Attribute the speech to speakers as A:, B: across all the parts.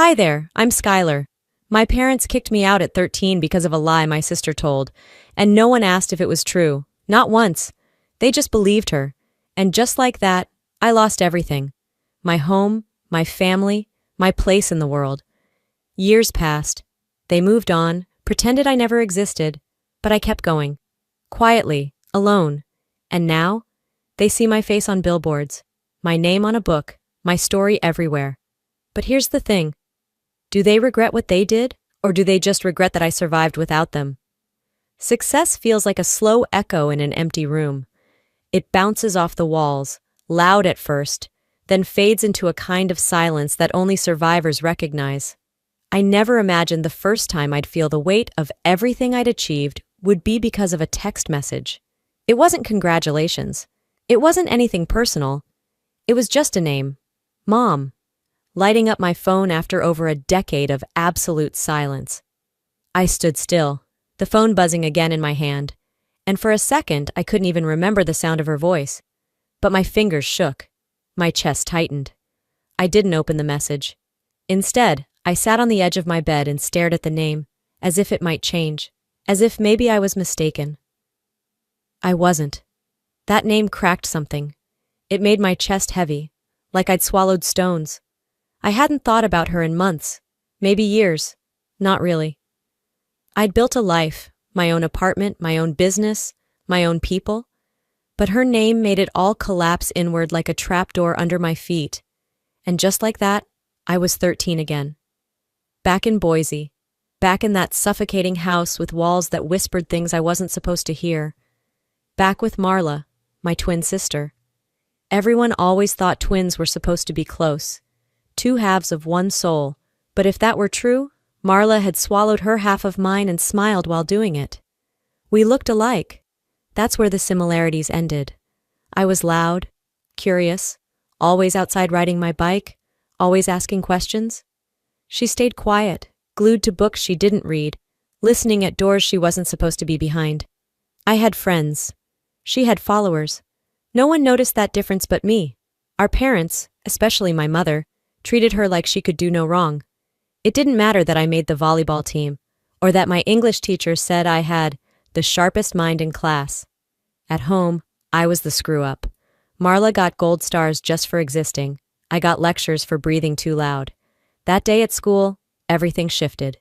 A: Hi there, I'm Skylar. My parents kicked me out at 13 because of a lie my sister told, and no one asked if it was true. Not once. They just believed her. And just like that, I lost everything. My home, my family, my place in the world. Years passed. They moved on, pretended I never existed, but I kept going. Quietly, alone. And now, they see my face on billboards, my name on a book, my story everywhere. But here's the thing. Do they regret what they did, or do they just regret that I survived without them? Success feels like a slow echo in an empty room. It bounces off the walls, loud at first, then fades into a kind of silence that only survivors recognize. I never imagined the first time I'd feel the weight of everything I'd achieved would be because of a text message. It wasn't congratulations. It wasn't anything personal. It was just a name. Mom. Lighting up my phone after over a decade of absolute silence. I stood still, the phone buzzing again in my hand, and for a second I couldn't even remember the sound of her voice. But my fingers shook. My chest tightened. I didn't open the message. Instead, I sat on the edge of my bed and stared at the name, as if it might change, as if maybe I was mistaken. I wasn't. That name cracked something. It made my chest heavy, like I'd swallowed stones. I hadn't thought about her in months, maybe years. Not really. I'd built a life, my own apartment, my own business, my own people, but her name made it all collapse inward like a trapdoor under my feet. And just like that, I was 13 again. Back in Boise, back in that suffocating house with walls that whispered things I wasn't supposed to hear. Back with Marla, my twin sister. Everyone always thought twins were supposed to be close. Two halves of one soul, but if that were true, Marla had swallowed her half of mine and smiled while doing it. We looked alike. That's where the similarities ended. I was loud, curious, always outside riding my bike, always asking questions. She stayed quiet, glued to books she didn't read, listening at doors she wasn't supposed to be behind. I had friends. She had followers. No one noticed that difference but me. Our parents, especially my mother, treated her like she could do no wrong. It didn't matter that I made the volleyball team, or that my English teacher said I had the sharpest mind in class. At home, I was the screw-up. Marla got gold stars just for existing. I got lectures for breathing too loud. That day at school, everything shifted.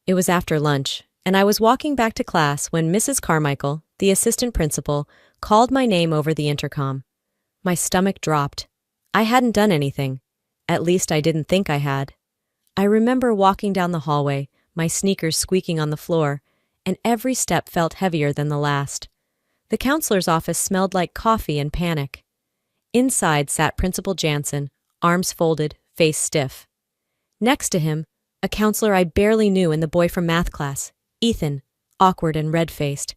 A: It was after lunch, and I was walking back to class when Mrs. Carmichael, the assistant principal, called my name over the intercom. My stomach dropped. I hadn't done anything. At least I didn't think I had. I remember walking down the hallway, my sneakers squeaking on the floor, and every step felt heavier than the last. The counselor's office smelled like coffee and panic. Inside sat Principal Jansen, arms folded, face stiff. Next to him, a counselor I barely knew and the boy from math class, Ethan, awkward and red-faced.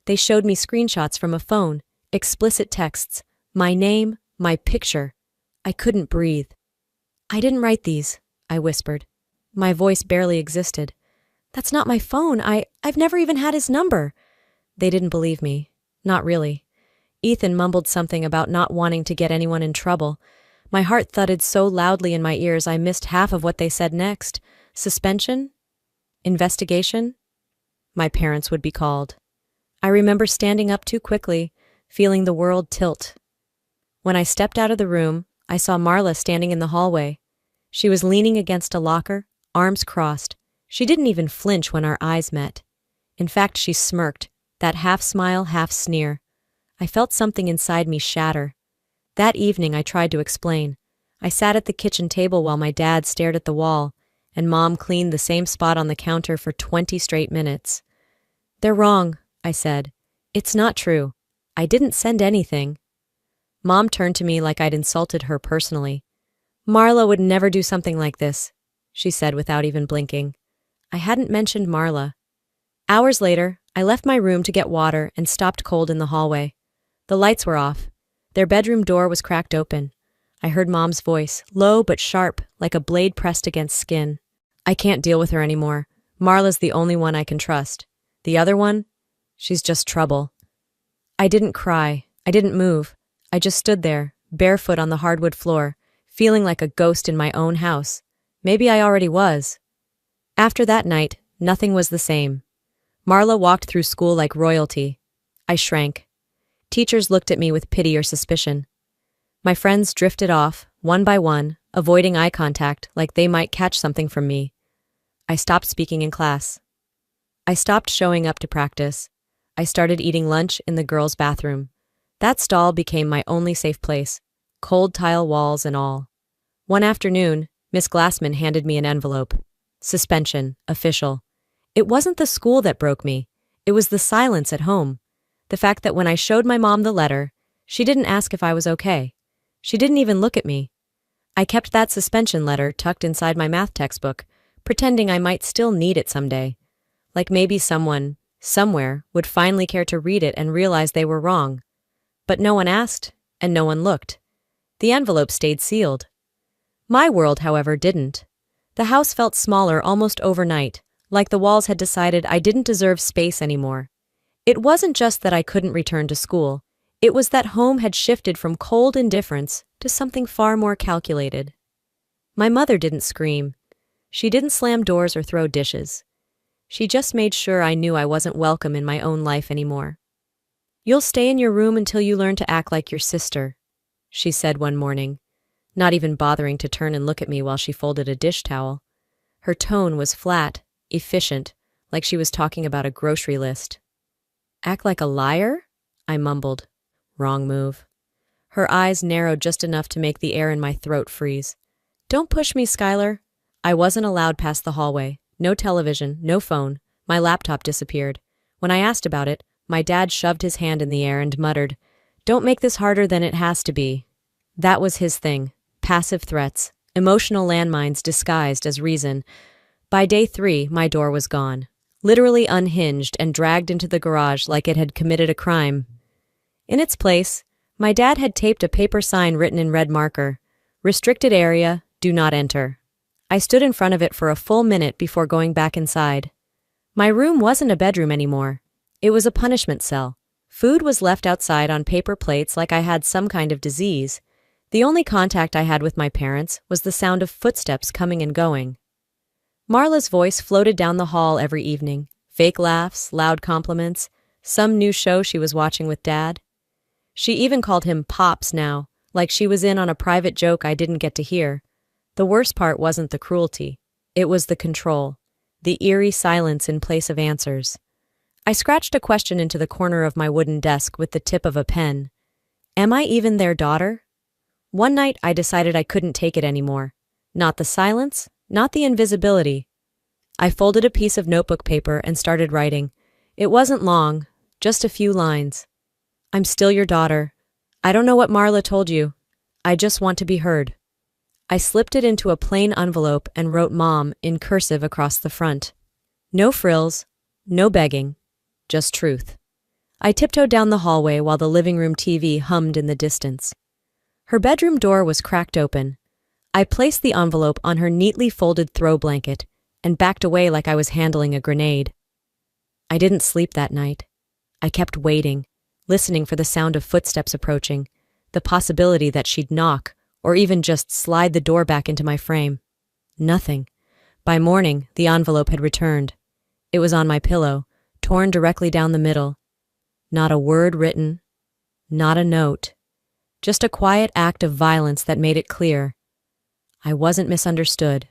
A: They showed me screenshots from a phone, explicit texts, my name, my picture. I couldn't breathe. I didn't write these, I whispered. My voice barely existed. That's not my phone. I've never even had his number. They didn't believe me. Not really. Ethan mumbled something about not wanting to get anyone in trouble. My heart thudded so loudly in my ears I missed half of what they said next. Suspension? Investigation? My parents would be called. I remember standing up too quickly, feeling the world tilt. When I stepped out of the room, I saw Marla standing in the hallway. She was leaning against a locker, arms crossed. She didn't even flinch when our eyes met. In fact, she smirked, that half smile, half sneer. I felt something inside me shatter. That evening I tried to explain. I sat at the kitchen table while my dad stared at the wall, and Mom cleaned the same spot on the counter for 20 straight minutes. They're wrong, I said. It's not true. I didn't send anything. Mom turned to me like I'd insulted her personally. Marla would never do something like this, she said without even blinking. I hadn't mentioned Marla. Hours later, I left my room to get water and stopped cold in the hallway. The lights were off. Their bedroom door was cracked open. I heard Mom's voice, low but sharp, like a blade pressed against skin. I can't deal with her anymore. Marla's the only one I can trust. The other one? She's just trouble. I didn't cry. I didn't move. I just stood there, barefoot on the hardwood floor, feeling like a ghost in my own house. Maybe I already was. After that night, nothing was the same. Marla walked through school like royalty. I shrank. Teachers looked at me with pity or suspicion. My friends drifted off, one by one, avoiding eye contact like they might catch something from me. I stopped speaking in class. I stopped showing up to practice. I started eating lunch in the girls' bathroom. That stall became my only safe place, cold tile walls and all. One afternoon, Miss Glassman handed me an envelope. Suspension, official. It wasn't the school that broke me. It was the silence at home. The fact that when I showed my mom the letter, she didn't ask if I was okay. She didn't even look at me. I kept that suspension letter tucked inside my math textbook, pretending I might still need it someday. Like maybe someone, somewhere, would finally care to read it and realize they were wrong. But no one asked, and no one looked. The envelope stayed sealed. My world, however, didn't. The house felt smaller almost overnight, like the walls had decided I didn't deserve space anymore. It wasn't just that I couldn't return to school. It was that home had shifted from cold indifference to something far more calculated. My mother didn't scream. She didn't slam doors or throw dishes. She just made sure I knew I wasn't welcome in my own life anymore. "You'll stay in your room until you learn to act like your sister," she said one morning, not even bothering to turn and look at me while she folded a dish towel. Her tone was flat, efficient, like she was talking about a grocery list. "Act like a liar?" I mumbled. Wrong move. Her eyes narrowed just enough to make the air in my throat freeze. "Don't push me, Skylar." I wasn't allowed past the hallway. No television, no phone. My laptop disappeared. When I asked about it, my dad shoved his hand in the air and muttered, "Don't make this harder than it has to be." That was his thing. Passive threats. Emotional landmines disguised as reason. By day 3, my door was gone. Literally unhinged and dragged into the garage like it had committed a crime. In its place, my dad had taped a paper sign written in red marker. "Restricted area, do not enter." I stood in front of it for a full minute before going back inside. My room wasn't a bedroom anymore. It was a punishment cell. Food was left outside on paper plates like I had some kind of disease. The only contact I had with my parents was the sound of footsteps coming and going. Marla's voice floated down the hall every evening. Fake laughs, loud compliments, some new show she was watching with Dad. She even called him Pops now, like she was in on a private joke I didn't get to hear. The worst part wasn't the cruelty. It was the control. The eerie silence in place of answers. I scratched a question into the corner of my wooden desk with the tip of a pen. Am I even their daughter? One night I decided I couldn't take it anymore. Not the silence, not the invisibility. I folded a piece of notebook paper and started writing. It wasn't long, just a few lines. "I'm still your daughter. I don't know what Marla told you. I just want to be heard." I slipped it into a plain envelope and wrote Mom in cursive across the front. No frills, no begging, just truth. I tiptoed down the hallway while the living room TV hummed in the distance. Her bedroom door was cracked open. I placed the envelope on her neatly folded throw blanket and backed away like I was handling a grenade. I didn't sleep that night. I kept waiting, listening for the sound of footsteps approaching, the possibility that she'd knock, or even just slide the door back into my frame. Nothing. By morning, the envelope had returned. It was on my pillow, torn directly down the middle. Not a word written, not a note. Just a quiet act of violence that made it clear. I wasn't misunderstood.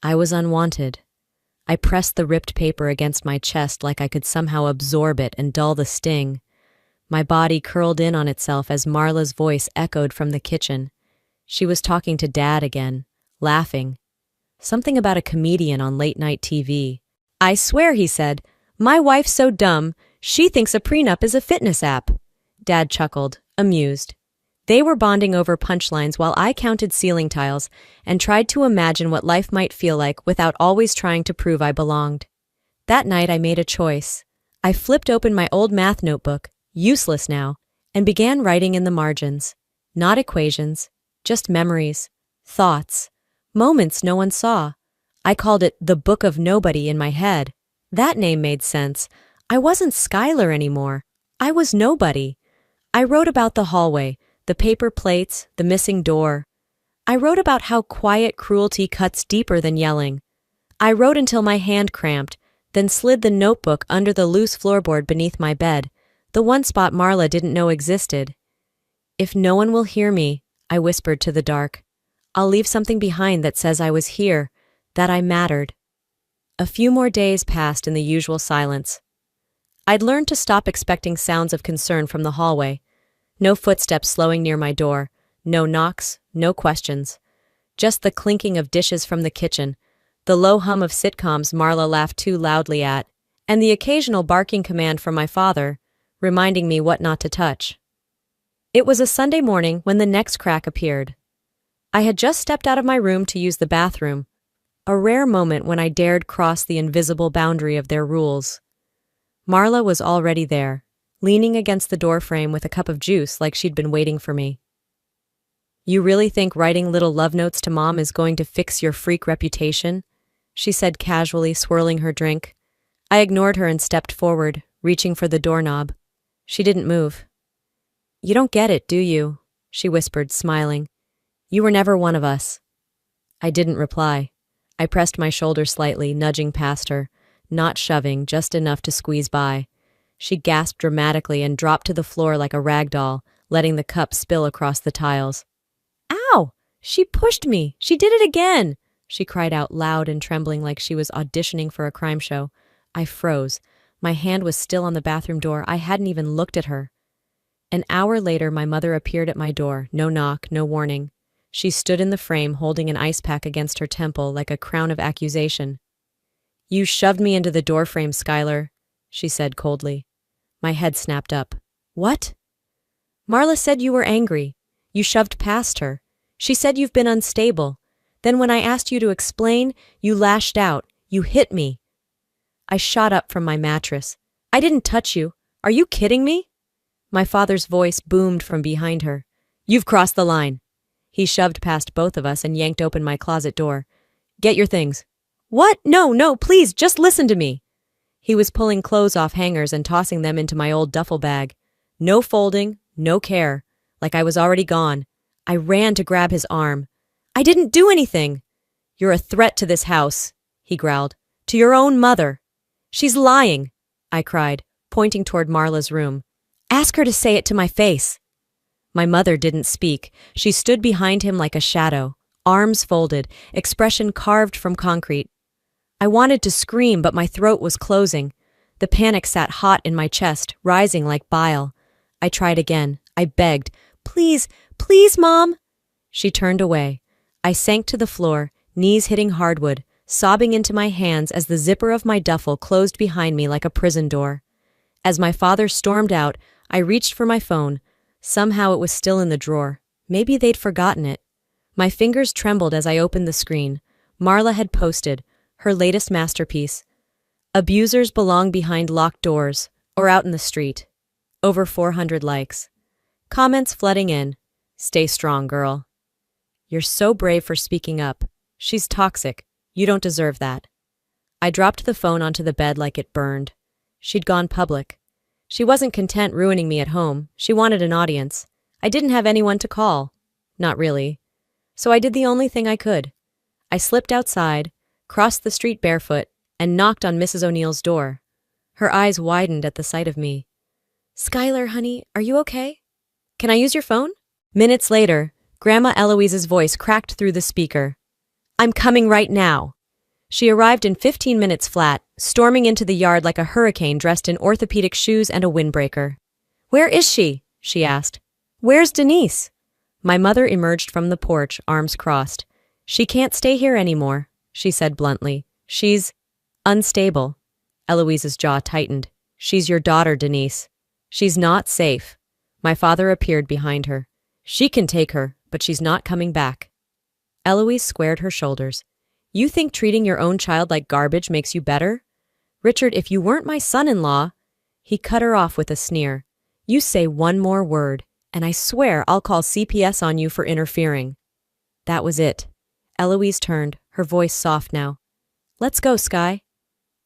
A: I was unwanted. I pressed the ripped paper against my chest like I could somehow absorb it and dull the sting. My body curled in on itself as Marla's voice echoed from the kitchen. She was talking to Dad again, laughing. Something about a comedian on late-night TV. "I swear," he said, "my wife's so dumb, she thinks a prenup is a fitness app." Dad chuckled, amused. They were bonding over punchlines while I counted ceiling tiles and tried to imagine what life might feel like without always trying to prove I belonged. That night I made a choice. I flipped open my old math notebook, useless now, and began writing in the margins. Not equations, just memories, thoughts, moments no one saw. I called it the Book of Nobody in my head. That name made sense. I wasn't Skylar anymore. I was nobody. I wrote about the hallway, the paper plates, the missing door. I wrote about how quiet cruelty cuts deeper than yelling. I wrote until my hand cramped, then slid the notebook under the loose floorboard beneath my bed, the one spot Marla didn't know existed. If no one will hear me, I whispered to the dark, I'll leave something behind that says I was here, that I mattered. A few more days passed in the usual silence. I'd learned to stop expecting sounds of concern from the hallway. No footsteps slowing near my door, no knocks, no questions. Just the clinking of dishes from the kitchen, the low hum of sitcoms Marla laughed too loudly at, and the occasional barking command from my father, reminding me what not to touch. It was a Sunday morning when the next crack appeared. I had just stepped out of my room to use the bathroom, a rare moment when I dared cross the invisible boundary of their rules. Marla was already there, leaning against the doorframe with a cup of juice like she'd been waiting for me. You really think writing little love notes to Mom is going to fix your freak reputation? She said casually, swirling her drink. I ignored her and stepped forward, reaching for the doorknob. She didn't move. You don't get it, do you? She whispered, smiling. You were never one of us. I didn't reply. I pressed my shoulder slightly, nudging past her, not shoving, just enough to squeeze by. She gasped dramatically and dropped to the floor like a rag doll, letting the cup spill across the tiles. Ow! She pushed me! She did it again! She cried out loud and trembling like she was auditioning for a crime show. I froze. My hand was still on the bathroom door. I hadn't even looked at her. An hour later, my mother appeared at my door. No knock, no warning. She stood in the frame, holding an ice pack against her temple like a crown of accusation. You shoved me into the doorframe, Skylar, she said coldly. My head snapped up. What? Marla said you were angry. You shoved past her. She said you've been unstable. Then when I asked you to explain, you lashed out. You hit me. I shot up from my mattress. I didn't touch you. Are you kidding me? My father's voice boomed from behind her. You've crossed the line. He shoved past both of us and yanked open my closet door. Get your things. What? No, please, just listen to me. He was pulling clothes off hangers and tossing them into my old duffel bag. No folding, no care. Like I was already gone. I ran to grab his arm. I didn't do anything. You're a threat to this house, he growled. To your own mother. She's lying, I cried, pointing toward Marla's room. Ask her to say it to my face. My mother didn't speak. She stood behind him like a shadow, arms folded, expression carved from concrete. I wanted to scream, but my throat was closing. The panic sat hot in my chest, rising like bile. I tried again. I begged, please, Mom. She turned away. I sank to the floor, knees hitting hardwood, sobbing into my hands as the zipper of my duffel closed behind me like a prison door. As my father stormed out, I reached for my phone. Somehow it was still in the drawer. Maybe they'd forgotten it. My fingers trembled as I opened the screen. Marla had posted her latest masterpiece. Abusers belong behind locked doors or out in the street. Over 400 likes. Comments flooding in. Stay strong, girl. You're so brave for speaking up. She's toxic. You don't deserve that. I dropped the phone onto the bed like it burned. She'd gone public. She wasn't content ruining me at home. She wanted an audience. I didn't have anyone to call. Not really. So I did the only thing I could. I slipped outside, crossed the street barefoot, and knocked on Mrs. O'Neill's door. Her eyes widened at the sight of me. Skylar, honey, are you okay? Can I use your phone? Minutes later, Grandma Eloise's voice cracked through the speaker. I'm coming right now. She arrived in 15 minutes flat, storming into the yard like a hurricane dressed in orthopedic shoes and a windbreaker. Where is she? She asked. Where's Denise? My mother emerged from the porch, arms crossed. She can't stay here anymore, she said bluntly. She's unstable. Eloise's jaw tightened. She's your daughter, Denise. She's not safe. My father appeared behind her. She can take her, but she's not coming back. Eloise squared her shoulders. You think treating your own child like garbage makes you better? Richard, if you weren't my son-in-law... He cut her off with a sneer. You say one more word, and I swear I'll call CPS on you for interfering. That was it. Eloise turned, her voice soft now. Let's go, Sky.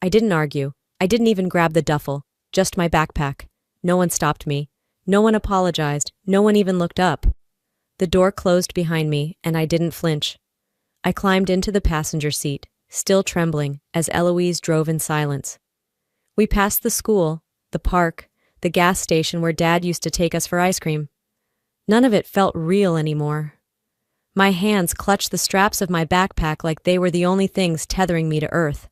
A: I didn't argue. I didn't even grab the duffel, just my backpack. No one stopped me. No one apologized. No one even looked up. The door closed behind me, and I didn't flinch. I climbed into the passenger seat, still trembling, as Eloise drove in silence. We passed the school, the park, the gas station where Dad used to take us for ice cream. None of it felt real anymore. My hands clutched the straps of my backpack like they were the only things tethering me to earth.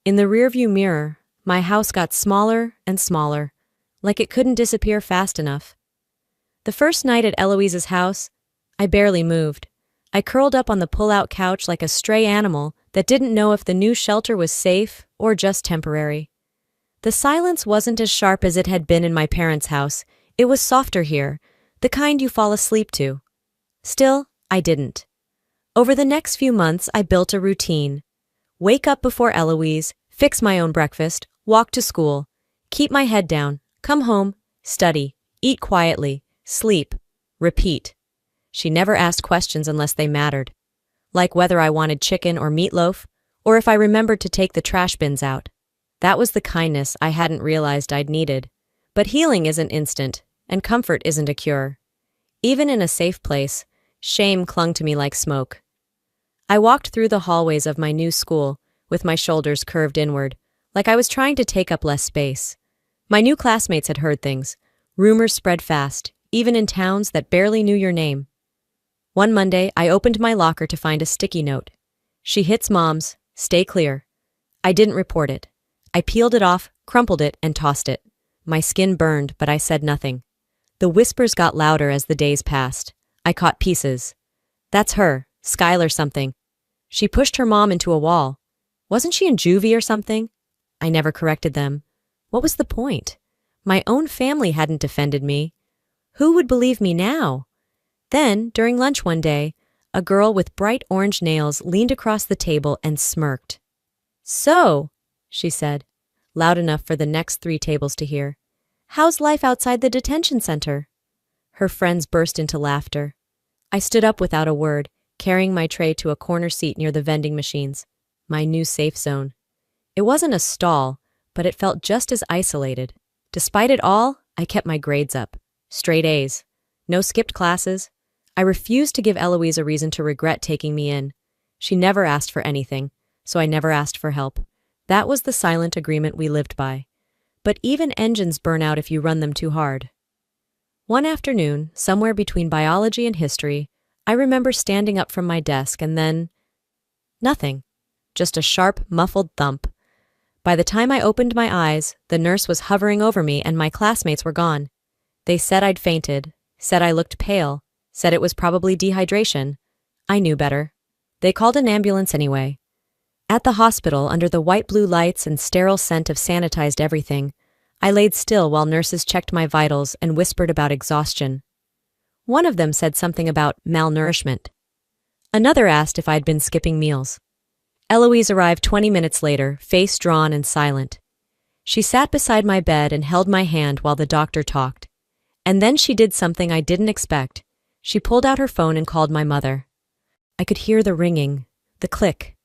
A: In the rearview mirror, my house got smaller and smaller, like it couldn't disappear fast enough. The first night at Eloise's house, I barely moved. I curled up on the pull-out couch like a stray animal that didn't know if the new shelter was safe or just temporary. The silence wasn't as sharp as it had been in my parents' house. It was softer here, the kind you fall asleep to. Still, I didn't. Over the next few months, I built a routine. Wake up before Eloise, fix my own breakfast, walk to school, keep my head down, come home, study, eat quietly, sleep, repeat. She never asked questions unless they mattered, like whether I wanted chicken or meatloaf, or if I remembered to take the trash bins out. That was the kindness I hadn't realized I'd needed. But healing isn't instant, and comfort isn't a cure. Even in a safe place, shame clung to me like smoke. I walked through the hallways of my new school, with my shoulders curved inward, like I was trying to take up less space. My new classmates had heard things. Rumors spread fast, even in towns that barely knew your name. One Monday, I opened my locker to find a sticky note. She hits Mom's, stay clear. I didn't report it. I peeled it off, crumpled it, and tossed it. My skin burned, but I said nothing. The whispers got louder as the days passed. I caught pieces. That's her, Skylar something. She pushed her mom into a wall. Wasn't she in juvie or something? I never corrected them. What was the point? My own family hadn't defended me. Who would believe me now? Then, during lunch one day, a girl with bright orange nails leaned across the table and smirked. So, she said, loud enough for the next 3 tables to hear, how's life outside the detention center? Her friends burst into laughter. I stood up without a word, carrying my tray to a corner seat near the vending machines, my new safe zone. It wasn't a stall, but it felt just as isolated. Despite it all, I kept my grades up. Straight A's. No skipped classes. I refused to give Eloise a reason to regret taking me in. She never asked for anything, so I never asked for help. That was the silent agreement we lived by. But even engines burn out if you run them too hard. One afternoon, somewhere between biology and history, I remember standing up from my desk and then... nothing. Just a sharp, muffled thump. By the time I opened my eyes, the nurse was hovering over me and my classmates were gone. They said I'd fainted, said I looked pale, said it was probably dehydration. I knew better. They called an ambulance anyway. At the hospital, under the white blue lights and sterile scent of sanitized everything, I laid still while nurses checked my vitals and whispered about exhaustion. One of them said something about malnourishment. Another asked if I'd been skipping meals. Eloise arrived 20 minutes later, face drawn and silent. She sat beside my bed and held my hand while the doctor talked. And then she did something I didn't expect. She pulled out her phone and called my mother. I could hear the ringing, the click,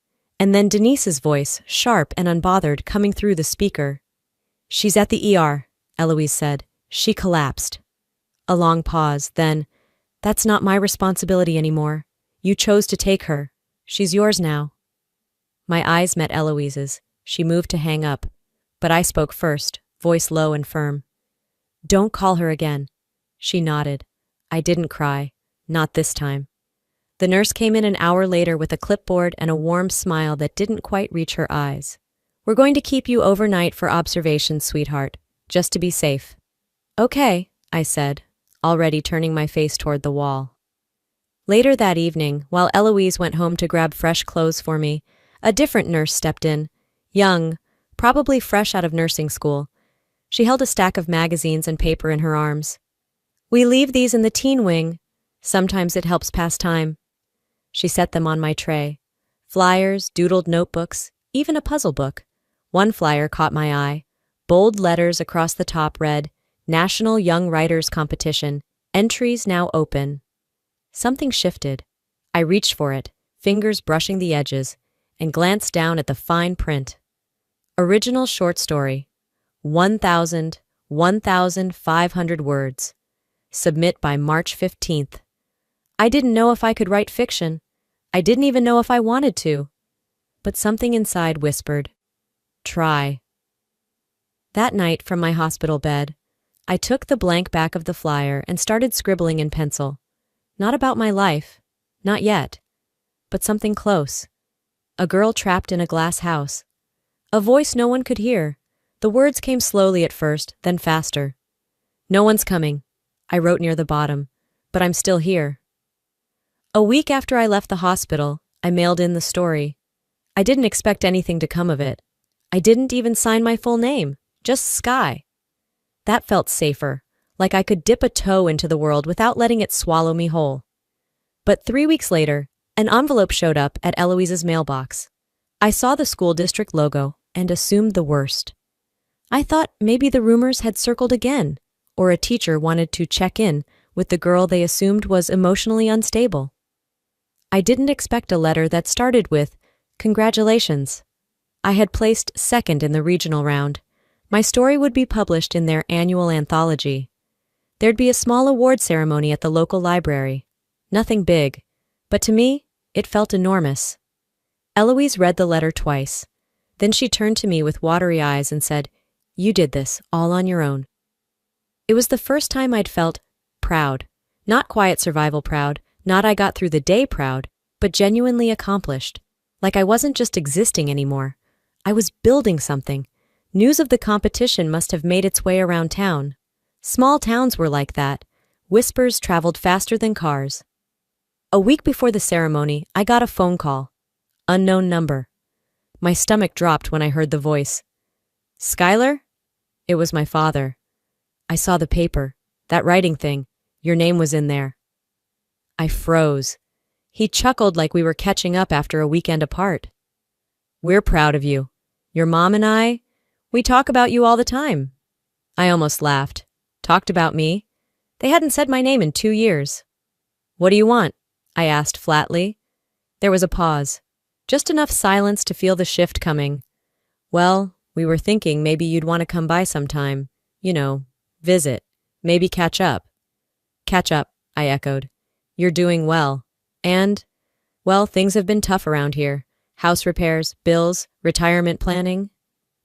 A: and then Denise's voice, sharp and unbothered, coming through the speaker. She's at the ER, Eloise said. She collapsed. A long pause, then, that's not my responsibility anymore. You chose to take her. She's yours now. My eyes met Eloise's. She moved to hang up, but I spoke first, voice low and firm. Don't call her again. She nodded. I didn't cry. Not this time. The nurse came in an hour later with a clipboard and a warm smile that didn't quite reach her eyes. We're going to keep you overnight for observation, sweetheart, just to be safe. Okay, I said, already turning my face toward the wall. Later that evening, while Eloise went home to grab fresh clothes for me, a different nurse stepped in, young, probably fresh out of nursing school. She held a stack of magazines and paper in her arms. We leave these in the teen wing. Sometimes it helps pass time. She set them on my tray. Flyers, doodled notebooks, even a puzzle book. One flyer caught my eye. Bold letters across the top read, National Young Writers Competition. Entries now open. Something shifted. I reached for it, fingers brushing the edges, and glanced down at the fine print. Original short story. 1,500 words. Submit by March 15th. I didn't know if I could write fiction. I didn't even know if I wanted to. But something inside whispered, try. That night from my hospital bed, I took the blank back of the flyer and started scribbling in pencil. Not about my life, not yet, but something close. A girl trapped in a glass house. A voice no one could hear. The words came slowly at first, then faster. No one's coming, I wrote near the bottom, but I'm still here. A week after I left the hospital, I mailed in the story. I didn't expect anything to come of it. I didn't even sign my full name, just Sky. That felt safer, like I could dip a toe into the world without letting it swallow me whole. But 3 weeks later, an envelope showed up at Eloise's mailbox. I saw the school district logo and assumed the worst. I thought maybe the rumors had circled again, or a teacher wanted to check in with the girl they assumed was emotionally unstable. I didn't expect a letter that started with, "Congratulations." I had placed second in the regional round. My story would be published in their annual anthology. There'd be a small award ceremony at the local library. Nothing big, but to me, it felt enormous. Eloise read the letter twice. Then she turned to me with watery eyes and said, "You did this, all on your own." It was the first time I'd felt proud. Not quiet survival proud, not I got through the day proud, but genuinely accomplished. Like I wasn't just existing anymore. I was building something. News of the competition must have made its way around town. Small towns were like that. Whispers traveled faster than cars. A week before the ceremony, I got a phone call. Unknown number. My stomach dropped when I heard the voice. "Skylar?" It was my father. "I saw the paper. That writing thing. Your name was in there." I froze. He chuckled like we were catching up after a weekend apart. "We're proud of you. Your mom and I, we talk about you all the time." I almost laughed. Talked about me? They hadn't said my name in 2 years. "What do you want?" I asked flatly. There was a pause. Just enough silence to feel the shift coming. "Well, we were thinking maybe you'd want to come by sometime. You know, visit. Maybe catch up." "Catch up," I echoed. "You're doing well. And, well, things have been tough around here. House repairs, bills, retirement planning."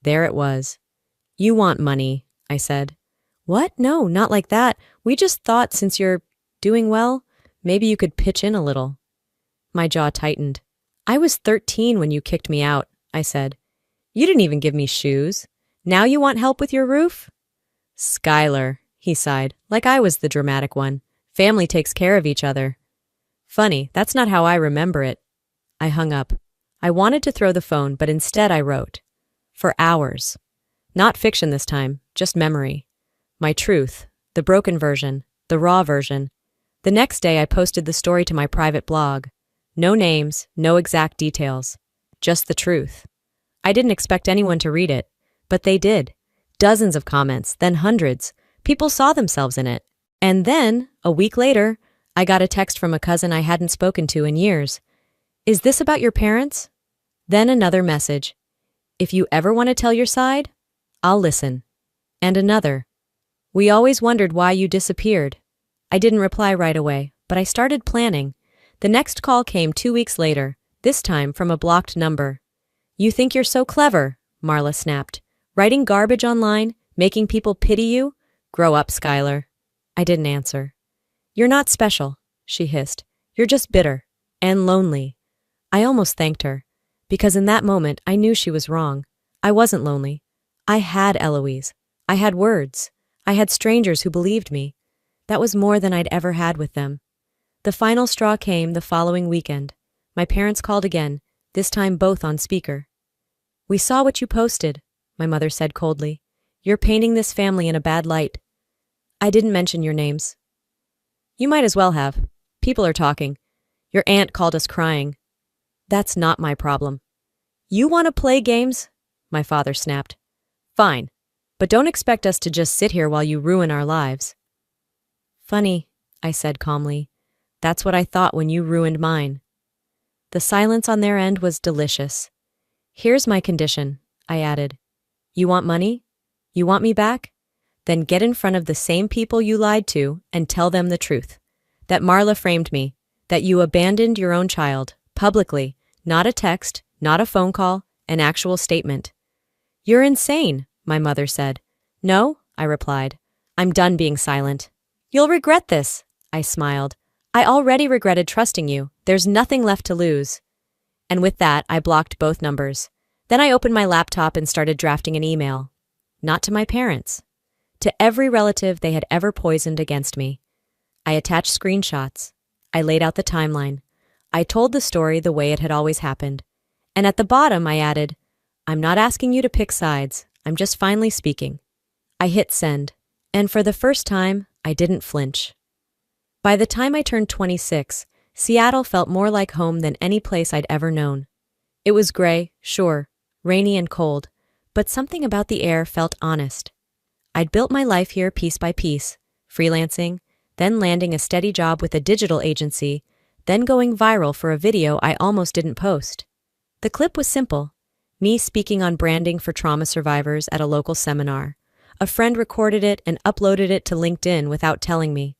A: There it was. "You want money," I said. "What? No, not like that. We just thought since you're doing well, maybe you could pitch in a little." My jaw tightened. "I was 13 when you kicked me out," I said. "You didn't even give me shoes. Now you want help with your roof?" "Skylar," he sighed, like I was the dramatic one. "Family takes care of each other." Funny, that's not how I remember it. I hung up. I wanted to throw the phone, but instead I wrote. For hours. Not fiction this time, just memory. My truth, the broken version, the raw version. The next day I posted the story to my private blog. No names, no exact details. Just the truth. I didn't expect anyone to read it, but they did. Dozens of comments, then hundreds. People saw themselves in it. And then, a week later, I got a text from a cousin I hadn't spoken to in years. "Is this about your parents?" Then another message. "If you ever want to tell your side, I'll listen." And another. "We always wondered why you disappeared." I didn't reply right away, but I started planning. The next call came 2 weeks later, this time from a blocked number. "You think you're so clever," Marla snapped. "Writing garbage online, making people pity you? Grow up, Skylar." I didn't answer. "You're not special," she hissed. "You're just bitter. And lonely." I almost thanked her, because in that moment I knew she was wrong. I wasn't lonely. I had Eloise. I had words. I had strangers who believed me. That was more than I'd ever had with them. The final straw came the following weekend. My parents called again, this time both on speaker. "We saw what you posted," my mother said coldly. "You're painting this family in a bad light." "I didn't mention your names." "You might as well have. People are talking. Your aunt called us crying." "That's not my problem." "You want to play games?" my father snapped. "Fine, but don't expect us to just sit here while you ruin our lives." "Funny," I said calmly. "That's what I thought when you ruined mine." The silence on their end was delicious. "Here's my condition," I added. "You want money? You want me back? Then get in front of the same people you lied to and tell them the truth. That Marla framed me, that you abandoned your own child, publicly, not a text, not a phone call, an actual statement. You're insane, my mother said. No, I replied. I'm done being silent. You'll regret this, I smiled. I already regretted trusting you. There's nothing left to lose. And with that, I blocked both numbers. Then I opened my laptop and started drafting an email. Not to my parents. To every relative they had ever poisoned against me. I attached screenshots. I laid out the timeline. I told the story the way it had always happened. And at the bottom, I added, I'm not asking you to pick sides. I'm just finally speaking. I hit send. And for the first time, I didn't flinch. By the time I turned 26, Seattle felt more like home than any place I'd ever known. It was gray, sure, rainy and cold, but something about the air felt honest. I'd built my life here piece by piece, freelancing, then landing a steady job with a digital agency, then going viral for a video I almost didn't post. The clip was simple. Me speaking on branding for trauma survivors at a local seminar. A friend recorded it and uploaded it to LinkedIn without telling me.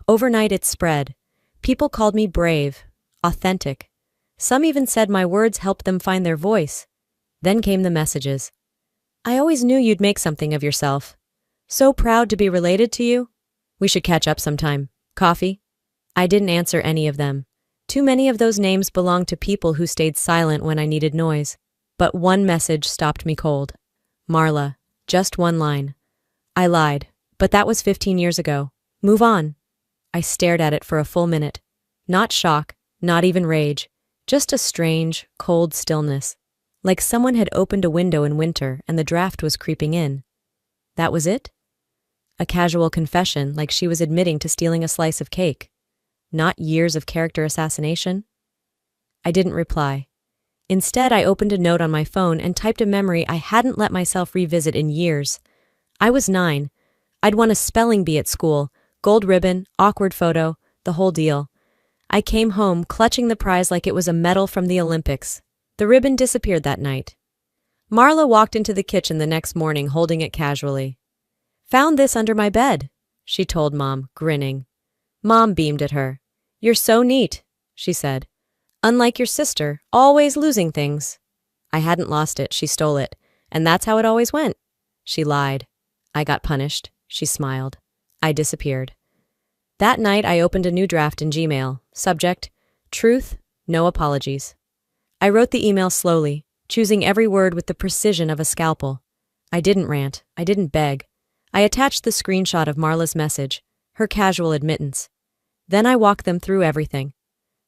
A: Overnight it spread. People called me brave, authentic. Some even said my words helped them find their voice. Then came the messages. I always knew you'd make something of yourself. So proud to be related to you. We should catch up sometime. Coffee? I didn't answer any of them. Too many of those names belonged to people who stayed silent when I needed noise. But one message stopped me cold. Marla, just one line. I lied, but that was 15 years ago. Move on. I stared at it for a full minute. Not shock, not even rage, just a strange, cold stillness. Like someone had opened a window in winter and the draft was creeping in. That was it? A casual confession, like she was admitting to stealing a slice of cake. Not years of character assassination? I didn't reply. Instead, I opened a note on my phone and typed a memory I hadn't let myself revisit in years. I was 9. I'd won a spelling bee at school, gold ribbon, awkward photo, the whole deal. I came home clutching the prize like it was a medal from the Olympics. The ribbon disappeared that night. Marla walked into the kitchen the next morning holding it casually. Found this under my bed, she told Mom, grinning. Mom beamed at her. You're so neat, she said. Unlike your sister, always losing things. I hadn't lost it, she stole it, and that's how it always went. She lied. I got punished. She smiled. I disappeared. That night I opened a new draft in Gmail. Subject, truth, no apologies. I wrote the email slowly, choosing every word with the precision of a scalpel. I didn't rant. I didn't beg. I attached the screenshot of Marla's message, her casual admittance. Then I walked them through everything.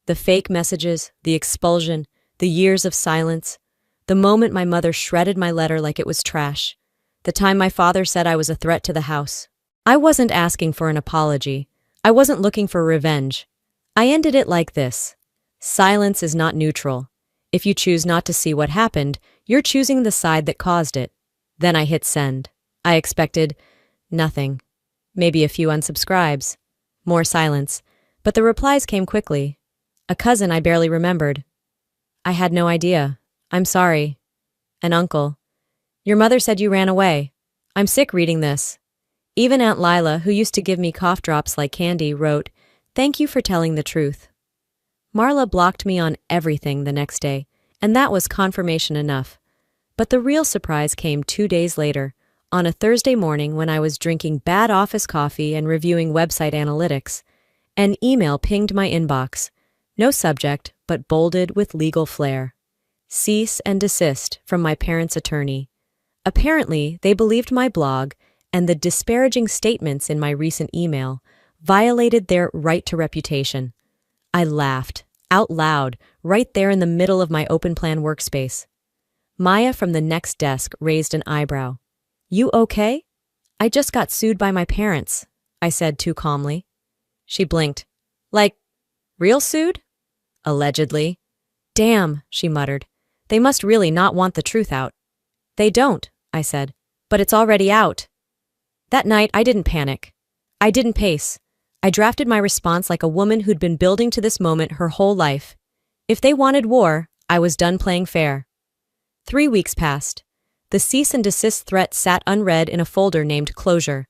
A: The fake messages, the expulsion, the years of silence, the moment my mother shredded my letter like it was trash, the time my father said I was a threat to the house. I wasn't asking for an apology. I wasn't looking for revenge. I ended it like this. Silence is not neutral. If you choose not to see what happened, you're choosing the side that caused it. Then I hit send. I expected nothing. Maybe a few unsubscribes. More silence. But the replies came quickly. A cousin I barely remembered. I had no idea. I'm sorry. An uncle. Your mother said you ran away. I'm sick reading this. Even Aunt Lila, who used to give me cough drops like candy, wrote, Thank you for telling the truth. Marla blocked me on everything the next day, and that was confirmation enough. But the real surprise came 2 days later, on a Thursday morning when I was drinking bad office coffee and reviewing website analytics. An email pinged my inbox. No subject, but bolded with legal flair. Cease and desist from my parents' attorney. Apparently, they believed my blog and the disparaging statements in my recent email violated their right to reputation. I laughed, out loud, right there in the middle of my open plan workspace. Maya from the next desk raised an eyebrow. You okay? I just got sued by my parents, I said too calmly. She blinked. Like, real sued? Allegedly. Damn, she muttered. They must really not want the truth out. They don't, I said, but it's already out. That night, I didn't panic. I didn't pace. I drafted my response like a woman who'd been building to this moment her whole life. If they wanted war, I was done playing fair. 3 weeks passed. The cease and desist threat sat unread in a folder named Closure.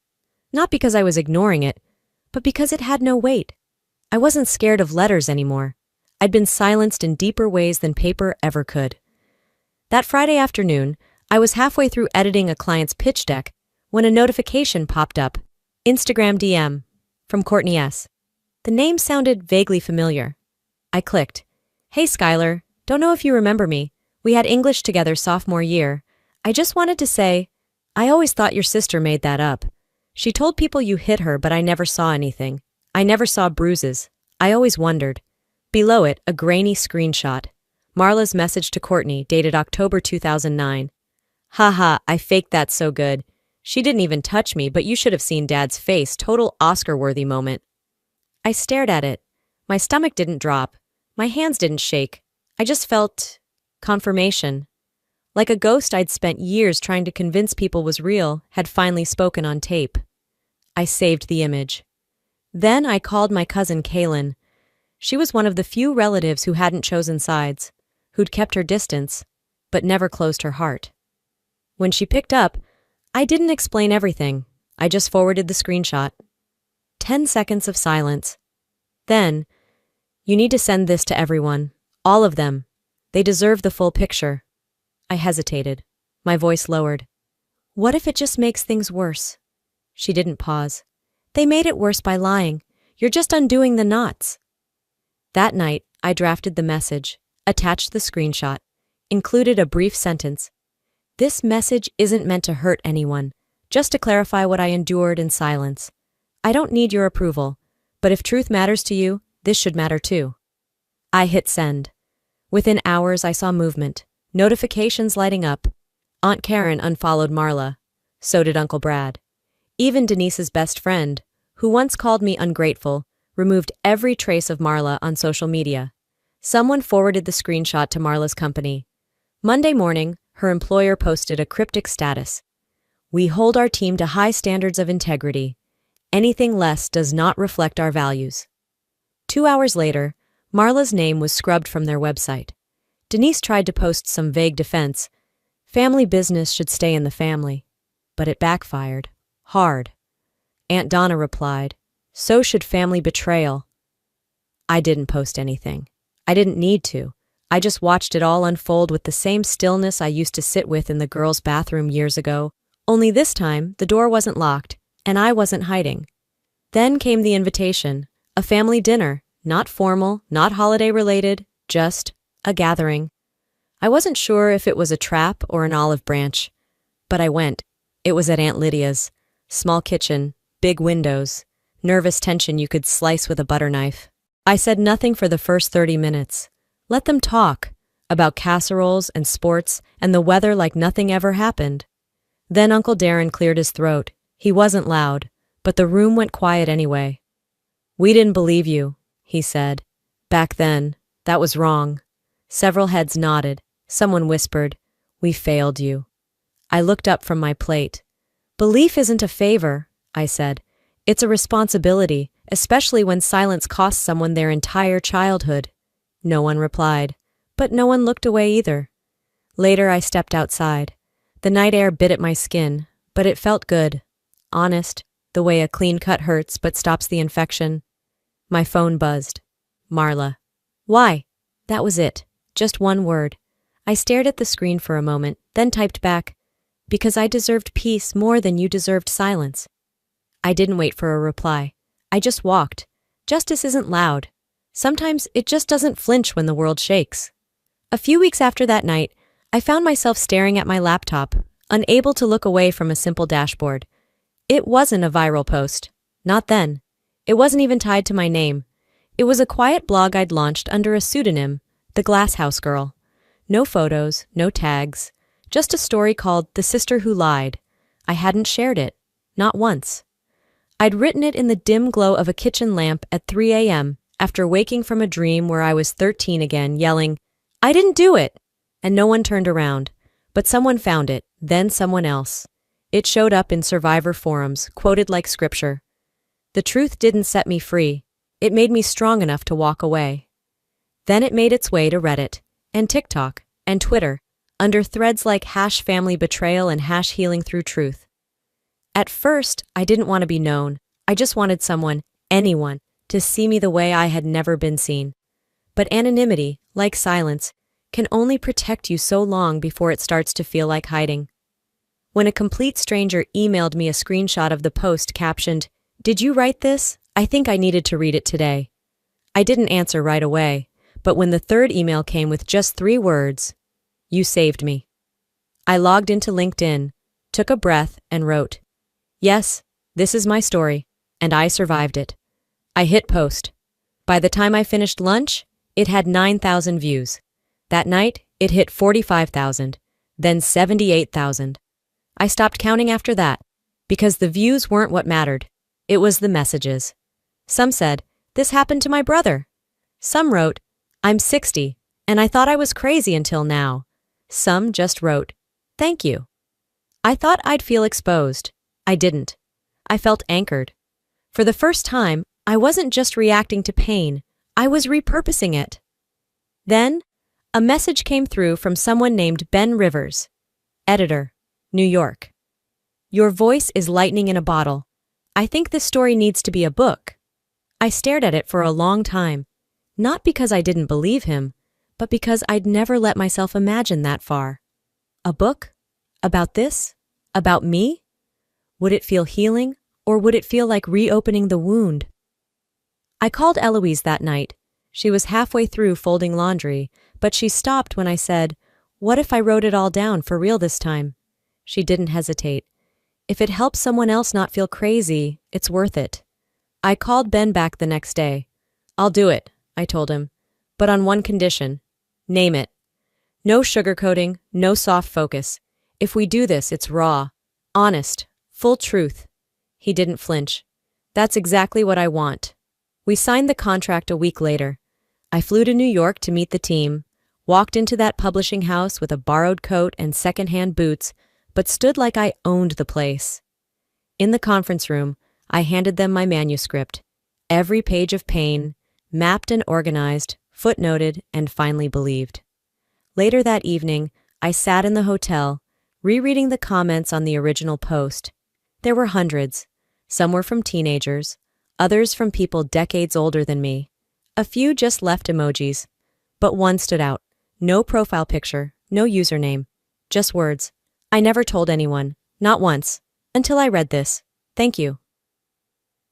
A: Not because I was ignoring it, but because it had no weight. I wasn't scared of letters anymore. I'd been silenced in deeper ways than paper ever could. That Friday afternoon, I was halfway through editing a client's pitch deck when a notification popped up. Instagram DM from Courtney S. The name sounded vaguely familiar. I clicked. Hey Skylar, don't know if you remember me. We had English together sophomore year. I just wanted to say, I always thought your sister made that up. She told people you hit her, but I never saw anything. I never saw bruises. I always wondered. Below it, a grainy screenshot. Marla's message to Courtney, dated October 2009. Haha, I faked that so good. She didn't even touch me, but you should have seen Dad's face, total Oscar-worthy moment. I stared at it. My stomach didn't drop. My hands didn't shake. I just felt confirmation. Like a ghost I'd spent years trying to convince people was real had finally spoken on tape. I saved the image. Then I called my cousin Kaylin. She was one of the few relatives who hadn't chosen sides, who'd kept her distance, but never closed her heart. When she picked up, I didn't explain everything. I just forwarded the screenshot. 10 seconds of silence. Then, you need to send this to everyone. All of them. They deserve the full picture. I hesitated. My voice lowered. What if it just makes things worse? She didn't pause. They made it worse by lying. You're just undoing the knots. That night, I drafted the message, attached the screenshot, included a brief sentence. This message isn't meant to hurt anyone, just to clarify what I endured in silence. I don't need your approval, but if truth matters to you, this should matter too. I hit send. Within hours, I saw movement, notifications lighting up. Aunt Karen unfollowed Marla. So did Uncle Brad. Even Denise's best friend, who once called me ungrateful, removed every trace of Marla on social media. Someone forwarded the screenshot to Marla's company. Monday morning, her employer posted a cryptic status. We hold our team to high standards of integrity. Anything less does not reflect our values. 2 hours later, Marla's name was scrubbed from their website. Denise tried to post some vague defense. Family business should stay in the family. But it backfired. Hard. Aunt Donna replied, so should family betrayal. I didn't post anything. I didn't need to. I just watched it all unfold with the same stillness I used to sit with in the girls' bathroom years ago, only this time the door wasn't locked, and I wasn't hiding. Then came the invitation, a family dinner, not formal, not holiday-related, just a gathering. I wasn't sure if it was a trap or an olive branch, but I went. It was at Aunt Lydia's. Small kitchen, big windows, nervous tension you could slice with a butter knife. I said nothing for the first 30 minutes. Let them talk about casseroles and sports and the weather like nothing ever happened. Then Uncle Darren cleared his throat. He wasn't loud, but the room went quiet anyway. We didn't believe you, he said. Back then, that was wrong. Several heads nodded. Someone whispered, we failed you. I looked up from my plate. Belief isn't a favor, I said. It's a responsibility, especially when silence costs someone their entire childhood. No one replied, but no one looked away either. Later I stepped outside. The night air bit at my skin, but it felt good. Honest, the way a clean cut hurts but stops the infection. My phone buzzed. Marla. Why? That was it. Just one word. I stared at the screen for a moment, then typed back, because I deserved peace more than you deserved silence. I didn't wait for a reply. I just walked. Justice isn't loud. Sometimes it just doesn't flinch when the world shakes. A few weeks after that night, I found myself staring at my laptop, unable to look away from a simple dashboard. It wasn't a viral post. Not then. It wasn't even tied to my name. It was a quiet blog I'd launched under a pseudonym, The Glass House Girl. No photos, no tags. Just a story called The Sister Who Lied. I hadn't shared it. Not once. I'd written it in the dim glow of a kitchen lamp at 3 a.m. after waking from a dream where I was 13 again, yelling, I didn't do it! And no one turned around. But someone found it, then someone else. It showed up in survivor forums, quoted like scripture. The truth didn't set me free. It made me strong enough to walk away. Then it made its way to Reddit, and TikTok, and Twitter, under threads like #FamilyBetrayal and #HealingThroughTruth. At first, I didn't want to be known. I just wanted someone, anyone, to see me the way I had never been seen. But anonymity, like silence, can only protect you so long before it starts to feel like hiding. When a complete stranger emailed me a screenshot of the post captioned, "Did you write this? I think I needed to read it today." I didn't answer right away, but when the third email came with just 3 words, "You saved me," I logged into LinkedIn, took a breath, and wrote, "Yes, this is my story, and I survived it." I hit post. By the time I finished lunch, it had 9,000 views. That night, it hit 45,000, then 78,000. I stopped counting after that, because the views weren't what mattered. It was the messages. Some said, "This happened to my brother." Some wrote, "I'm 60, and I thought I was crazy until now." Some just wrote, "Thank you." I thought I'd feel exposed. I didn't. I felt anchored. For the first time, I wasn't just reacting to pain, I was repurposing it. Then, a message came through from someone named Ben Rivers, editor, New York. "Your voice is lightning in a bottle. I think this story needs to be a book." I stared at it for a long time, not because I didn't believe him, but because I'd never let myself imagine that far. A book? About this? About me? Would it feel healing, or would it feel like reopening the wound? I called Eloise that night. She was halfway through folding laundry, but she stopped when I said, "What if I wrote it all down for real this time?" She didn't hesitate. "If it helps someone else not feel crazy, it's worth it." I called Ben back the next day. "I'll do it," I told him, "but on one condition. Name it. No sugarcoating, no soft focus. If we do this, it's raw, honest, full truth." He didn't flinch. "That's exactly what I want." We signed the contract a week later. I flew to New York to meet the team, walked into that publishing house with a borrowed coat and secondhand boots, but stood like I owned the place. In the conference room, I handed them my manuscript, every page of pain, mapped and organized, footnoted, and finally believed. Later that evening, I sat in the hotel, rereading the comments on the original post. There were hundreds. Some were from teenagers, others from people decades older than me. A few just left emojis, but one stood out. No profile picture, no username, just words. "I never told anyone, not once, until I read this. Thank you."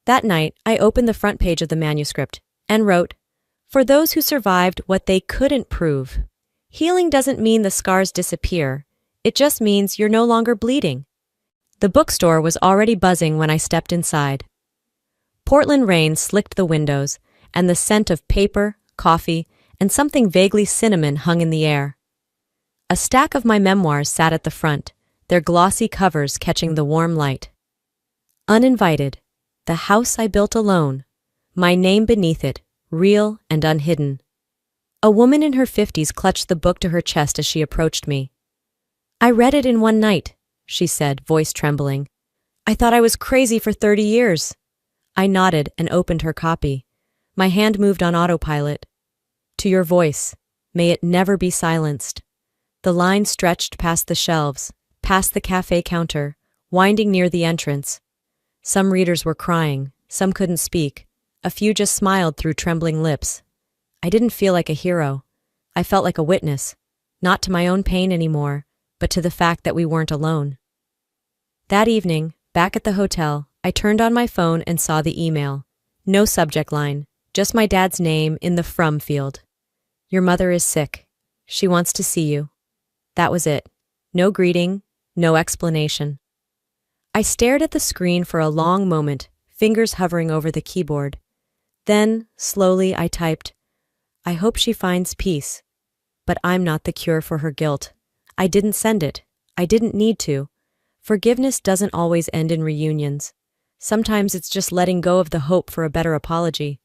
A: That night, I opened the front page of the manuscript and wrote, "For those who survived what they couldn't prove. Healing doesn't mean the scars disappear. It just means you're no longer bleeding." The bookstore was already buzzing when I stepped inside. Portland rain slicked the windows, and the scent of paper, coffee, and something vaguely cinnamon hung in the air. A stack of my memoirs sat at the front, their glossy covers catching the warm light. Uninvited, the house I built alone, my name beneath it, real and unhidden. A woman in her 50s clutched the book to her chest as she approached me. "I read it in one night," she said, voice trembling. "I thought I was crazy for 30 years. I nodded and opened her copy. My hand moved on autopilot. "To your voice, may it never be silenced." The line stretched past the shelves, past the cafe counter, winding near the entrance. Some readers were crying, some couldn't speak. A few just smiled through trembling lips. I didn't feel like a hero. I felt like a witness, not to my own pain anymore, but to the fact that we weren't alone. That evening, back at the hotel, I turned on my phone and saw the email. No subject line, just my dad's name in the from field. "Your mother is sick. She wants to see you." That was it. No greeting, no explanation. I stared at the screen for a long moment, fingers hovering over the keyboard. Then, slowly, I typed, "I hope she finds peace. But I'm not the cure for her guilt." I didn't send it. I didn't need to. Forgiveness doesn't always end in reunions. Sometimes it's just letting go of the hope for a better apology.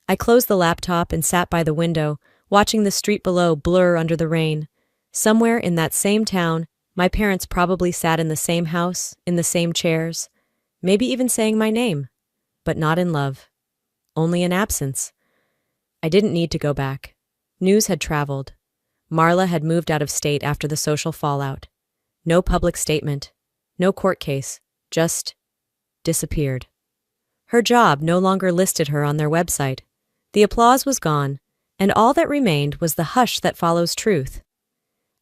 A: I closed the laptop and sat by the window, watching the street below blur under the rain. Somewhere in that same town, my parents probably sat in the same house, in the same chairs, maybe even saying my name, but not in love. Only in absence. I didn't need to go back. News had traveled. Marla had moved out of state after the social fallout. No public statement. No court case. Just disappeared. Her job no longer listed her on their website. The applause was gone, and all that remained was the hush that follows truth.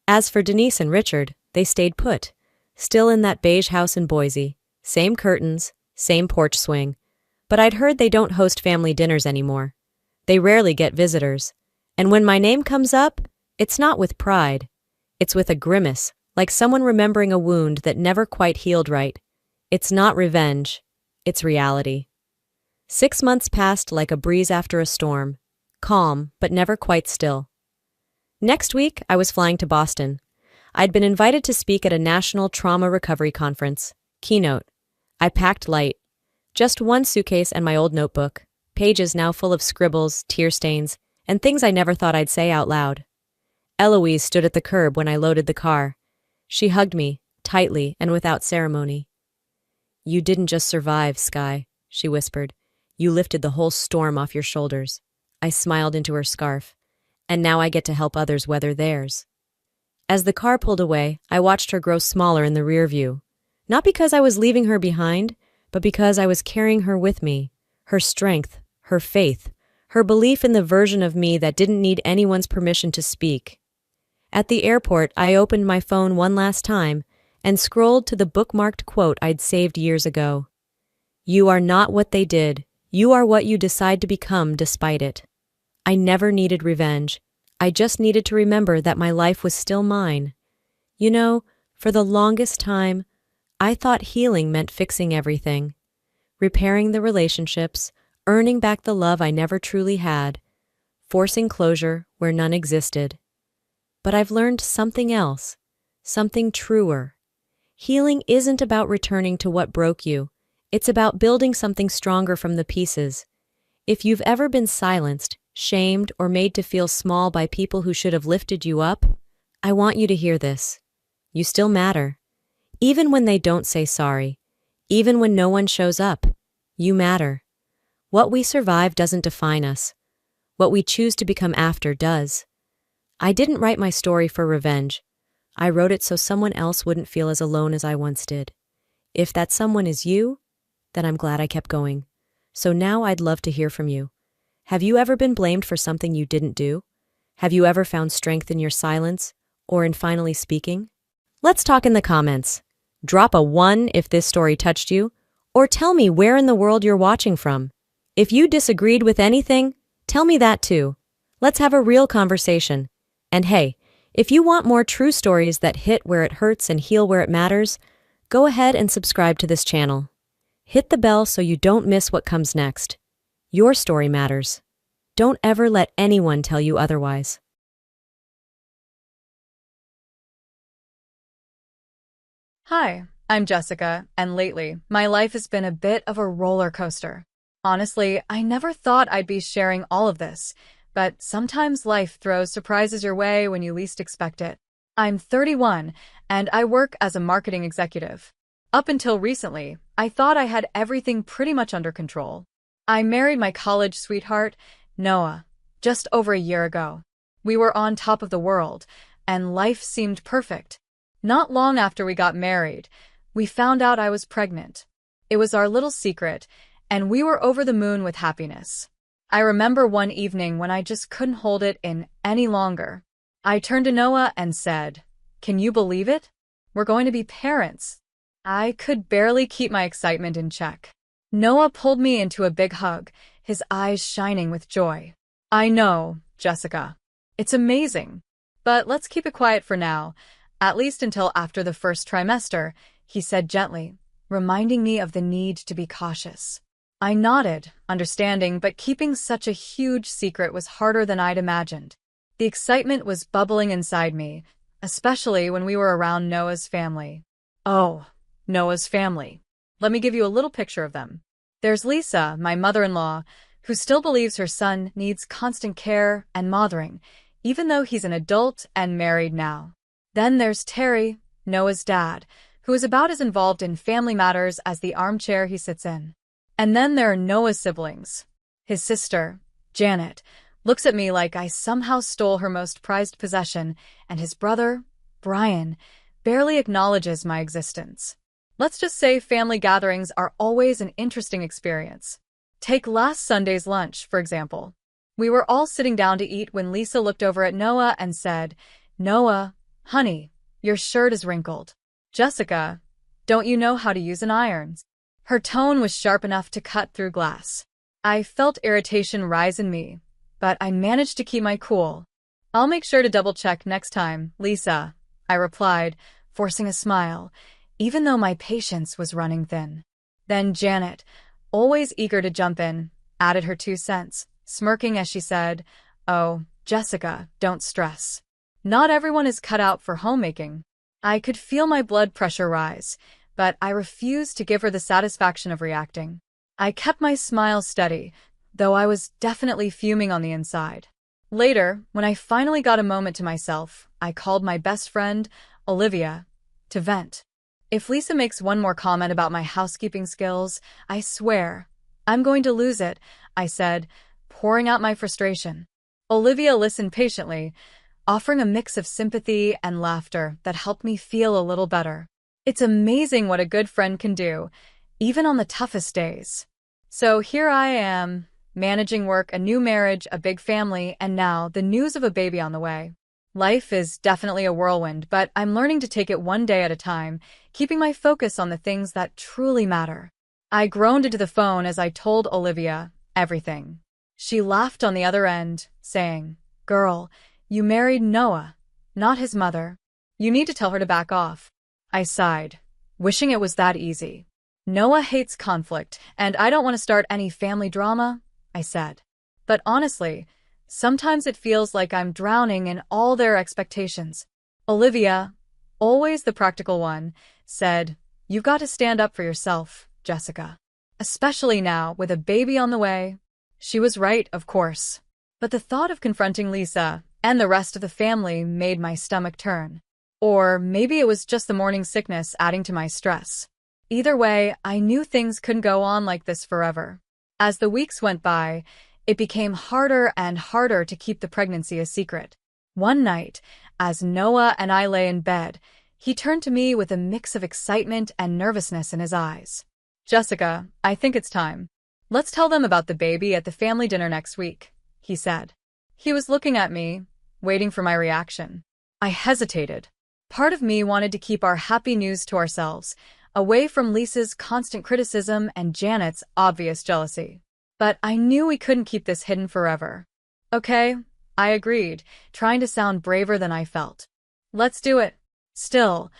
A: As for Denise and Richard, they stayed put, still in that beige house in Boise, same curtains, same porch swing. But I'd heard they don't host family dinners anymore. They rarely get visitors. And when my name comes up, it's not with pride. It's with a grimace, like someone remembering a wound that never quite healed right. It's not revenge. It's reality. 6 months passed like a breeze after a storm, calm, but never quite still. Next week, I was flying to Boston. I'd been invited to speak at a national trauma recovery conference. Keynote. I packed light. Just one suitcase and my old notebook, pages now full of scribbles, tear stains, and things I never thought I'd say out loud. Eloise stood at the curb when I loaded the car. She hugged me, tightly and without ceremony. "You didn't just survive, Sky," she whispered. "You lifted the whole storm off your shoulders." I smiled into her scarf. "And now I get to help others weather theirs." As the car pulled away, I watched her grow smaller in the rear view. Not because I was leaving her behind, but because I was carrying her with me. Her strength, her faith, her belief in the version of me that didn't need anyone's permission to speak. At the airport, I opened my phone one last time and scrolled to the bookmarked quote I'd saved years ago. "You are not what they did. You are what you decide to become despite it." I never needed revenge. I just needed to remember that my life was still mine. You know, for the longest time, I thought healing meant fixing everything. Repairing the relationships, earning back the love I never truly had, forcing closure where none existed. But I've learned something else, something truer. Healing isn't about returning to what broke you. It's about building something stronger from the pieces. If you've ever been silenced, shamed, or made to feel small by people who should have lifted you up, I want you to hear this. You still matter. Even when they don't say sorry, even when no one shows up, you matter. What we survive doesn't define us. What we choose to become after does. I didn't write my story for revenge. I wrote it so someone else wouldn't feel as alone as I once did. If that someone is you, then I'm glad I kept going. So now I'd love to hear from you. Have you ever been blamed for something you didn't do? Have you ever found strength in your silence or in finally speaking? Let's talk in the comments. Drop a 1 if this story touched you, or tell me where in the world you're watching from. If you disagreed with anything, tell me that too. Let's have a real conversation. And hey, if you want more true stories that hit where it hurts and heal where it matters, go ahead and subscribe to this channel. Hit the bell so you don't miss what comes next. Your story matters. Don't ever let anyone tell you otherwise.
B: Hi, I'm Jessica, and lately, my life has been a bit of a roller coaster. Honestly, I never thought I'd be sharing all of this, but sometimes life throws surprises your way when you least expect it. I'm 31, and I work as a marketing executive. Up until recently, I thought I had everything pretty much under control. I married my college sweetheart, Noah, just over a year ago. We were on top of the world, and life seemed perfect. Not long after we got married, we found out I was pregnant. It was our little secret, and we were over the moon with happiness. I remember one evening when I just couldn't hold it in any longer. I turned to Noah and said, "Can you believe it? We're going to be parents." I could barely keep my excitement in check. Noah pulled me into a big hug, his eyes shining with joy. "I know, Jessica. It's amazing. But let's keep it quiet for now, at least until after the first trimester," he said gently, reminding me of the need to be cautious. I nodded, understanding, but keeping such a huge secret was harder than I'd imagined. The excitement was bubbling inside me, especially when we were around Noah's family. Oh, Noah's family. Let me give you a little picture of them. There's Lisa, my mother-in-law, who still believes her son needs constant care and mothering, even though he's an adult and married now. Then there's Terry, Noah's dad, who is about as involved in family matters as the armchair he sits in. And then there are Noah's siblings. His sister, Janet, looks at me like I somehow stole her most prized possession, and his brother, Brian, barely acknowledges my existence. Let's just say family gatherings are always an interesting experience. Take last Sunday's lunch, for example. We were all sitting down to eat when Lisa looked over at Noah and said, "Noah, honey, your shirt is wrinkled." "Jessica, don't you know how to use an iron?" Her tone was sharp enough to cut through glass. I felt irritation rise in me, but I managed to keep my cool. "I'll make sure to double-check next time, Lisa," I replied, forcing a smile, even though my patience was running thin. Then Janet, always eager to jump in, added her 2 cents, smirking as she said, "Oh, Jessica, don't stress. Not everyone is cut out for homemaking." I could feel my blood pressure rise, but I refused to give her the satisfaction of reacting. I kept my smile steady, though I was definitely fuming on the inside. Later, when I finally got a moment to myself, I called my best friend, Olivia, to vent. "If Lisa makes one more comment about my housekeeping skills, I swear, I'm going to lose it," I said, pouring out my frustration. Olivia listened patiently, offering a mix of sympathy and laughter that helped me feel a little better. It's amazing what a good friend can do, even on the toughest days. So here I am, managing work, a new marriage, a big family, and now the news of a baby on the way. Life is definitely a whirlwind, but I'm learning to take it one day at a time, keeping my focus on the things that truly matter. I groaned into the phone as I told Olivia everything. She laughed on the other end, saying, "Girl, you married Noah, not his mother. You need to tell her to back off." I sighed, wishing it was that easy. "Noah hates conflict, and I don't want to start any family drama," I said. "But honestly, sometimes it feels like I'm drowning in all their expectations." Olivia, always the practical one, said, "You've got to stand up for yourself, Jessica. Especially now, with a baby on the way." She was right, of course. But the thought of confronting Lisa and the rest of the family made my stomach turn. Or maybe it was just the morning sickness adding to my stress. Either way, I knew things couldn't go on like this forever. As the weeks went by, it became harder and harder to keep the pregnancy a secret. One night, as Noah and I lay in bed, he turned to me with a mix of excitement and nervousness in his eyes. "Jessica, I think it's time. Let's tell them about the baby at the family dinner next week," he said. He was looking at me, waiting for my reaction. I hesitated. Part of me wanted to keep our happy news to ourselves, away from Lisa's constant criticism and Janet's obvious jealousy. But I knew we couldn't keep this hidden forever. "Okay," I agreed, trying to sound braver than I felt. "Let's do it." Still,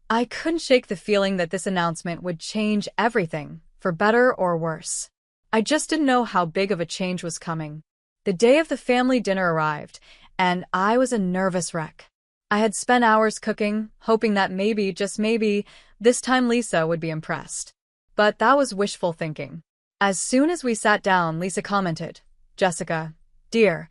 B: I couldn't shake the feeling that this announcement would change everything, for better or worse. I just didn't know how big of a change was coming. The day of the family dinner arrived, and I was a nervous wreck. I had spent hours cooking, hoping that maybe, just maybe, this time Lisa would be impressed. But that was wishful thinking. As soon as we sat down, Lisa commented, "Jessica, dear,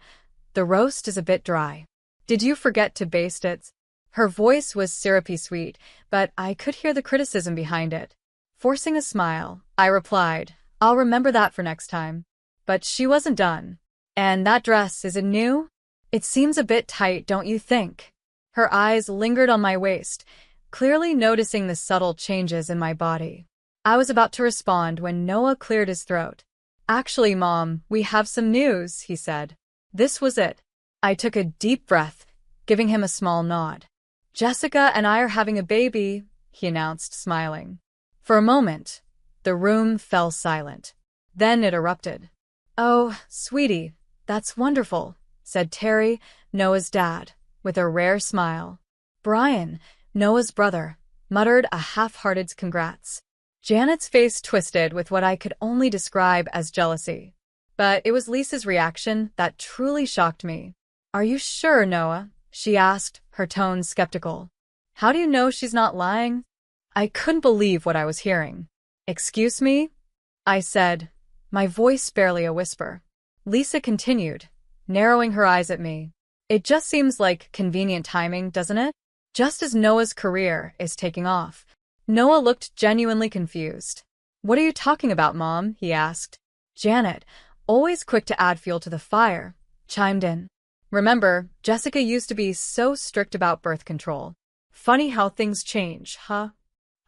B: the roast is a bit dry. Did you forget to baste it?" Her voice was syrupy sweet, but I could hear the criticism behind it. Forcing a smile, I replied, "I'll remember that for next time." But she wasn't done. "And that dress, is it new? It seems a bit tight, don't you think?" Her eyes lingered on my waist, clearly noticing the subtle changes in my body. I was about to respond when Noah cleared his throat. "Actually, Mom, we have some news," he said. This was it. I took a deep breath, giving him a small nod. "Jessica and I are having a baby," he announced, smiling. For a moment, the room fell silent. Then it erupted. "Oh, sweetie, that's wonderful," said Terry, Noah's dad, with a rare smile. Brian, Noah's brother, muttered a half-hearted congrats. Janet's face twisted with what I could only describe as jealousy. But it was Lisa's reaction that truly shocked me. "Are you sure, Noah?" she asked, her tone skeptical. "How do you know she's not lying?" I couldn't believe what I was hearing. "Excuse me?" I said, my voice barely a whisper. Lisa continued, narrowing her eyes at me. "It just seems like convenient timing, doesn't it? Just as Noah's career is taking off." Noah looked genuinely confused. "What are you talking about, Mom?" he asked. Janet, always quick to add fuel to the fire, chimed in. "Remember, Jessica used to be so strict about birth control. Funny how things change, huh?"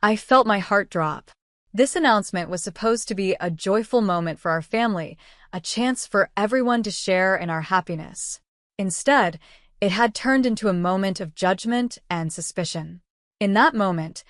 B: I felt my heart drop. This announcement was supposed to be a joyful moment for our family, a chance for everyone to share in our happiness. Instead, it had turned into a moment of judgment and suspicion. In that moment,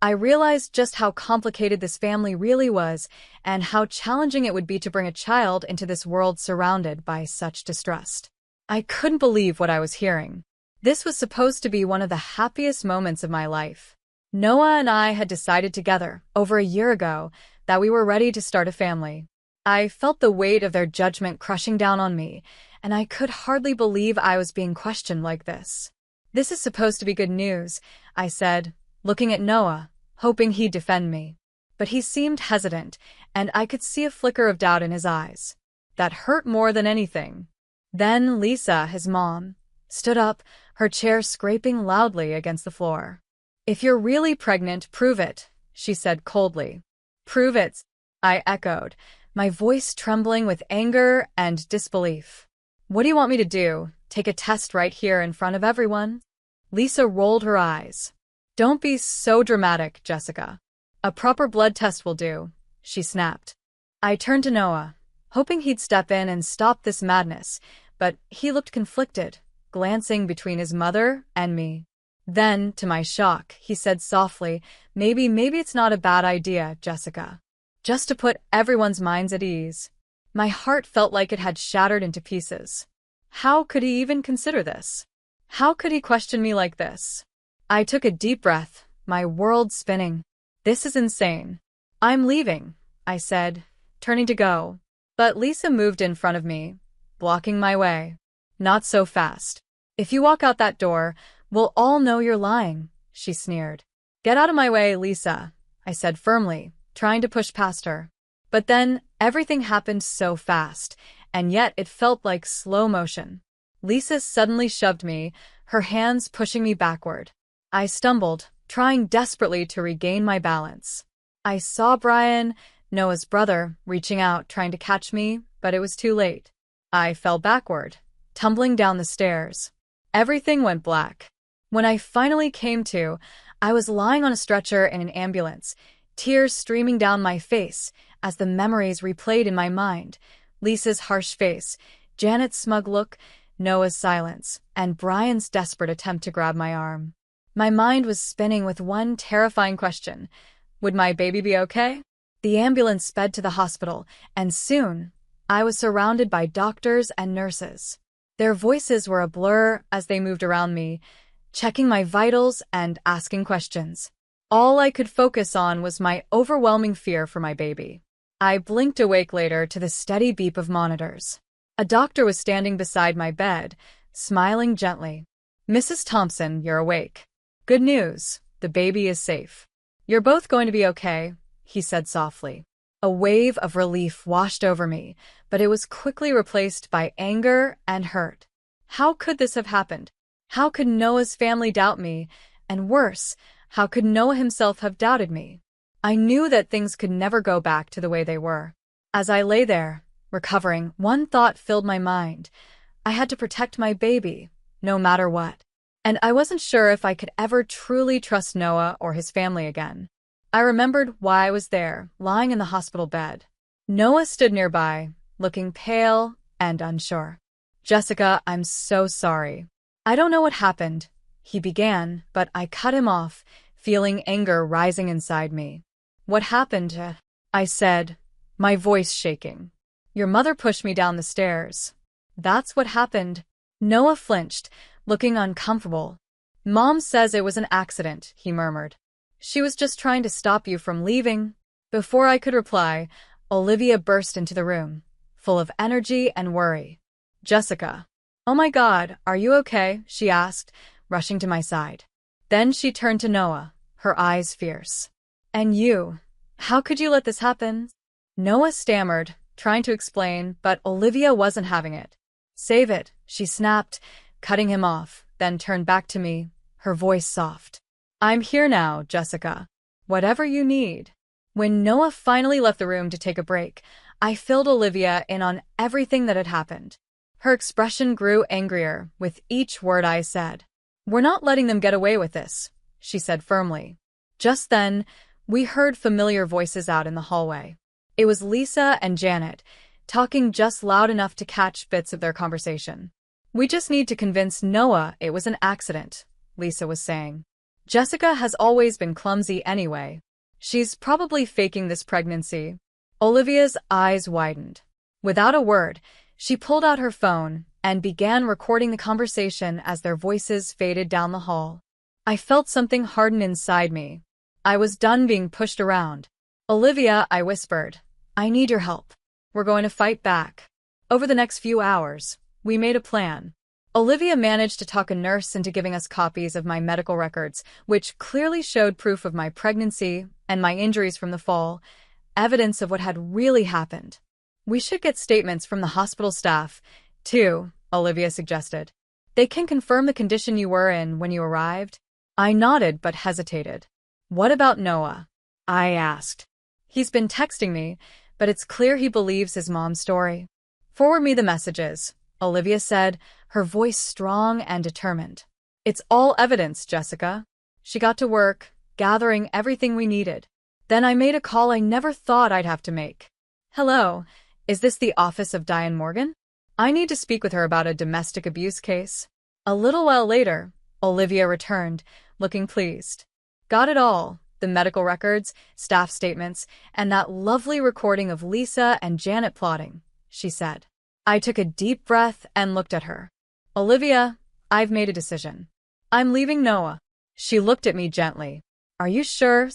B: I realized just how complicated this family really was and how challenging it would be to bring a child into this world surrounded by such distrust. I couldn't believe what I was hearing. This was supposed to be one of the happiest moments of my life. Noah and I had decided together, over a year ago, that we were ready to start a family. I felt the weight of their judgment crushing down on me, and I could hardly believe I was being questioned like this. "This is supposed to be good news," I said, looking at Noah, hoping he'd defend me. But he seemed hesitant, and I could see a flicker of doubt in his eyes. That hurt more than anything. Then Lisa, his mom, stood up, her chair scraping loudly against the floor. "If you're really pregnant, prove it," she said coldly. "Prove it," I echoed, my voice trembling with anger and disbelief. "What do you want me to do? Take a test right here in front of everyone?" Lisa rolled her eyes. "Don't be so dramatic, Jessica. A proper blood test will do," she snapped. I turned to Noah, hoping he'd step in and stop this madness, but he looked conflicted, glancing between his mother and me. Then, to my shock, he said softly, maybe it's not a bad idea, Jessica. Just to put everyone's minds at ease." My heart felt like it had shattered into pieces. How could he even consider this? How could he question me like this? I took a deep breath, my world spinning. "This is insane. I'm leaving," I said, turning to go. But Lisa moved in front of me, blocking my way. "Not so fast. If you walk out that door, we'll all know you're lying," she sneered. "Get out of my way, Lisa," I said firmly, trying to push past her. But then, everything happened so fast, and yet it felt like slow motion. Lisa suddenly shoved me, her hands pushing me backward. I stumbled, trying desperately to regain my balance. I saw Brian, Noah's brother, reaching out, trying to catch me, but it was too late. I fell backward, tumbling down the stairs. Everything went black. When I finally came to, I was lying on a stretcher in an ambulance, tears streaming down my face as the memories replayed in my mind. Lisa's harsh face, Janet's smug look, Noah's silence, and Brian's desperate attempt to grab my arm. My mind was spinning with one terrifying question. Would my baby be okay? The ambulance sped to the hospital, and soon, I was surrounded by doctors and nurses. Their voices were a blur as they moved around me, checking my vitals and asking questions. All I could focus on was my overwhelming fear for my baby. I blinked awake later to the steady beep of monitors. A doctor was standing beside my bed, smiling gently. "Mrs. Thompson, you're awake. Good news, the baby is safe. You're both going to be okay," he said softly. A wave of relief washed over me, but it was quickly replaced by anger and hurt. How could this have happened? How could Noah's family doubt me? And worse, how could Noah himself have doubted me? I knew that things could never go back to the way they were. As I lay there, recovering, one thought filled my mind. I had to protect my baby, no matter what. And I wasn't sure if I could ever truly trust Noah or his family again. I remembered why I was there, lying in the hospital bed. Noah stood nearby, looking pale and unsure. "Jessica, I'm so sorry. I don't know what happened," he began, but I cut him off, feeling anger rising inside me. "What happened?" I said, my voice shaking. "Your mother pushed me down the stairs." "That's what happened." Noah flinched, looking uncomfortable. "Mom says it was an accident," he murmured. "She was just trying to stop you from leaving." Before I could reply, Olivia burst into the room, full of energy and worry. "Jessica." "Oh my God, are you okay?" she asked, rushing to my side. Then she turned to Noah, her eyes fierce. "And you? How could you let this happen?" Noah stammered, trying to explain, but Olivia wasn't having it. "Save it," she snapped, cutting him off, then turned back to me, her voice soft. "I'm here now, Jessica. Whatever you need." When Noah finally left the room to take a break, I filled Olivia in on everything that had happened. Her expression grew angrier with each word I said. "We're not letting them get away with this," she said firmly. Just then, we heard familiar voices out in the hallway. It was Lisa and Janet, talking just loud enough to catch bits of their conversation. "We just need to convince Noah it was an accident," Lisa was saying. "Jessica has always been clumsy anyway. She's probably faking this pregnancy." Olivia's eyes widened. Without a word, she pulled out her phone and began recording the conversation as their voices faded down the hall. I felt something harden inside me. I was done being pushed around. "Olivia," I whispered, "I need your help. We're going to fight back." Over the next few hours, we made a plan. Olivia managed to talk a nurse into giving us copies of my medical records, which clearly showed proof of my pregnancy and my injuries from the fall, evidence of what had really happened. "We should get statements from the hospital staff, too," Olivia suggested. "They can confirm the condition you were in when you arrived." I nodded but hesitated. "What about Noah?" I asked. "He's been texting me, but it's clear he believes his mom's story." "Forward me the messages," Olivia said, her voice strong and determined. "It's all evidence, Jessica." She got to work, gathering everything we needed. Then I made a call I never thought I'd have to make. "Hello, is this the office of Diane Morgan? I need to speak with her about a domestic abuse case." A little while later, Olivia returned, looking pleased. "Got it all, the medical records, staff statements, and that lovely recording of Lisa and Janet plotting," she said. I took a deep breath and looked at her. "Olivia, I've made a decision. I'm leaving Noah." She looked at me gently. "Are you sure?"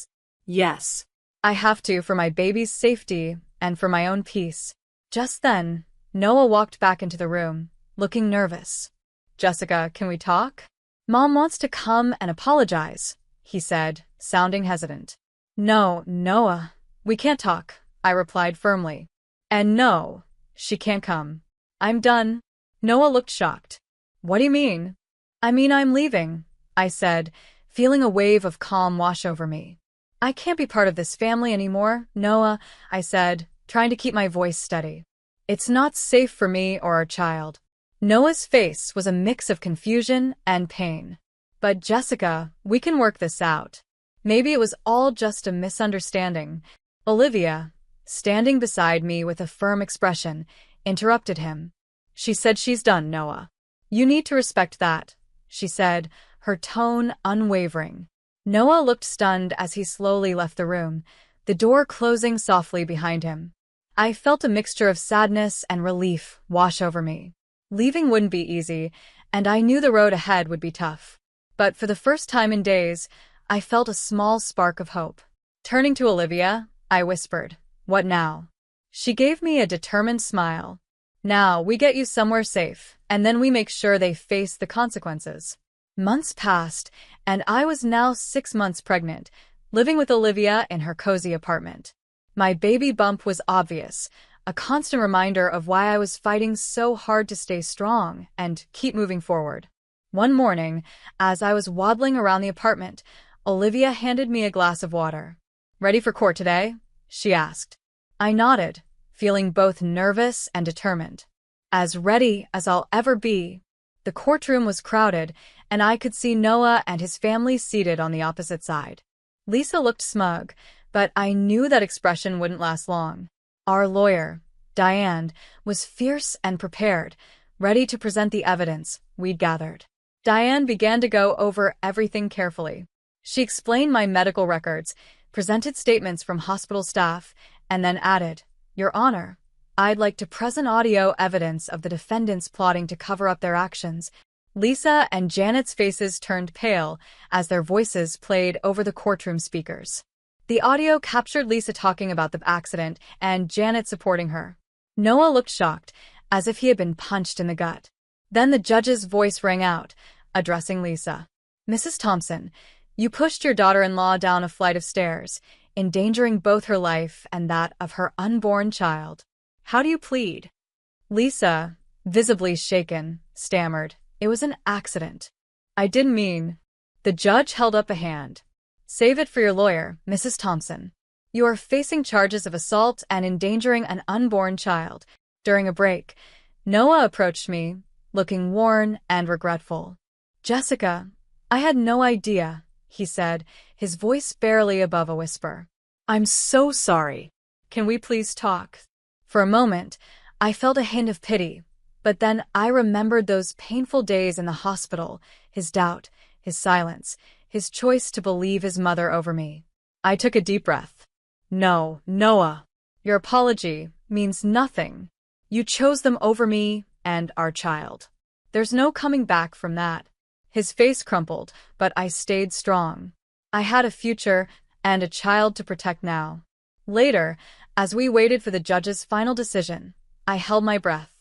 B: "Yes. I have to for my baby's safety and for my own peace." Just then, Noah walked back into the room, looking nervous. "Jessica, can we talk?" "Mom wants to come and apologize," he said, sounding hesitant. "No, Noah, we can't talk," I replied firmly. "And no, she can't come. I'm done." Noah looked shocked. "What do you mean?" "I mean I'm leaving," I said, feeling a wave of calm wash over me. "I can't be part of this family anymore, Noah," I said, trying to keep my voice steady. "It's not safe for me or our child." Noah's face was a mix of confusion and pain. "But Jessica, we can work this out. Maybe it was all just a misunderstanding." Olivia, standing beside me with a firm expression, interrupted him. "She said she's done, Noah. You need to respect that," she said, her tone unwavering. Noah looked stunned as he slowly left the room, the door closing softly behind him. I felt a mixture of sadness and relief wash over me. Leaving wouldn't be easy, and I knew the road ahead would be tough. But for the first time in days, I felt a small spark of hope. Turning to Olivia, I whispered, "What now?" She gave me a determined smile. "Now we get you somewhere safe, and then we make sure they face the consequences." Months passed, and I was now 6 months pregnant, living with Olivia in her cozy apartment. My baby bump was obvious, a constant reminder of why I was fighting so hard to stay strong and keep moving forward. One morning, as I was waddling around the apartment, Olivia handed me a glass of water. "Ready for court today?" she asked. I nodded, feeling both nervous and determined. As ready as I'll ever be. The courtroom was crowded, and I could see Noah and his family seated on the opposite side. Lisa looked smug, but I knew that expression wouldn't last long. Our lawyer, Diane, was fierce and prepared, ready to present the evidence we'd gathered. Diane began to go over everything carefully. She explained my medical records, presented statements from hospital staff, and then added, "Your Honor, I'd like to present audio evidence of the defendants plotting to cover up their actions." Lisa and Janet's faces turned pale as their voices played over the courtroom speakers. The audio captured Lisa talking about the accident and Janet supporting her. Noah looked shocked, as if he had been punched in the gut. Then the judge's voice rang out, addressing Lisa. "Mrs. Thompson, you pushed your daughter-in-law down a flight of stairs, endangering both her life and that of her unborn child. How do you plead?" Lisa, visibly shaken, stammered, "It was an accident. I didn't mean." The judge held up a hand. "Save it for your lawyer, Mrs. Thompson. You are facing charges of assault and endangering an unborn child." During a break, Noah approached me, looking worn and regretful. "Jessica, I had no idea," he said, his voice barely above a whisper. "I'm so sorry. Can we please talk?" For a moment, I felt a hint of pity, but then I remembered those painful days in the hospital, his doubt, his silence, his choice to believe his mother over me. I took a deep breath. "No, Noah. Your apology means nothing. You chose them over me and our child. There's no coming back from that." His face crumpled, but I stayed strong. I had a future and a child to protect now. Later, as we waited for the judge's final decision, I held my breath.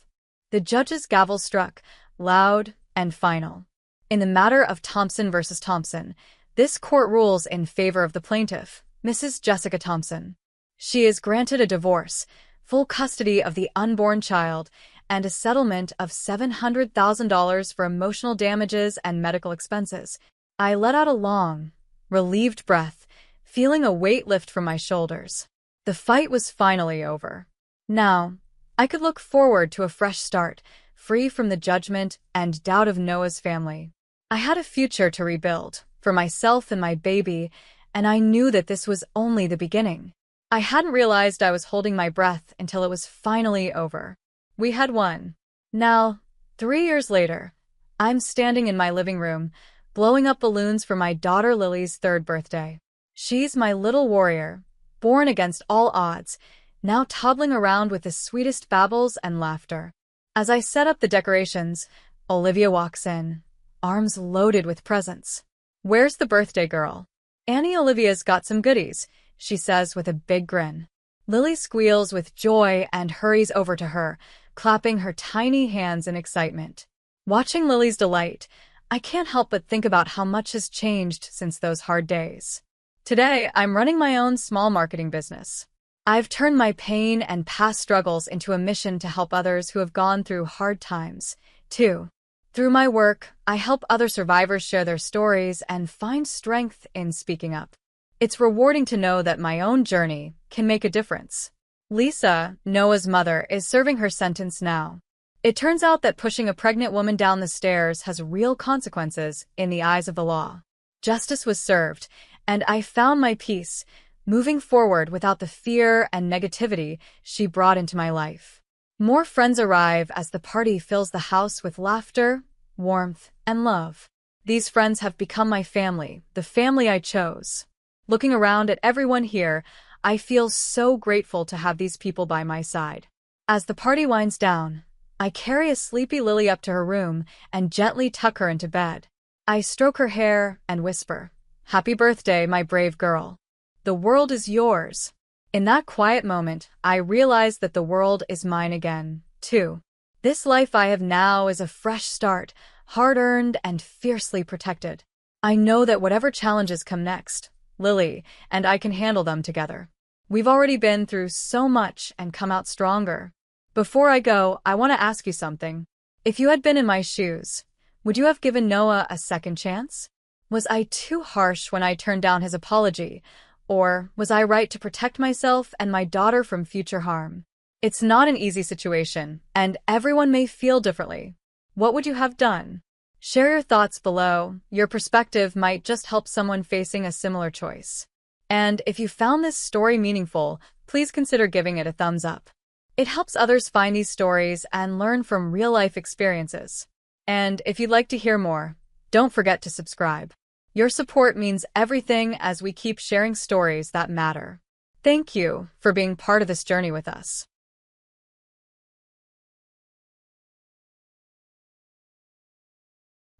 B: The judge's gavel struck, loud and final. In the matter of Thompson versus Thompson, this court rules in favor of the plaintiff, Mrs. Jessica Thompson. She is granted a divorce, full custody of the unborn child, and a settlement of $700,000 for emotional damages and medical expenses. I let out a long, relieved breath, feeling a weight lift from my shoulders. The fight was finally over. Now, I could look forward to a fresh start, free from the judgment and doubt of Noah's family. I had a future to rebuild, for myself and my baby, and I knew that this was only the beginning. I hadn't realized I was holding my breath until it was finally over. We had won. Now, 3 years later, I'm standing in my living room, blowing up balloons for my daughter Lily's 3rd birthday. She's my little warrior, born against all odds, now toddling around with the sweetest babbles and laughter. As I set up the decorations, Olivia walks in, arms loaded with presents. "Where's the birthday girl?" "Annie Olivia's got some goodies," she says with a big grin. Lily squeals with joy and hurries over to her, clapping her tiny hands in excitement. Watching Lily's delight, I can't help but think about how much has changed since those hard days. Today, I'm running my own small marketing business. I've turned my pain and past struggles into a mission to help others who have gone through hard times, too. Through my work, I help other survivors share their stories and find strength in speaking up. It's rewarding to know that my own journey can make a difference. Lisa, Noah's mother, is serving her sentence now. It turns out that pushing a pregnant woman down the stairs has real consequences in the eyes of the law. Justice was served, and I found my peace, moving forward without the fear and negativity she brought into my life. More friends arrive as the party fills the house with laughter, warmth, and love. These friends have become my family, the family I chose. Looking around at everyone here, I feel so grateful to have these people by my side. As the party winds down, I carry a sleepy Lily up to her room and gently tuck her into bed. I stroke her hair and whisper, "Happy birthday, my brave girl. The world is yours." In that quiet moment, I realize that the world is mine again, too. This life I have now is a fresh start, hard-earned and fiercely protected. I know that whatever challenges come next, Lily and I can handle them together. We've already been through so much and come out stronger. Before I go, I want to ask you something. If you had been in my shoes, would you have given Noah a second chance? Was I too harsh when I turned down his apology, or was I right to protect myself and my daughter from future harm? It's not an easy situation, and everyone may feel differently. What would you have done? Share your thoughts below. Your perspective might just help someone facing a similar choice. And if you found this story meaningful, please consider giving it a thumbs up. It helps others find these stories and learn from real-life experiences. And if you'd like to hear more, don't forget to subscribe. Your support means everything as we keep sharing stories that matter. Thank you for being part of this journey with us.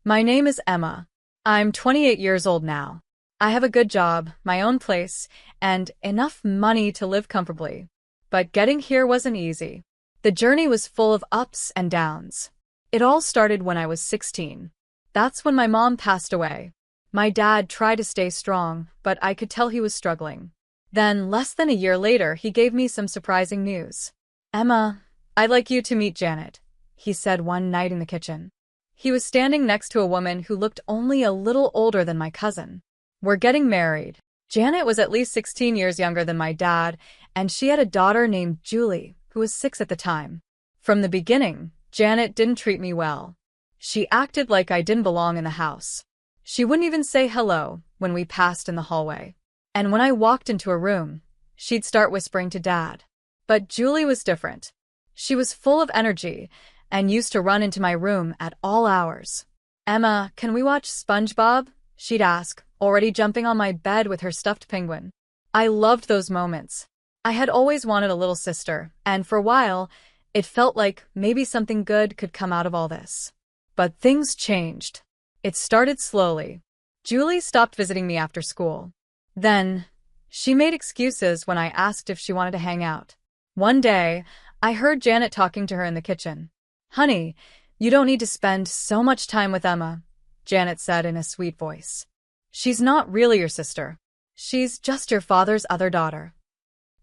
B: My name is Emma. I'm 28 years old now. I have a good job, my own place, and enough money to live comfortably. But getting here wasn't easy. The journey was full of ups and downs. It all started when I was 16. That's when my mom passed away. My dad tried to stay strong, but I could tell he was struggling. Then, less than a year later, he gave me some surprising news. "Emma, I'd like you to meet Janet," he said one night in the kitchen. He was standing next to a woman who looked only a little older than my cousin. "We're getting married." Janet was at least 16 years younger than my dad, and she had a daughter named Julie, who was 6 at the time. From the beginning, Janet didn't treat me well. She acted like I didn't belong in the house. She wouldn't even say hello, when we passed in the hallway. And when I walked into a room, she'd start whispering to Dad. But Julie was different. She was full of energy and used to run into my room at all hours. "Emma, can we watch SpongeBob?" she'd ask, already jumping on my bed with her stuffed penguin. I loved those moments. I had always wanted a little sister, and for a while, it felt like maybe something good could come out of all this. But things changed. It started slowly. Julie stopped visiting me after school. Then, she made excuses when I asked if she wanted to hang out. One day, I heard Janet talking to her in the kitchen. "Honey, you don't need to spend so much time with Emma," Janet said in a sweet voice. "She's not really your sister. She's just your father's other daughter."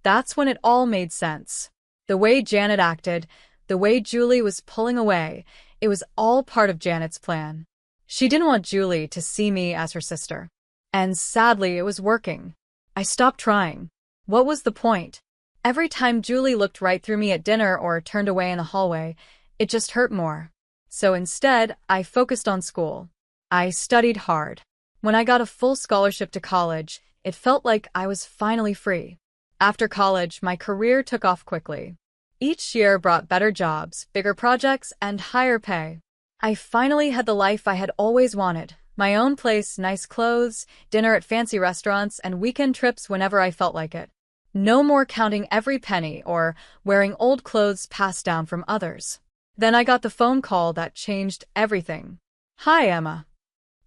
B: That's when it all made sense. The way Janet acted, the way Julie was pulling away, it was all part of Janet's plan. She didn't want Julie to see me as her sister. And sadly, it was working. I stopped trying. What was the point? Every time Julie looked right through me at dinner or turned away in the hallway, it just hurt more. So instead, I focused on school. I studied hard. When I got a full scholarship to college, it felt like I was finally free. After college, my career took off quickly. Each year brought better jobs, bigger projects, and higher pay. I finally had the life I had always wanted. My own place, nice clothes, dinner at fancy restaurants, and weekend trips whenever I felt like it. No more counting every penny or wearing old clothes passed down from others. Then I got the phone call that changed everything. "Hi, Emma."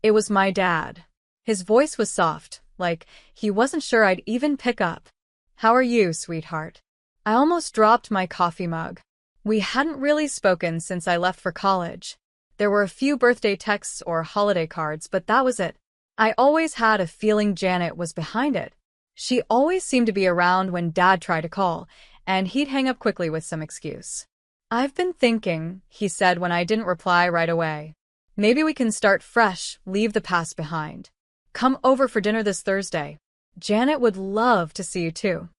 B: It was my dad. His voice was soft, like he wasn't sure I'd even pick up. "How are you, sweetheart?" I almost dropped my coffee mug. We hadn't really spoken since I left for college. There were a few birthday texts or holiday cards, but that was it. I always had a feeling Janet was behind it. She always seemed to be around when Dad tried to call, and he'd hang up quickly with some excuse. "I've been thinking," he said when I didn't reply right away. "Maybe we can start fresh, leave the past behind. Come over for dinner this Thursday. Janet would love to see you too."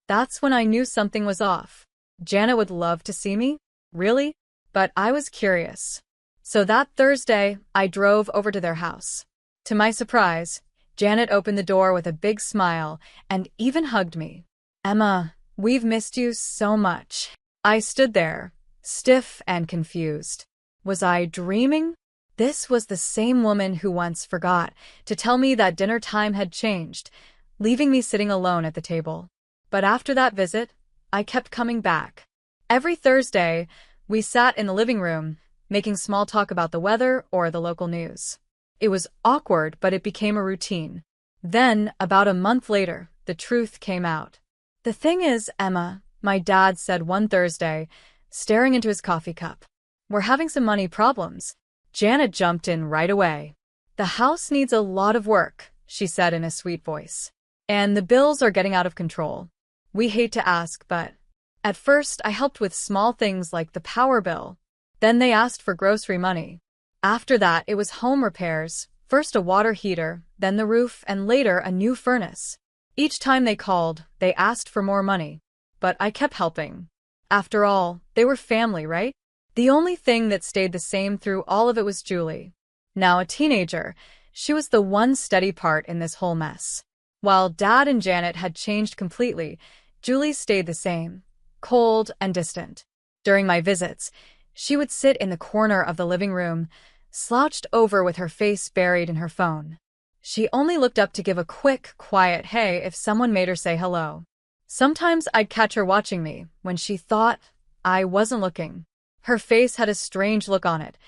B: That's when I knew something was off. Janet would love to see me? Really? But I was curious. So that Thursday, I drove over to their house. To my surprise, Janet opened the door with a big smile and even hugged me. "Emma, we've missed you so much." I stood there, stiff and confused. Was I dreaming? This was the same woman who once forgot to tell me that dinner time had changed, leaving me sitting alone at the table. But after that visit, I kept coming back. Every Thursday, we sat in the living room, making small talk about the weather or the local news. It was awkward, but it became a routine. Then, about a month later, the truth came out. "The thing is, Emma," my dad said one Thursday, staring into his coffee cup, "we're having some money problems." Janet jumped in right away. "The house needs a lot of work," she said in a sweet voice. "And the bills are getting out of control. We hate to ask, but..." At first, I helped with small things like the power bill. Then they asked for grocery money. After that, it was home repairs, first a water heater, then the roof, and later a new furnace. Each time they called, they asked for more money. But I kept helping. After all, they were family, right? The only thing that stayed the same through all of it was Julie. Now a teenager, she was the one steady part in this whole mess. While Dad and Janet had changed completely, Julie stayed the same, cold and distant. During my visits, she would sit in the corner of the living room, slouched over with her face buried in her phone. She only looked up to give a quick, quiet hey if someone made her say hello. Sometimes I'd catch her watching me when she thought I wasn't looking. Her face had a strange look on it,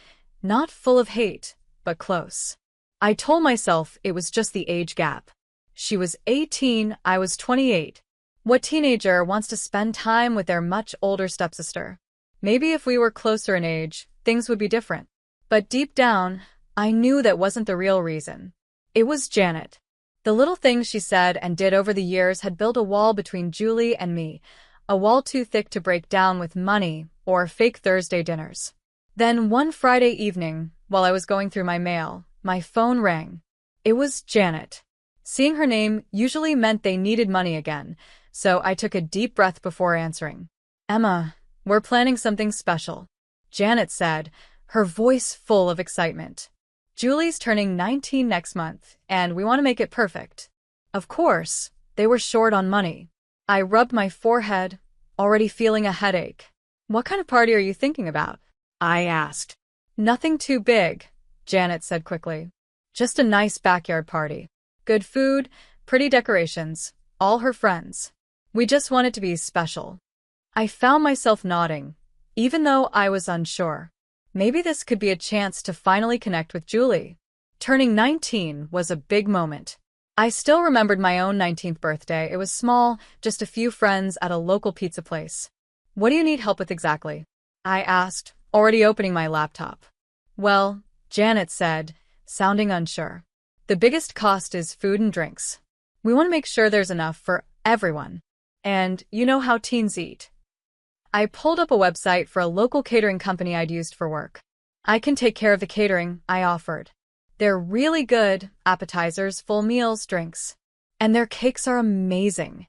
B: not full of hate, but close. I told myself it was just the age gap. She was 18, I was 28. What teenager wants to spend time with their much older stepsister? Maybe if we were closer in age, things would be different. But deep down, I knew that wasn't the real reason. It was Janet. The little things she said and did over the years had built a wall between Julie and me, a wall too thick to break down with money or fake Thursday dinners. Then one Friday evening, while I was going through my mail, my phone rang. It was Janet. Seeing her name usually meant they needed money again, so I took a deep breath before answering. "Emma, we're planning something special," Janet said, her voice full of excitement. Julie's turning 19 next month, and we want to make it perfect. Of course, they were short on money. I rubbed my forehead, already feeling a headache. What kind of party are you thinking about? I asked. Nothing too big, Janet said quickly. Just a nice backyard party. Good food, pretty decorations, all her friends. We just want it to be special. I found myself nodding, even though I was unsure. Maybe this could be a chance to finally connect with Julie. Turning 19 was a big moment. I still remembered my own 19th birthday. It was small, just a few friends at a local pizza place. What do you need help with exactly? I asked, already opening my laptop. Well, Janet said, sounding unsure. The biggest cost is food and drinks. We want to make sure there's enough for everyone. And you know how teens eat. I pulled up a website for a local catering company I'd used for work. I can take care of the catering, I offered. They're really good, appetizers, full meals, drinks. And their cakes are amazing.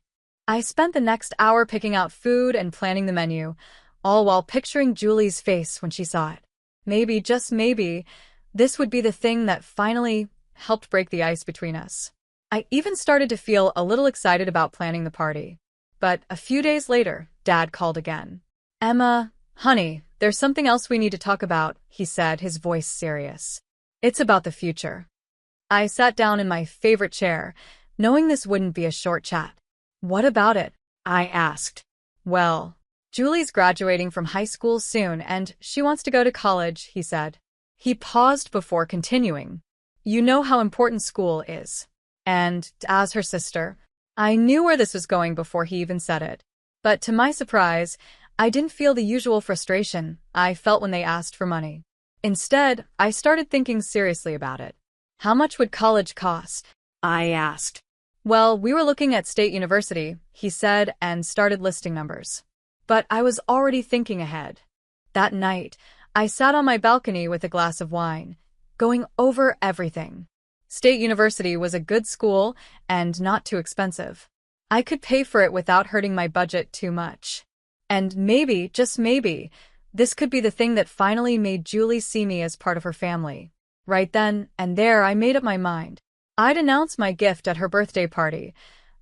B: I spent the next hour picking out food and planning the menu, all while picturing Julie's face when she saw it. Maybe, just maybe, this would be the thing that finally helped break the ice between us. I even started to feel a little excited about planning the party. But a few days later, Dad called again. Emma, honey, there's something else we need to talk about, he said, his voice serious. It's about the future. I sat down in my favorite chair, knowing this wouldn't be a short chat. What about it? I asked. Well, Julie's graduating from high school soon and she wants to go to college, he said. He paused before continuing. You know how important school is. And, as her sister, I knew where this was going before he even said it. But to my surprise, I didn't feel the usual frustration I felt when they asked for money. Instead, I started thinking seriously about it. How much would college cost? I asked. Well, we were looking at State University, he said, and started listing numbers. But I was already thinking ahead. That night, I sat on my balcony with a glass of wine, going over everything. State University was a good school and not too expensive. I could pay for it without hurting my budget too much. And maybe, just maybe, this could be the thing that finally made Julie see me as part of her family. Right then and there, I made up my mind. I'd announce my gift at her birthday party.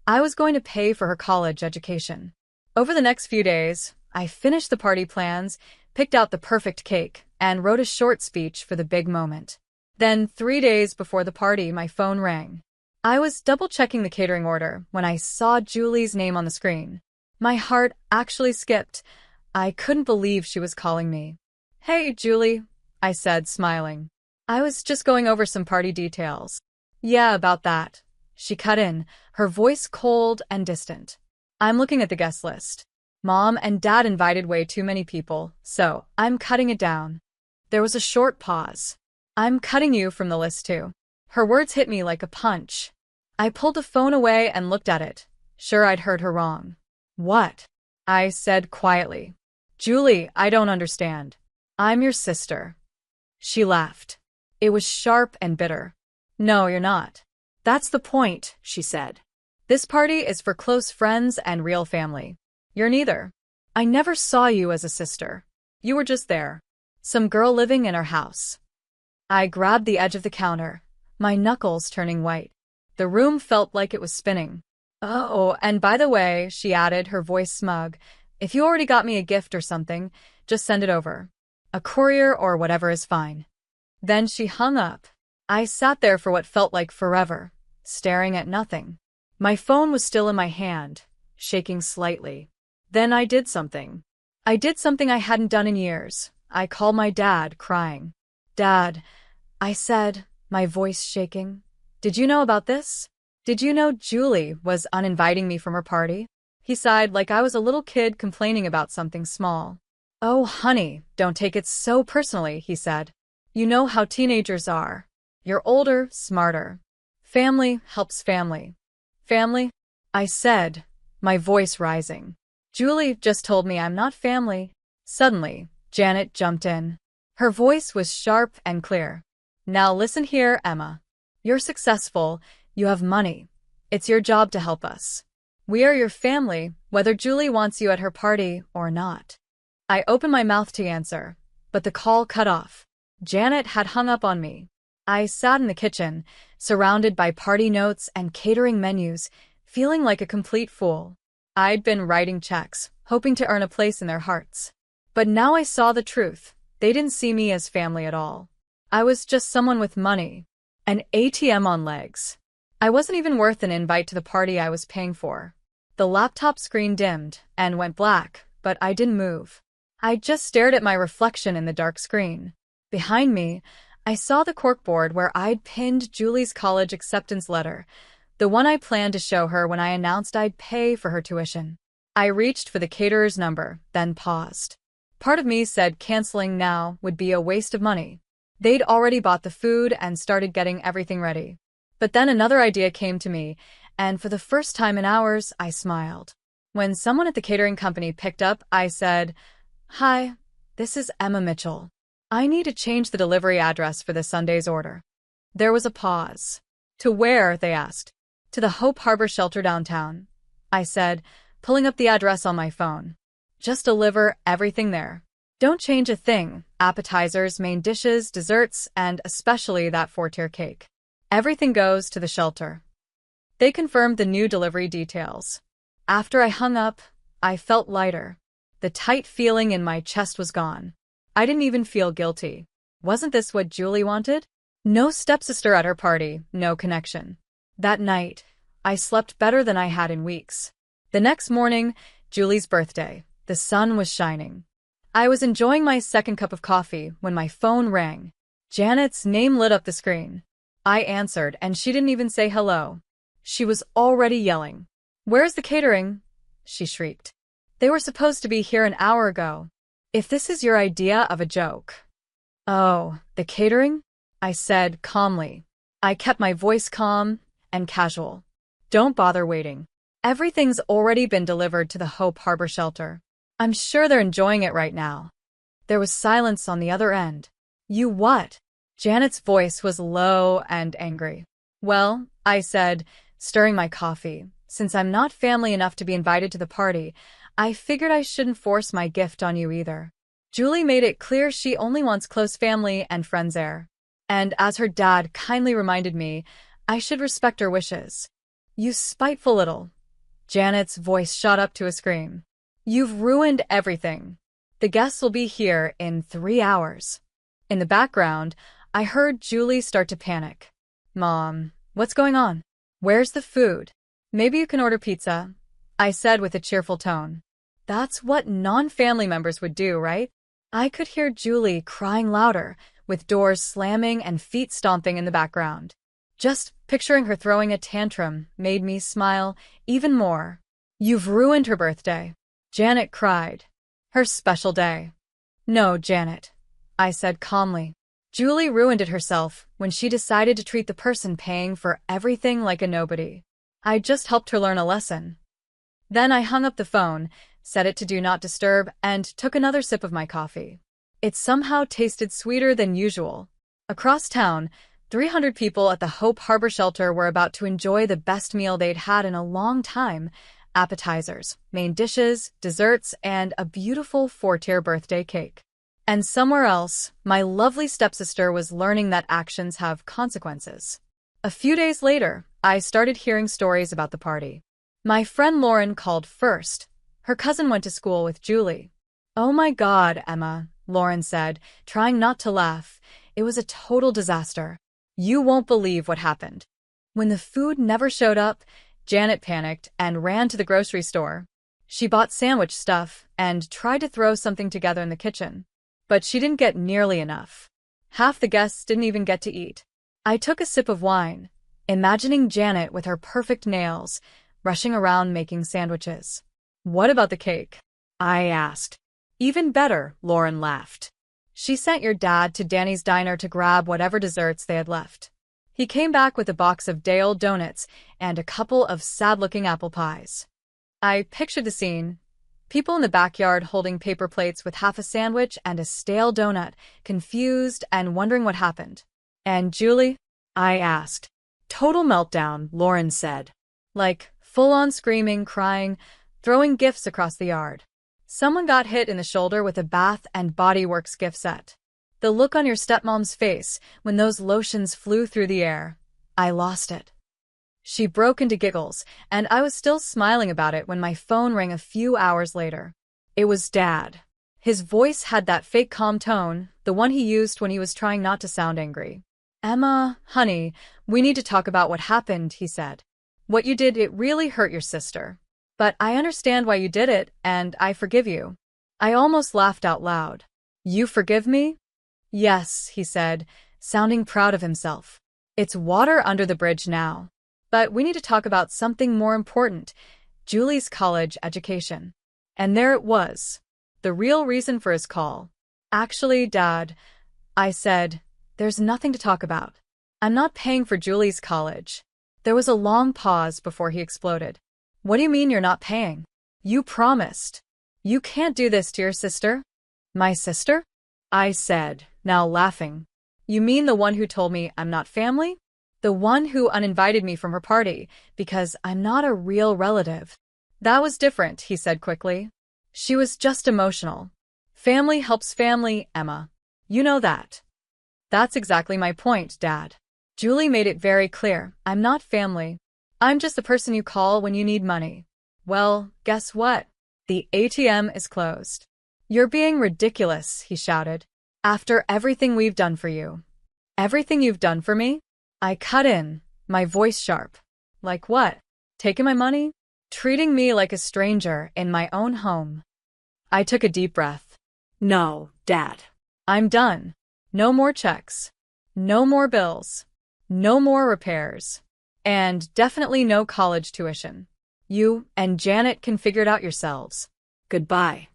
B: I was going to pay for her college education. Over the next few days, I finished the party plans, picked out the perfect cake, and wrote a short speech for the big moment. Then, 3 days before the party, my phone rang. I was double-checking the catering order when I saw Julie's name on the screen. My heart actually skipped. I couldn't believe she was calling me. Hey, Julie, I said, smiling. I was just going over some party details. Yeah, about that. She cut in, her voice cold and distant. I'm looking at the guest list. Mom and Dad invited way too many people, so I'm cutting it down. There was a short pause. I'm cutting you from the list too. Her words hit me like a punch. I pulled the phone away and looked at it, sure I'd heard her wrong. What? I said quietly. Julie, I don't understand. I'm your sister. She laughed. It was sharp and bitter. No, you're not. That's the point, she said. This party is for close friends and real family. You're neither. I never saw you as a sister. You were just there. Some girl living in our house. I grabbed the edge of the counter, my knuckles turning white. The room felt like it was spinning. Oh, and by the way, she added, her voice smug, if you already got me a gift or something, just send it over. A courier or whatever is fine. Then she hung up. I sat there for what felt like forever, staring at nothing. My phone was still in my hand, shaking slightly. Then I did something. I did something I hadn't done in years. I called my dad, crying. Dad, I said, my voice shaking. Did you know about this? Did you know Julie was uninviting me from her party? He sighed like I was a little kid complaining about something small. Oh, honey, don't take it so personally, he said. You know how teenagers are. You're older, smarter. Family helps family. Family? I said, my voice rising. Julie just told me I'm not family. Suddenly, Janet jumped in. Her voice was sharp and clear. Now listen here, Emma. You're successful. You have money. It's your job to help us. We are your family, whether Julie wants you at her party or not. I opened my mouth to answer, but the call cut off. Janet had hung up on me. I sat in the kitchen, surrounded by party notes and catering menus, feeling like a complete fool. I'd been writing checks, hoping to earn a place in their hearts. But now I saw the truth. They didn't see me as family at all. I was just someone with money. An ATM on legs. I wasn't even worth an invite to the party I was paying for. The laptop screen dimmed and went black, but I didn't move. I just stared at my reflection in the dark screen. Behind me, I saw the corkboard where I'd pinned Julie's college acceptance letter, the one I planned to show her when I announced I'd pay for her tuition. I reached for the caterer's number, then paused. Part of me said canceling now would be a waste of money. They'd already bought the food and started getting everything ready. But then another idea came to me, and for the first time in hours, I smiled. When someone at the catering company picked up, I said, "Hi, this is Emma Mitchell. I need to change the delivery address for this Sunday's order." There was a pause. "To where?" they asked. "To the Hope Harbor shelter downtown," I said, pulling up the address on my phone. "Just deliver everything there. Don't change a thing, appetizers, main dishes, desserts, and especially that 4-tier cake. Everything goes to the shelter." They confirmed the new delivery details. After I hung up, I felt lighter. The tight feeling in my chest was gone. I didn't even feel guilty. Wasn't this what Julie wanted? No stepsister at her party, no connection. That night, I slept better than I had in weeks. The next morning, Julie's birthday. The sun was shining. I was enjoying my second cup of coffee when my phone rang. Janet's name lit up the screen. I answered, and she didn't even say hello. She was already yelling. "Where's the catering?" she shrieked. "They were supposed to be here an hour ago. If this is your idea of a joke." "Oh, the catering?" I said calmly. I kept my voice calm and casual. "Don't bother waiting. Everything's already been delivered to the Hope Harbor shelter. I'm sure they're enjoying it right now." There was silence on the other end. "You what?" Janet's voice was low and angry. "Well," I said, stirring my coffee, "since I'm not family enough to be invited to the party, I figured I shouldn't force my gift on you either. Julie made it clear she only wants close family and friends there. And as her dad kindly reminded me, I should respect her wishes." "You spiteful little..." Janet's voice shot up to a scream. "You've ruined everything. The guests will be here in 3 hours." In the background, I heard Julie start to panic. "Mom, what's going on? Where's the food? Maybe you can order pizza," I said with a cheerful tone. That's what non-family members would do, right? I could hear Julie crying louder, with doors slamming and feet stomping in the background. Just picturing her throwing a tantrum made me smile even more. "You've ruined her birthday," Janet cried. "Her special day." "No, Janet," I said calmly. "Julie ruined it herself when she decided to treat the person paying for everything like a nobody. I just helped her learn a lesson." Then I hung up the phone, set it to Do Not Disturb, and took another sip of my coffee. It somehow tasted sweeter than usual. Across town, 300 people at the Hope Harbor shelter were about to enjoy the best meal they'd had in a long time: appetizers, main dishes, desserts, and a beautiful 4-tier birthday cake. And somewhere else, my lovely stepsister was learning that actions have consequences. A few days later, I started hearing stories about the party. My friend Lauren called first. Her cousin went to school with Julie. "Oh my God, Emma," Lauren said, trying not to laugh. "It was a total disaster. You won't believe what happened." When the food never showed up, Janet panicked and ran to the grocery store. She bought sandwich stuff and tried to throw something together in the kitchen. But she didn't get nearly enough. Half the guests didn't even get to eat. I took a sip of wine, imagining Janet with her perfect nails, rushing around making sandwiches. "What about the cake?" I asked. "Even better," Lauren laughed. "She sent your dad to Danny's diner to grab whatever desserts they had left. He came back with a box of day-old donuts and a couple of sad-looking apple pies." I pictured the scene. People in the backyard holding paper plates with half a sandwich and a stale donut, confused and wondering what happened. "And Julie?" I asked. "Total meltdown," Lauren said. Like, full-on screaming, crying, throwing gifts across the yard. Someone got hit in the shoulder with a Bath and Body Works gift set. The look on your stepmom's face when those lotions flew through the air. I lost it. She broke into giggles, and I was still smiling about it when my phone rang a few hours later. It was Dad. His voice had that fake calm tone, the one he used when he was trying not to sound angry. "Emma, honey, we need to talk about what happened," he said. "What you did, it really hurt your sister. But I understand why you did it, and I forgive you." I almost laughed out loud. "You forgive me?" "Yes," he said, sounding proud of himself. "It's water under the bridge now. But we need to talk about something more important, Julie's college education." And there it was, the real reason for his call. "Actually, Dad," I said, "there's nothing to talk about. I'm not paying for Julie's college." There was a long pause before he exploded. "What do you mean you're not paying? You promised. You can't do this to your sister." "My sister?" I said, now laughing. "You mean the one who told me I'm not family? The one who uninvited me from her party because I'm not a real relative." "That was different," he said quickly. "She was just emotional. Family helps family, Emma. You know that." "That's exactly my point, Dad. Julie made it very clear, I'm not family. I'm just the person you call when you need money." "Well, guess what? The ATM is closed." "You're being ridiculous," he shouted. "After everything we've done for you." "Everything you've done for me?" I cut in, my voice sharp. "Like what? Taking my money? Treating me like a stranger in my own home?" I took a deep breath. "No, Dad. I'm done. No more checks. No more bills. No more repairs. And definitely no college tuition. You and Janet can figure it out yourselves. Goodbye."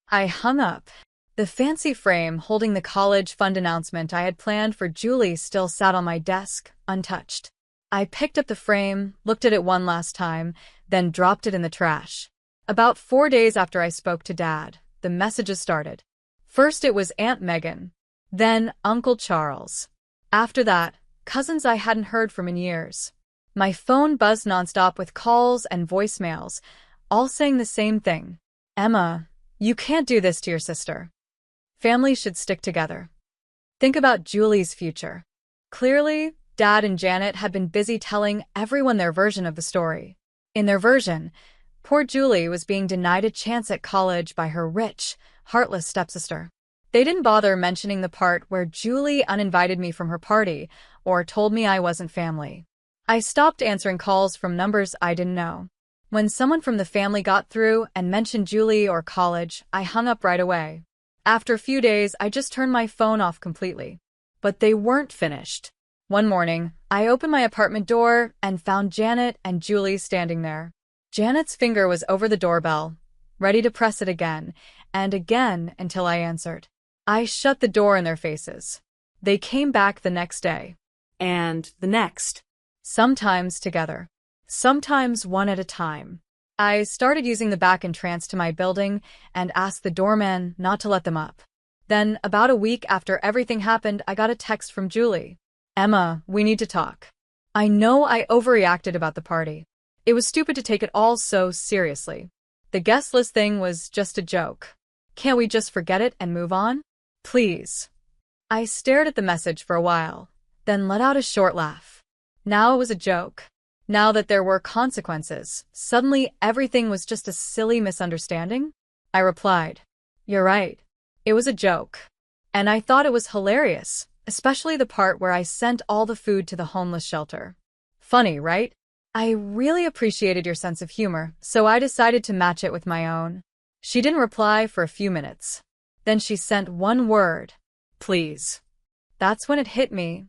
B: I hung up. The fancy frame holding the college fund announcement I had planned for Julie still sat on my desk, untouched. I picked up the frame, looked at it one last time, then dropped it in the trash. About 4 days after I spoke to Dad, the messages started. First it was Aunt Megan, then Uncle Charles. After that, cousins I hadn't heard from in years. My phone buzzed nonstop with calls and voicemails, all saying the same thing. "Emma, you can't do this to your sister. Families should stick together. Think about Julie's future." Clearly, Dad and Janet had been busy telling everyone their version of the story. In their version, poor Julie was being denied a chance at college by her rich, heartless stepsister. They didn't bother mentioning the part where Julie uninvited me from her party or told me I wasn't family. I stopped answering calls from numbers I didn't know. When someone from the family got through and mentioned Julie or college, I hung up right away. After a few days, I just turned my phone off completely. But they weren't finished. One morning, I opened my apartment door and found Janet and Julie standing there. Janet's finger was over the doorbell, ready to press it again and again until I answered. I shut the door in their faces. They came back the next day. And the next. Sometimes together. Sometimes one at a time. I started using the back entrance to my building and asked the doorman not to let them up. Then, about a week after everything happened, I got a text from Julie. "Emma, we need to talk. I know I overreacted about the party. It was stupid to take it all so seriously. The guest list thing was just a joke. Can't we just forget it and move on? Please." I stared at the message for a while, then let out a short laugh. Now it was a joke. Now that there were consequences, suddenly everything was just a silly misunderstanding? I replied, "You're right. It was a joke. And I thought it was hilarious, especially the part where I sent all the food to the homeless shelter. Funny, right? I really appreciated your sense of humor, so I decided to match it with my own." She didn't reply for a few minutes. Then she sent one word, "Please." That's when it hit me.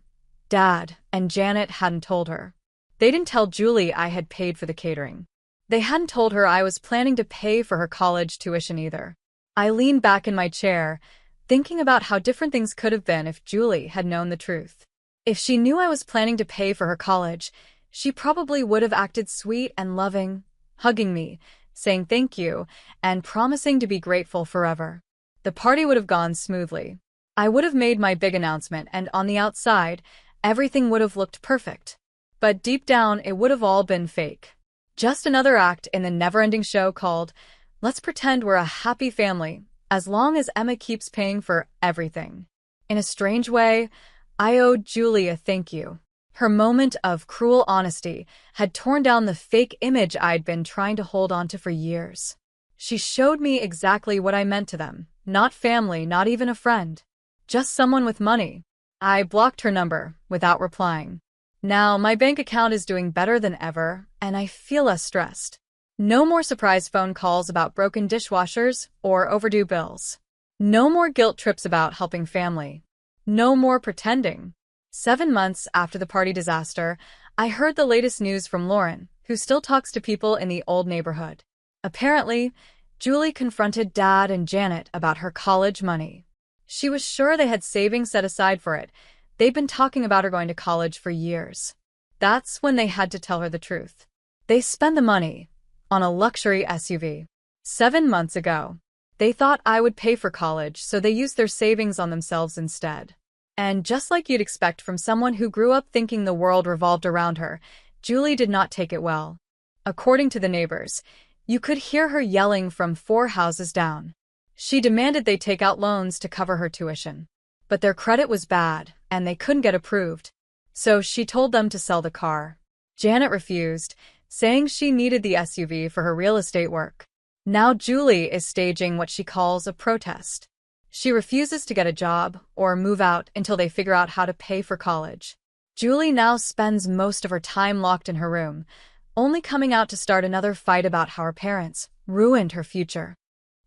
B: Dad and Janet hadn't told her. They didn't tell Julie I had paid for the catering. They hadn't told her I was planning to pay for her college tuition either. I leaned back in my chair, thinking about how different things could have been if Julie had known the truth. If she knew I was planning to pay for her college, she probably would have acted sweet and loving, hugging me, saying thank you, and promising to be grateful forever. The party would have gone smoothly. I would have made my big announcement, and on the outside, everything would have looked perfect. But deep down, it would have all been fake. Just another act in the never-ending show called, "Let's pretend we're a happy family, as long as Emma keeps paying for everything." In a strange way, I owed Julie a thank you. Her moment of cruel honesty had torn down the fake image I'd been trying to hold onto for years. She showed me exactly what I meant to them. Not family, not even a friend. Just someone with money. I blocked her number without replying. Now my bank account is doing better than ever, and I feel less stressed. No more surprise phone calls about broken dishwashers or overdue bills. No more guilt trips about helping family. No more pretending. 7 months after the party disaster, I heard the latest news from Lauren, who still talks to people in the old neighborhood. Apparently, Julie confronted Dad and Janet about her college money. She was sure they had savings set aside for it. They'd been talking about her going to college for years. That's when they had to tell her the truth. They spent the money on a luxury SUV. 7 months ago. They thought I would pay for college, so they used their savings on themselves instead. And just like you'd expect from someone who grew up thinking the world revolved around her, Julie did not take it well. According to the neighbors, you could hear her yelling from 4 houses down. She demanded they take out loans to cover her tuition. But their credit was bad, and they couldn't get approved. So she told them to sell the car. Janet refused, saying she needed the SUV for her real estate work. Now Julie is staging what she calls a protest. She refuses to get a job or move out until they figure out how to pay for college. Julie now spends most of her time locked in her room, only coming out to start another fight about how her parents ruined her future.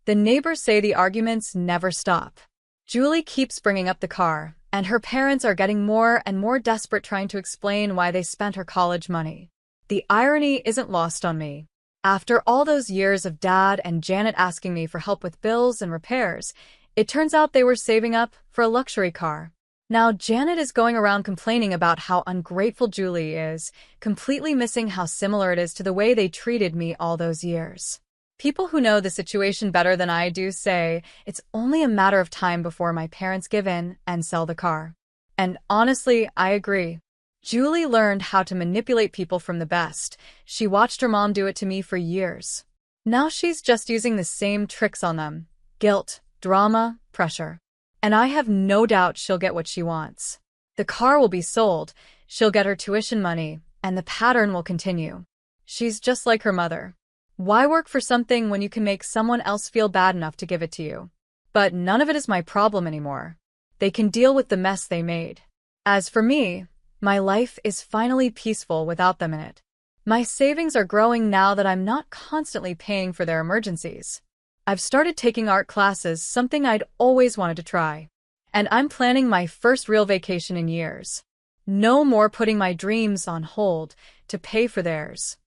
B: The neighbors say the arguments never stop. Julie keeps bringing up the car, and her parents are getting more and more desperate trying to explain why they spent her college money. The irony isn't lost on me. After all those years of Dad and Janet asking me for help with bills and repairs, it turns out they were saving up for a luxury car. Now Janet is going around complaining about how ungrateful Julie is, completely missing how similar it is to the way they treated me all those years. People who know the situation better than I do say it's only a matter of time before my parents give in and sell the car. And honestly, I agree. Julie learned how to manipulate people from the best. She watched her mom do it to me for years. Now she's just using the same tricks on them. Guilt, drama, pressure. And I have no doubt she'll get what she wants. The car will be sold, she'll get her tuition money, and the pattern will continue. She's just like her mother. Why work for something when you can make someone else feel bad enough to give it to you? But none of it is my problem anymore. They can deal with the mess they made. As for me, my life is finally peaceful without them in it. My savings are growing now that I'm not constantly paying for their emergencies. I've started taking art classes, something I'd always wanted to try. And I'm planning my first real vacation in years. No more putting my dreams on hold to pay for theirs.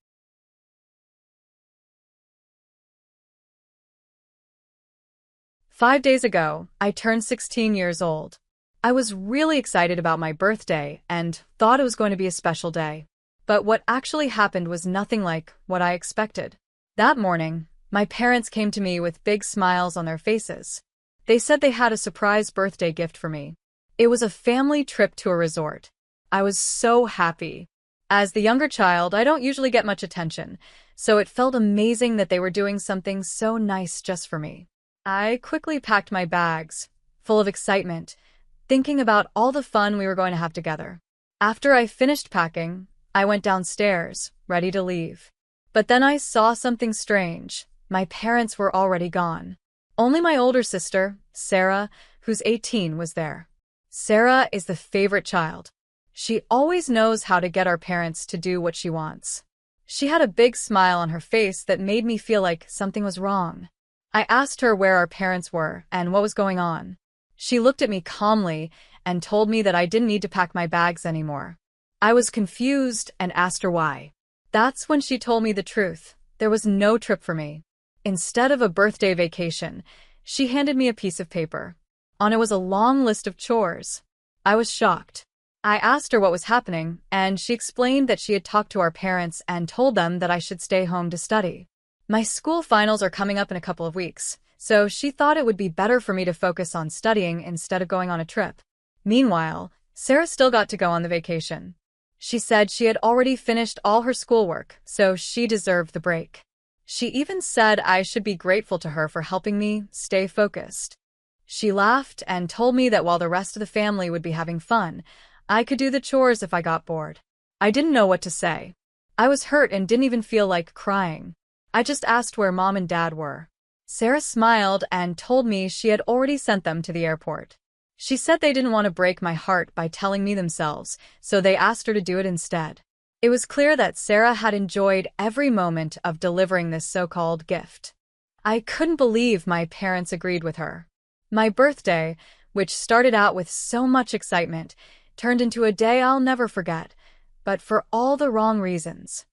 B: 5 days ago, I turned 16 years old. I was really excited about my birthday and thought it was going to be a special day. But what actually happened was nothing like what I expected. That morning, my parents came to me with big smiles on their faces. They said they had a surprise birthday gift for me. It was a family trip to a resort. I was so happy. As the younger child, I don't usually get much attention, so it felt amazing that they were doing something so nice just for me. I quickly packed my bags, full of excitement, thinking about all the fun we were going to have together. After I finished packing, I went downstairs, ready to leave. But then I saw something strange. My parents were already gone. Only my older sister, Sarah, who's 18, was there. Sarah is the favorite child. She always knows how to get our parents to do what she wants. She had a big smile on her face that made me feel like something was wrong. I asked her where our parents were and what was going on. She looked at me calmly and told me that I didn't need to pack my bags anymore. I was confused and asked her why. That's when she told me the truth. There was no trip for me. Instead of a birthday vacation, she handed me a piece of paper. On it was a long list of chores. I was shocked. I asked her what was happening, and she explained that she had talked to our parents and told them that I should stay home to study. My school finals are coming up in a couple of weeks, so she thought it would be better for me to focus on studying instead of going on a trip. Meanwhile, Sarah still got to go on the vacation. She said she had already finished all her schoolwork, so she deserved the break. She even said I should be grateful to her for helping me stay focused. She laughed and told me that while the rest of the family would be having fun, I could do the chores if I got bored. I didn't know what to say. I was hurt and didn't even feel like crying. I just asked where Mom and Dad were. Sarah smiled and told me she had already sent them to the airport. She said they didn't want to break my heart by telling me themselves, so they asked her to do it instead. It was clear that Sarah had enjoyed every moment of delivering this so-called gift. I couldn't believe my parents agreed with her. My birthday, which started out with so much excitement, turned into a day I'll never forget, but for all the wrong reasons.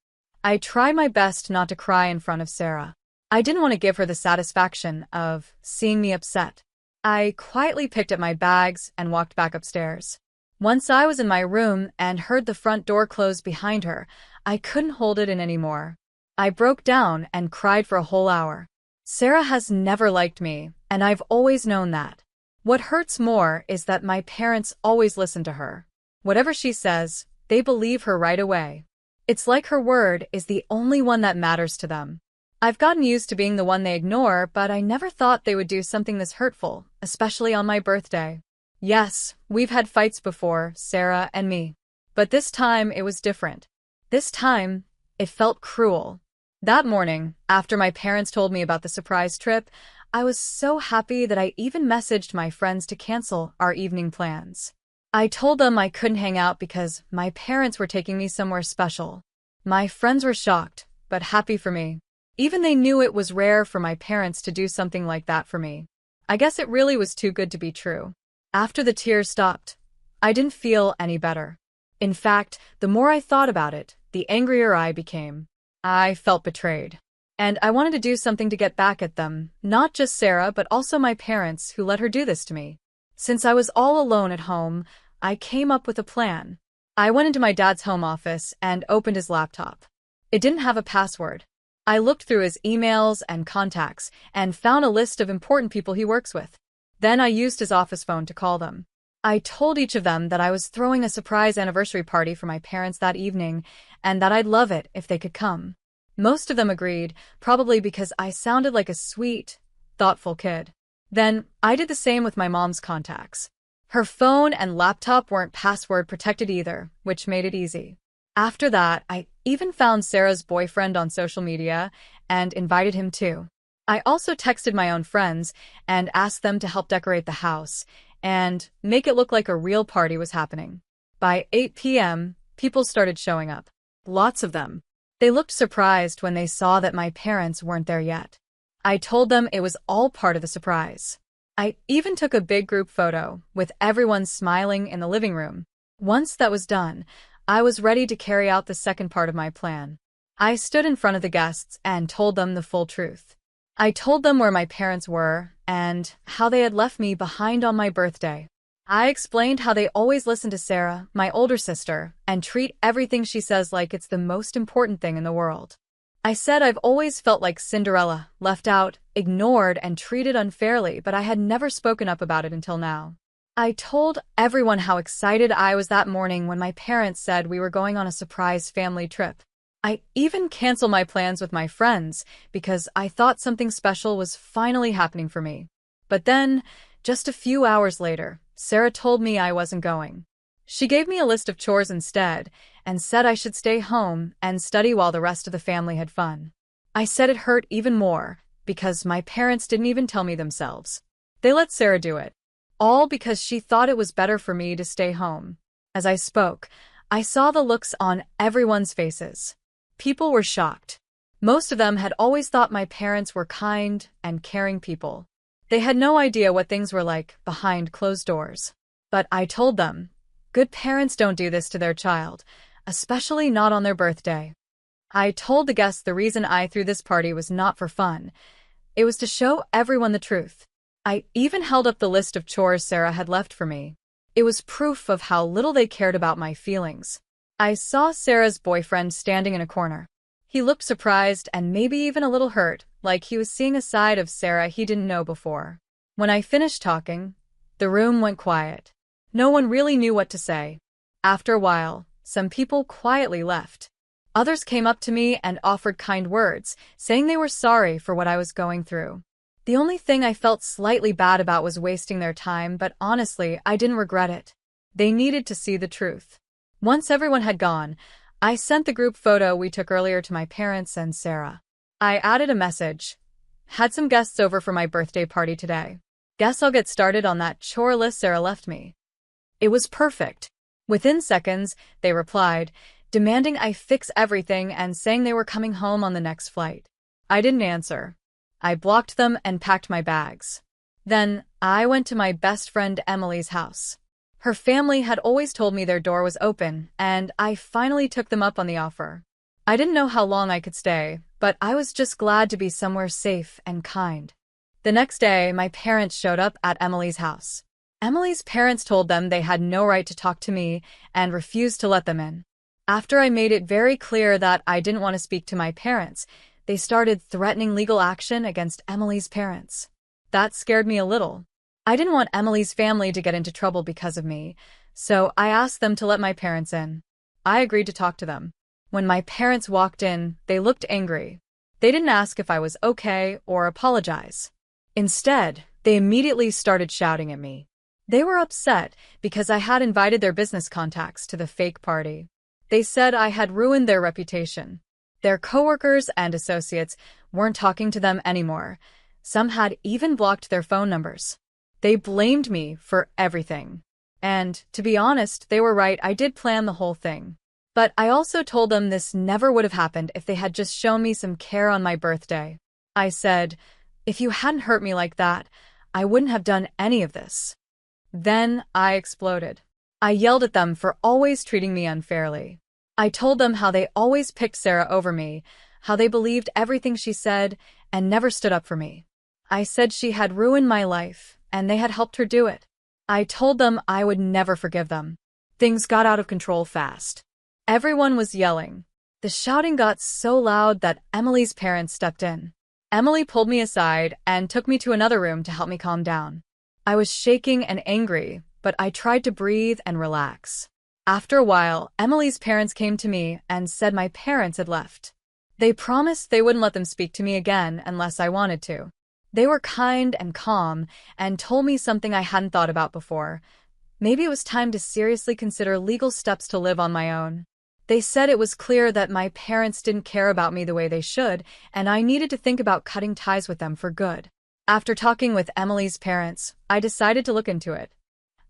B: I tried my best not to cry in front of Sarah. I didn't want to give her the satisfaction of seeing me upset. I quietly picked up my bags and walked back upstairs. Once I was in my room and heard the front door close behind her, I couldn't hold it in anymore. I broke down and cried for a whole hour. Sarah has never liked me, and I've always known that. What hurts more is that my parents always listen to her. Whatever she says, they believe her right away. It's like her word is the only one that matters to them. I've gotten used to being the one they ignore, but I never thought they would do something this hurtful, especially on my birthday. Yes, we've had fights before, Sarah and me. But this time it was different. This time, it felt cruel. That morning, after my parents told me about the surprise trip, I was so happy that I even messaged my friends to cancel our evening plans. I told them I couldn't hang out because my parents were taking me somewhere special. My friends were shocked, but happy for me. Even they knew it was rare for my parents to do something like that for me. I guess it really was too good to be true. After the tears stopped, I didn't feel any better. In fact, the more I thought about it, the angrier I became. I felt betrayed. And I wanted to do something to get back at them, not just Sarah but also my parents who let her do this to me. Since I was all alone at home, I came up with a plan. I went into my dad's home office and opened his laptop. It didn't have a password. I looked through his emails and contacts and found a list of important people he works with. Then I used his office phone to call them. I told each of them that I was throwing a surprise anniversary party for my parents that evening and that I'd love it if they could come. Most of them agreed, probably because I sounded like a sweet, thoughtful kid. Then I did the same with my mom's contacts. Her phone and laptop weren't password protected either, which made it easy. After that, I even found Sarah's boyfriend on social media and invited him too. I also texted my own friends and asked them to help decorate the house and make it look like a real party was happening. By 8 p.m., people started showing up. Lots of them. They looked surprised when they saw that my parents weren't there yet. I told them it was all part of the surprise. I even took a big group photo with everyone smiling in the living room. Once that was done, I was ready to carry out the second part of my plan. I stood in front of the guests and told them the full truth. I told them where my parents were and how they had left me behind on my birthday. I explained how they always listen to Sarah, my older sister, and treat everything she says like it's the most important thing in the world. I said I've always felt like Cinderella, left out, ignored, and treated unfairly, but I had never spoken up about it until now. I told everyone how excited I was that morning when my parents said we were going on a surprise family trip. I even canceled my plans with my friends because I thought something special was finally happening for me. But then, just a few hours later, Sarah told me I wasn't going. She gave me a list of chores instead and said I should stay home and study while the rest of the family had fun. I said it hurt even more because my parents didn't even tell me themselves. They let Sarah do it, all because she thought it was better for me to stay home. As I spoke, I saw the looks on everyone's faces. People were shocked. Most of them had always thought my parents were kind and caring people. They had no idea what things were like behind closed doors. But I told them, good parents don't do this to their child, especially not on their birthday. I told the guests the reason I threw this party was not for fun. It was to show everyone the truth. I even held up the list of chores Sarah had left for me. It was proof of how little they cared about my feelings. I saw Sarah's boyfriend standing in a corner. He looked surprised and maybe even a little hurt, like he was seeing a side of Sarah he didn't know before. When I finished talking, the room went quiet. No one really knew what to say. After a while, some people quietly left. Others came up to me and offered kind words, saying they were sorry for what I was going through. The only thing I felt slightly bad about was wasting their time, but honestly, I didn't regret it. They needed to see the truth. Once everyone had gone, I sent the group photo we took earlier to my parents and Sarah. I added a message. Had some guests over for my birthday party today. Guess I'll get started on that chore list Sarah left me. It was perfect. Within seconds, they replied, demanding I fix everything and saying they were coming home on the next flight. I didn't answer. I blocked them and packed my bags. Then, I went to my best friend Emily's house. Her family had always told me their door was open, and I finally took them up on the offer. I didn't know how long I could stay, but I was just glad to be somewhere safe and kind. The next day, my parents showed up at Emily's house. Emily's parents told them they had no right to talk to me and refused to let them in. After I made it very clear that I didn't want to speak to my parents, they started threatening legal action against Emily's parents. That scared me a little. I didn't want Emily's family to get into trouble because of me, so I asked them to let my parents in. I agreed to talk to them. When my parents walked in, they looked angry. They didn't ask if I was okay or apologize. Instead, they immediately started shouting at me. They were upset because I had invited their business contacts to the fake party. They said I had ruined their reputation. Their coworkers and associates weren't talking to them anymore. Some had even blocked their phone numbers. They blamed me for everything. And, to be honest, they were right, I did plan the whole thing. But I also told them this never would have happened if they had just shown me some care on my birthday. I said, if you hadn't hurt me like that, I wouldn't have done any of this. Then I exploded. I yelled at them for always treating me unfairly. I told them how they always picked Sarah over me, how they believed everything she said and never stood up for me. I said she had ruined my life, and they had helped her do it. I told them I would never forgive them. Things got out of control fast. Everyone was yelling. The shouting got so loud that Emily's parents stepped in. Emily pulled me aside and took me to another room to help me calm down. I was shaking and angry, but I tried to breathe and relax. After a while, Emily's parents came to me and said my parents had left. They promised they wouldn't let them speak to me again unless I wanted to. They were kind and calm and told me something I hadn't thought about before. Maybe it was time to seriously consider legal steps to live on my own. They said it was clear that my parents didn't care about me the way they should, and I needed to think about cutting ties with them for good. After talking with Emily's parents, I decided to look into it.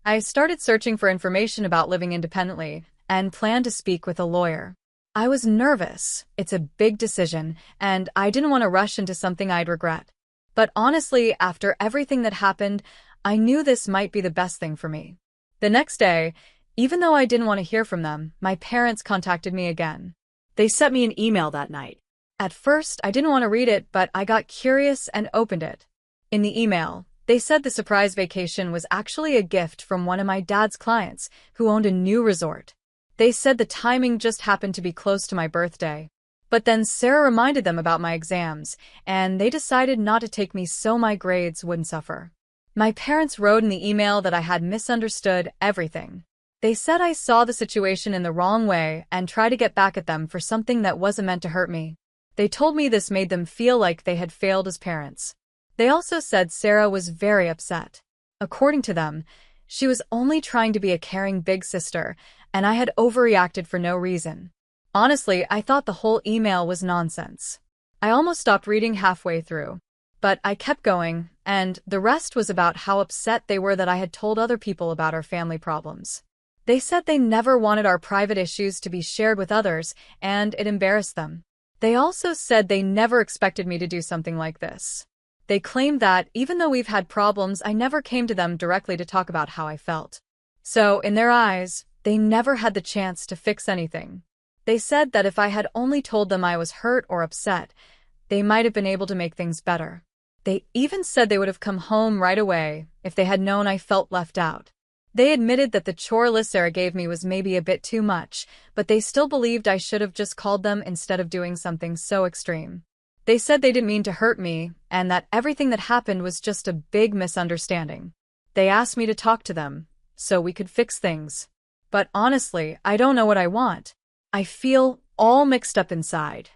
B: I started searching for information about living independently and planned to speak with a lawyer. I was nervous. It's a big decision, and I didn't want to rush into something I'd regret. But honestly, after everything that happened, I knew this might be the best thing for me. The next day, even though I didn't want to hear from them, my parents contacted me again. They sent me an email that night. At first, I didn't want to read it, but I got curious and opened it. In the email, they said the surprise vacation was actually a gift from one of my dad's clients, who owned a new resort. They said the timing just happened to be close to my birthday. But then Sarah reminded them about my exams, and they decided not to take me so my grades wouldn't suffer. My parents wrote in the email that I had misunderstood everything. They said I saw the situation in the wrong way and tried to get back at them for something that wasn't meant to hurt me. They told me this made them feel like they had failed as parents. They also said Sarah was very upset. According to them, she was only trying to be a caring big sister, and I had overreacted for no reason. Honestly, I thought the whole email was nonsense. I almost stopped reading halfway through. But I kept going, and the rest was about how upset they were that I had told other people about our family problems. They said they never wanted our private issues to be shared with others, and it embarrassed them. They also said they never expected me to do something like this. They claimed that, even though we've had problems, I never came to them directly to talk about how I felt. So, in their eyes, they never had the chance to fix anything. They said that if I had only told them I was hurt or upset, they might have been able to make things better. They even said they would have come home right away if they had known I felt left out. They admitted that the chore list Sarah gave me was maybe a bit too much, but they still believed I should have just called them instead of doing something so extreme. They said they didn't mean to hurt me, and that everything that happened was just a big misunderstanding. They asked me to talk to them, so we could fix things. But honestly, I don't know what I want. I feel all mixed up inside.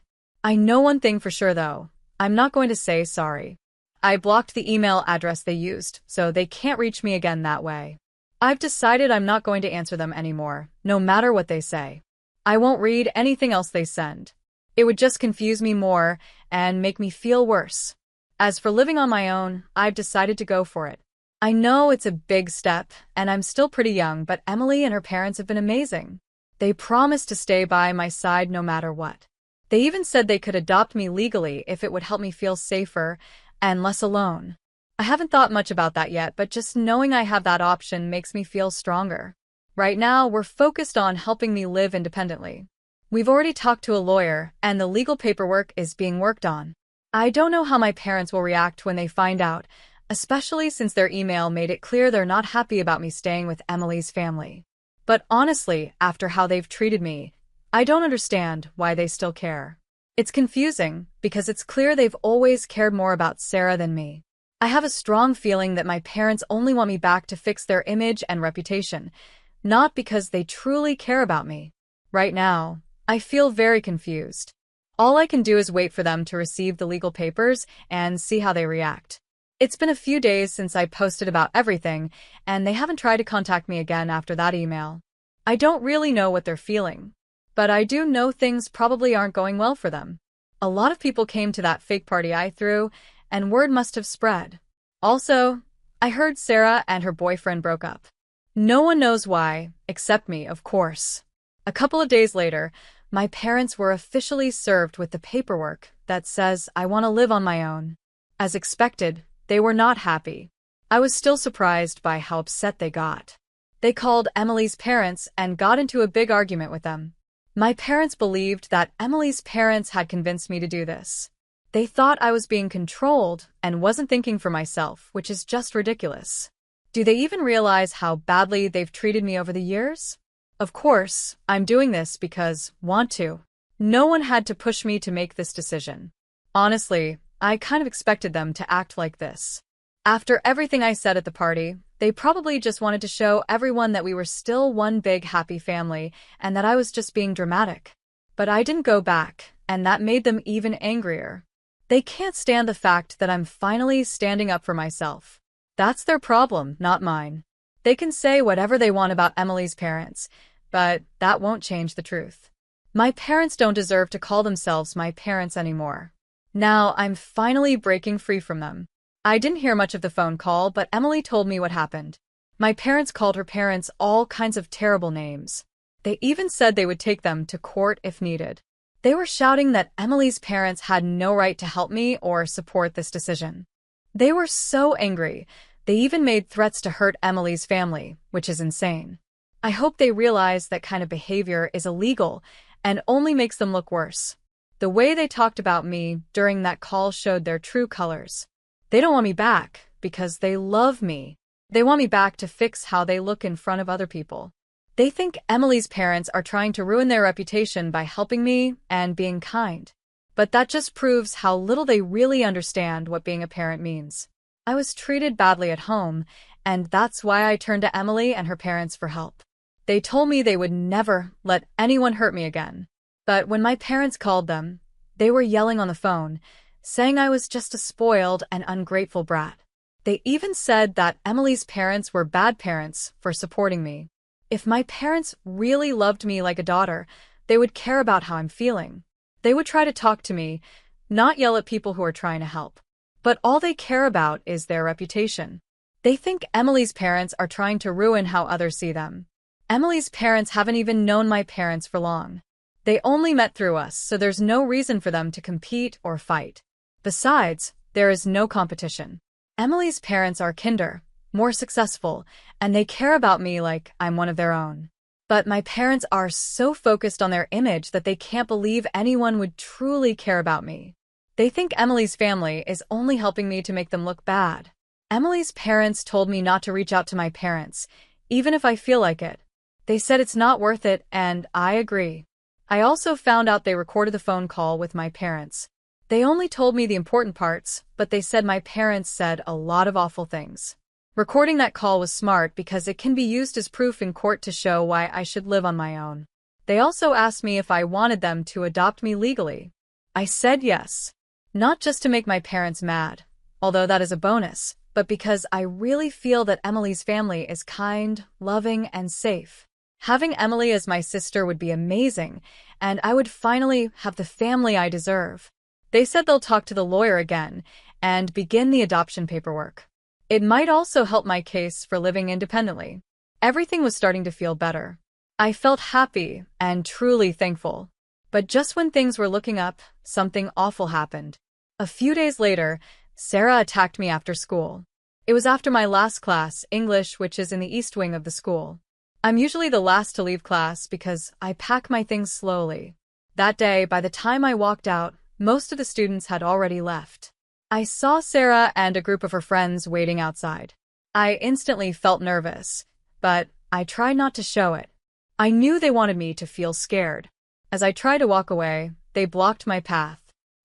B: I know one thing for sure though, I'm not going to say sorry. I blocked the email address they used, so they can't reach me again that way. I've decided I'm not going to answer them anymore, no matter what they say. I won't read anything else they send. It would just confuse me more and make me feel worse. As for living on my own, I've decided to go for it. I know it's a big step, and I'm still pretty young, but Emily and her parents have been amazing. They promised to stay by my side no matter what. They even said they could adopt me legally if it would help me feel safer and less alone. I haven't thought much about that yet, but just knowing I have that option makes me feel stronger. Right now, we're focused on helping me live independently. We've already talked to a lawyer, and the legal paperwork is being worked on. I don't know how my parents will react when they find out, especially since their email made it clear they're not happy about me staying with Emily's family. But honestly, after how they've treated me, I don't understand why they still care. It's confusing, because it's clear they've always cared more about Sarah than me. I have a strong feeling that my parents only want me back to fix their image and reputation, not because they truly care about me. Right now, I feel very confused. All I can do is wait for them to receive the legal papers and see how they react. It's been a few days since I posted about everything, and they haven't tried to contact me again after that email. I don't really know what they're feeling, but I do know things probably aren't going well for them. A lot of people came to that fake party I threw, and word must have spread. Also, I heard Sarah and her boyfriend broke up. No one knows why, except me, of course. A couple of days later, my parents were officially served with the paperwork that says I want to live on my own. As expected, they were not happy. I was still surprised by how upset they got. They called Emily's parents and got into a big argument with them. My parents believed that Emily's parents had convinced me to do this. They thought I was being controlled and wasn't thinking for myself, which is just ridiculous. Do they even realize how badly they've treated me over the years? Of course, I'm doing this because want to. No one had to push me to make this decision. Honestly, I kind of expected them to act like this. After everything I said at the party, they probably just wanted to show everyone that we were still one big happy family and that I was just being dramatic. But I didn't go back, and that made them even angrier. They can't stand the fact that I'm finally standing up for myself. That's their problem, not mine. They can say whatever they want about Emily's parents, but that won't change the truth. My parents don't deserve to call themselves my parents anymore. Now I'm finally breaking free from them. I didn't hear much of the phone call, but Emily told me what happened. My parents called her parents all kinds of terrible names. They even said they would take them to court if needed. They were shouting that Emily's parents had no right to help me or support this decision. They were so angry, they even made threats to hurt Emily's family, which is insane. I hope they realize that kind of behavior is illegal and only makes them look worse. The way they talked about me during that call showed their true colors. They don't want me back because they love me. They want me back to fix how they look in front of other people. They think Emily's parents are trying to ruin their reputation by helping me and being kind. But that just proves how little they really understand what being a parent means. I was treated badly at home, and that's why I turned to Emily and her parents for help. They told me they would never let anyone hurt me again. But when my parents called them, they were yelling on the phone, saying I was just a spoiled and ungrateful brat. They even said that Emily's parents were bad parents for supporting me. If my parents really loved me like a daughter, they would care about how I'm feeling. They would try to talk to me, not yell at people who are trying to help. But all they care about is their reputation. They think Emily's parents are trying to ruin how others see them. Emily's parents haven't even known my parents for long. They only met through us, so there's no reason for them to compete or fight. Besides, there is no competition. Emily's parents are kinder, more successful, and they care about me like I'm one of their own. But my parents are so focused on their image that they can't believe anyone would truly care about me. They think Emily's family is only helping me to make them look bad. Emily's parents told me not to reach out to my parents, even if I feel like it. They said it's not worth it, and I agree. I also found out they recorded the phone call with my parents. They only told me the important parts, but they said my parents said a lot of awful things. Recording that call was smart because it can be used as proof in court to show why I should live on my own. They also asked me if I wanted them to adopt me legally. I said yes. Not just to make my parents mad. although that is a bonus, but because I really feel that Emily's family is kind, loving, and safe. Having Emily as my sister would be amazing, and I would finally have the family I deserve. They said they'll talk to the lawyer again and begin the adoption paperwork. It might also help my case for living independently. Everything was starting to feel better. I felt happy and truly thankful. But just when things were looking up, something awful happened. A few days later, Sarah attacked me after school. It was after my last class, English, which is in the East Wing of the school. I'm usually the last to leave class because I pack my things slowly. That day, by the time I walked out, most of the students had already left. I saw Sarah and a group of her friends waiting outside. I instantly felt nervous, but I tried not to show it. I knew they wanted me to feel scared. As I tried to walk away, they blocked my path.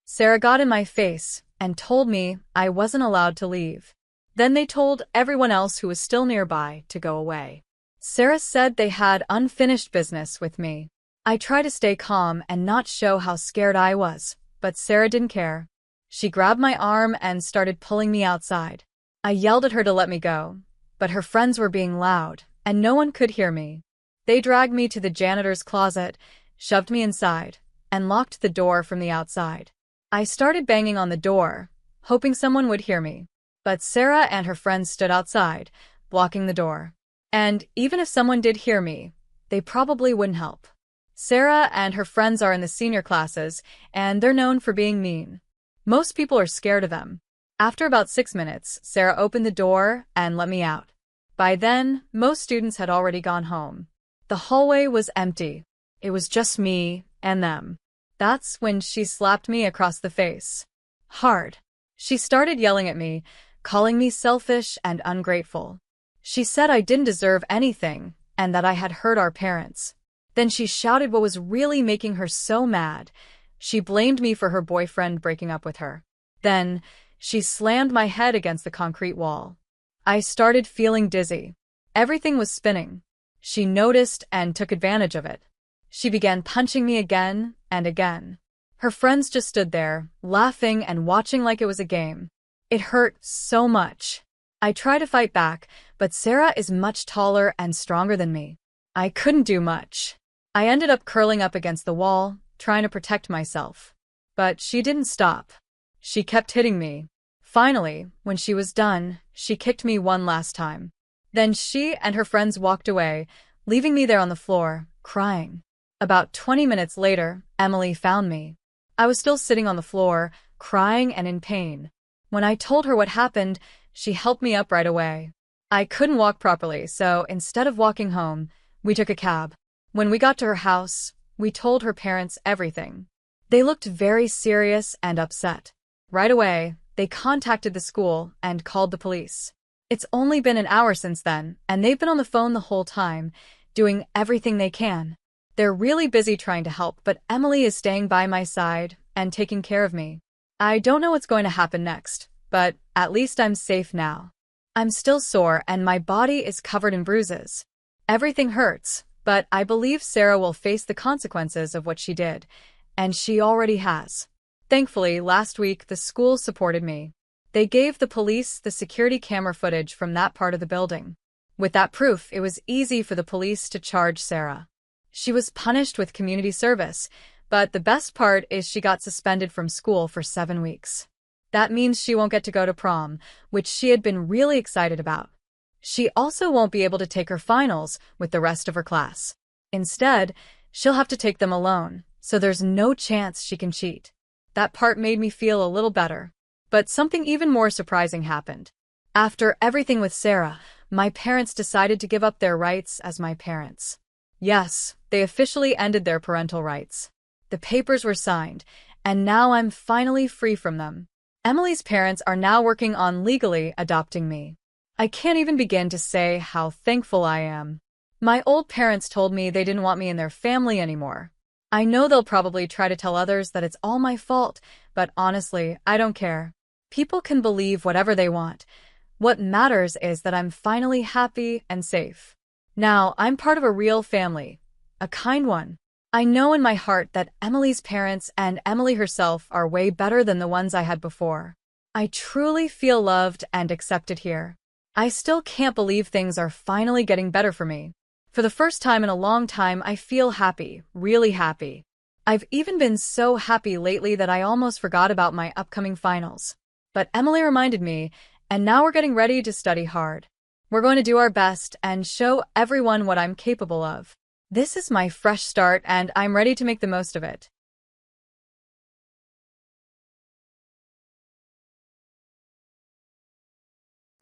B: Sarah got in my face and told me I wasn't allowed to leave. Then they told everyone else who was still nearby to go away. Sarah said they had unfinished business with me. I tried to stay calm and not show how scared I was, but Sarah didn't care. She grabbed my arm and started pulling me outside. I yelled at her to let me go, but her friends were being loud, and no one could hear me. They dragged me to the janitor's closet, shoved me inside, and locked the door from the outside. I started banging on the door, hoping someone would hear me. But Sarah and her friends stood outside, blocking the door. And even if someone did hear me, they probably wouldn't help. Sarah and her friends are in the senior classes, and they're known for being mean. Most people are scared of them. After about 6 minutes, Sarah opened the door and let me out. By then, most students had already gone home. The hallway was empty. It was just me and them. That's when she slapped me across the face. Hard. She started yelling at me, calling me selfish and ungrateful. She said I didn't deserve anything and that I had hurt our parents. Then she shouted what was really making her so mad. She blamed me for her boyfriend breaking up with her. Then she slammed my head against the concrete wall. I started feeling dizzy. Everything was spinning. She noticed and took advantage of it. She began punching me again and again. Her friends just stood there, laughing and watching like it was a game. It hurt so much. I tried to fight back, but Sarah is much taller and stronger than me. I couldn't do much. I ended up curling up against the wall, trying to protect myself. But she didn't stop. She kept hitting me. Finally, when she was done, she kicked me one last time. Then she and her friends walked away, leaving me there on the floor, crying. About 20 minutes later, Emily found me. I was still sitting on the floor, crying and in pain. When I told her what happened, she helped me up right away. I couldn't walk properly, so instead of walking home, we took a cab. When we got to her house, we told her parents everything. They looked very serious and upset. Right away, they contacted the school and called the police. It's only been an hour since then, and they've been on the phone the whole time, doing everything they can. They're really busy trying to help, but Emily is staying by my side and taking care of me. I don't know what's going to happen next, but at least I'm safe now. I'm still sore and my body is covered in bruises. Everything hurts, but I believe Sarah will face the consequences of what she did, and she already has. Thankfully, last week the school supported me. They gave the police the security camera footage from that part of the building. With that proof, it was easy for the police to charge Sarah. She was punished with community service, but the best part is she got suspended from school for 7 weeks. That means she won't get to go to prom, which she had been really excited about. She also won't be able to take her finals with the rest of her class. Instead, she'll have to take them alone, so there's no chance she can cheat. That part made me feel a little better. But something even more surprising happened. After everything with Sarah, my parents decided to give up their rights as my parents. Yes, they officially ended their parental rights. The papers were signed, and now I'm finally free from them. Emily's parents are now working on legally adopting me. I can't even begin to say how thankful I am. My old parents told me they didn't want me in their family anymore. I know they'll probably try to tell others that it's all my fault, but honestly, I don't care. People can believe whatever they want. What matters is that I'm finally happy and safe. Now, I'm part of a real family, a kind one. I know in my heart that Emily's parents and Emily herself are way better than the ones I had before. I truly feel loved and accepted here. I still can't believe things are finally getting better for me. For the first time in a long time, I feel happy, really happy. I've even been so happy lately that I almost forgot about my upcoming finals. But Emily reminded me, and now we're getting ready to study hard. We're going to do our best and show everyone what I'm capable of. This is my fresh start, and I'm ready to make the most of it.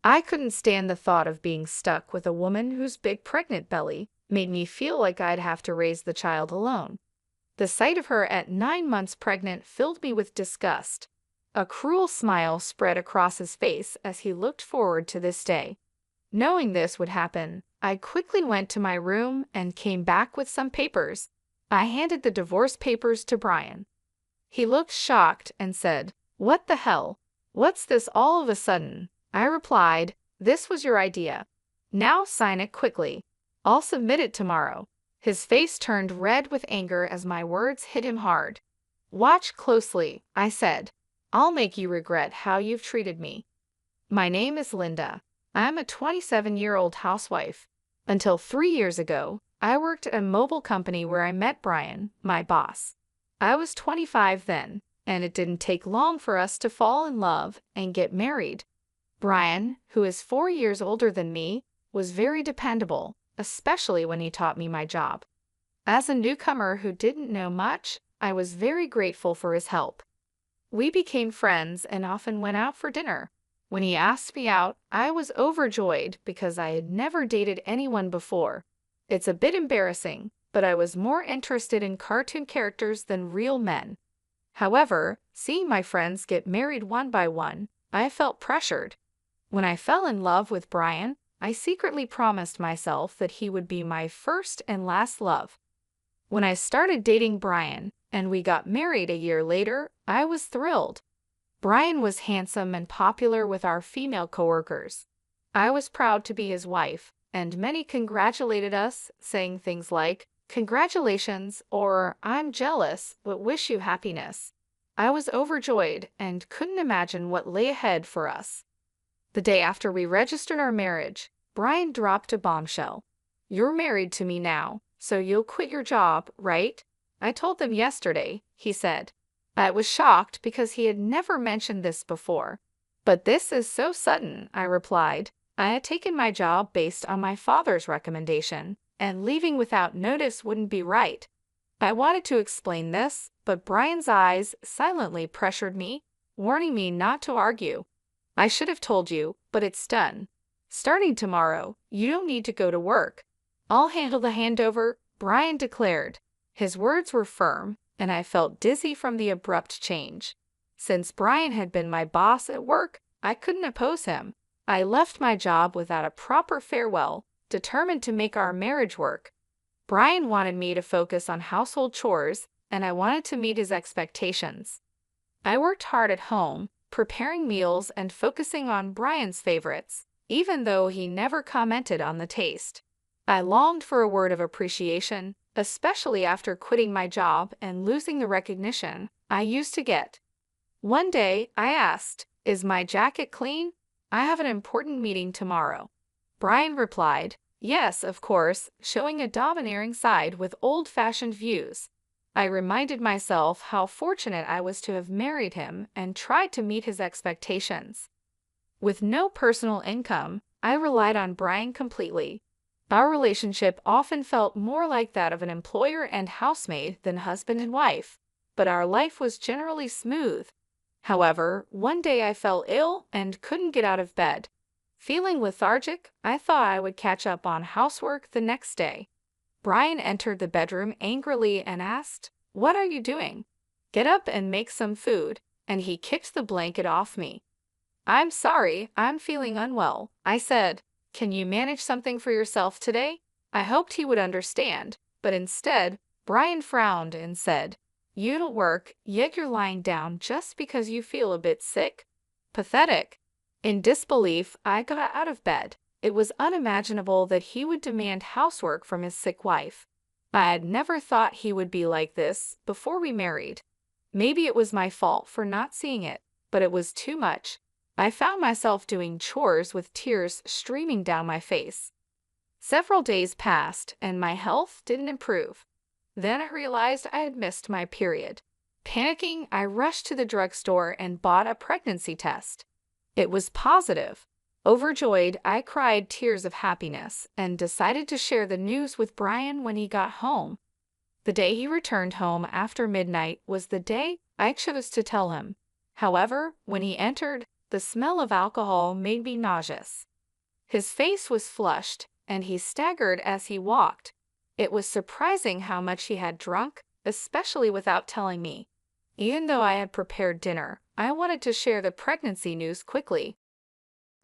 C: I couldn't stand the thought of being stuck with a woman whose big pregnant belly made me feel like I'd have to raise the child alone. The sight of her at 9 months pregnant filled me with disgust. A cruel smile spread across his face as he looked forward to this day. Knowing this would happen, I quickly went to my room and came back with some papers. I handed the divorce papers to Brian. He looked shocked and said, "What the hell? What's this all of a sudden?" I replied, "This was your idea. Now sign it quickly. I'll submit it tomorrow." His face turned red with anger as my words hit him hard. "Watch closely," I said. "I'll make you regret how you've treated me. My name is Linda. I'm a 27-year-old housewife. Until 3 years ago, I worked at a mobile company where I met Brian, my boss. I was 25 then, and it didn't take long for us to fall in love and get married. Brian, who is 4 years older than me, was very dependable, especially when he taught me my job. As a newcomer who didn't know much, I was very grateful for his help. We became friends and often went out for dinner. When he asked me out, I was overjoyed because I had never dated anyone before. It's a bit embarrassing, but I was more interested in cartoon characters than real men. However, seeing my friends get married one by one, I felt pressured. When I fell in love with Brian, I secretly promised myself that he would be my first and last love. When I started dating Brian and we got married a year later, I was thrilled. Brian was handsome and popular with our female coworkers. I was proud to be his wife, and many congratulated us, saying things like, "Congratulations," or "I'm jealous but wish you happiness." I was overjoyed and couldn't imagine what lay ahead for us. The day after we registered our marriage, Brian dropped a bombshell. "You're married to me now, so you'll quit your job, right?" "I told them yesterday," he said. I was shocked because he had never mentioned this before. "But this is so sudden," I replied. "I had taken my job based on my father's recommendation, and leaving without notice wouldn't be right." I wanted to explain this, but Brian's eyes silently pressured me, warning me not to argue. "I should have told you, but it's done. Starting tomorrow, you don't need to go to work. I'll handle the handover," Brian declared. His words were firm, and I felt dizzy from the abrupt change. Since Brian had been my boss at work, I couldn't oppose him. I left my job without a proper farewell, determined to make our marriage work. Brian wanted me to focus on household chores, and I wanted to meet his expectations. I worked hard at home, preparing meals and focusing on Brian's favorites, even though he never commented on the taste. I longed for a word of appreciation, especially after quitting my job and losing the recognition I used to get. One day, I asked, "Is my jacket clean? I have an important meeting tomorrow." Brian replied, "Yes, of course," showing a domineering side with old-fashioned views. I reminded myself how fortunate I was to have married him and tried to meet his expectations. With no personal income, I relied on Brian completely. Our relationship often felt more like that of an employer and housemaid than husband and wife, but our life was generally smooth. However, one day I fell ill and couldn't get out of bed. Feeling lethargic, I thought I would catch up on housework the next day. Brian entered the bedroom angrily and asked, "What are you doing? Get up and make some food," and he kicked the blanket off me. "I'm sorry, I'm feeling unwell," I said. "Can you manage something for yourself today?" I hoped he would understand, but instead, Brian frowned and said, "You don't work, yet you're lying down just because you feel a bit sick? Pathetic." In disbelief, I got out of bed. It was unimaginable that he would demand housework from his sick wife. I had never thought he would be like this before we married. Maybe it was my fault for not seeing it. but it was too much. I found myself doing chores with tears streaming down my face. Several days passed, and my health didn't improve. Then I realized I had missed my period. Panicking, I rushed to the drugstore and bought a pregnancy test. It was positive. Overjoyed, I cried tears of happiness and decided to share the news with Brian when he got home. The day he returned home after midnight was the day I chose to tell him. However, when he entered, the smell of alcohol made me nauseous. His face was flushed, and he staggered as he walked. It was surprising how much he had drunk, especially without telling me. Even though I had prepared dinner, I wanted to share the pregnancy news quickly.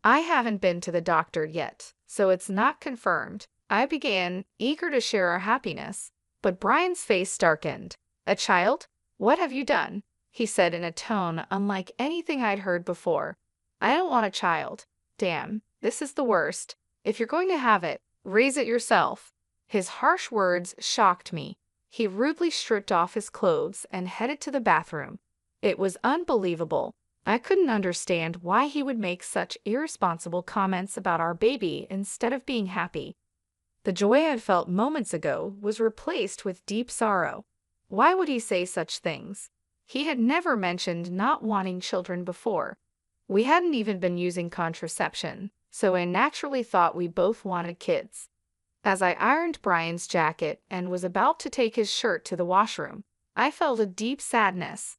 C: I haven't been to the doctor yet, so it's not confirmed. I began, eager to share our happiness, but Brian's face darkened. "A child? What have you done?" he said in a tone unlike anything I'd heard before. "I don't want a child. Damn, this is the worst. If you're going to have it, raise it yourself." His harsh words shocked me. He rudely stripped off his clothes and headed to the bathroom. It was unbelievable. I couldn't understand why he would make such irresponsible comments about our baby instead of being happy. The joy I had felt moments ago was replaced with deep sorrow. Why would he say such things? He had never mentioned not wanting children before. We hadn't even been using contraception, so I naturally thought we both wanted kids. As I ironed Brian's jacket and was about to take his shirt to the washroom, I felt a deep sadness.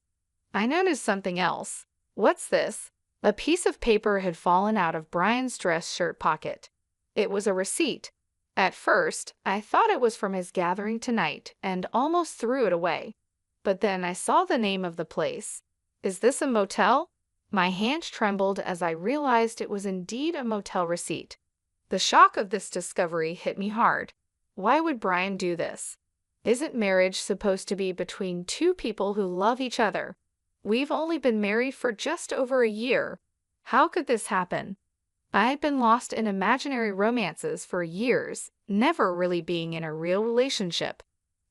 C: I noticed something else. "What's this?" A piece of paper had fallen out of Brian's dress shirt pocket. It was a receipt. At first, I thought it was from his gathering tonight and almost threw it away. But then I saw the name of the place. "Is this a motel?" My hand trembled as I realized it was indeed a motel receipt. The shock of this discovery hit me hard. Why would Brian do this? Isn't marriage supposed to be between two people who love each other? We've only been married for just over a year. How could this happen? I had been lost in imaginary romances for years, never really being in a real relationship.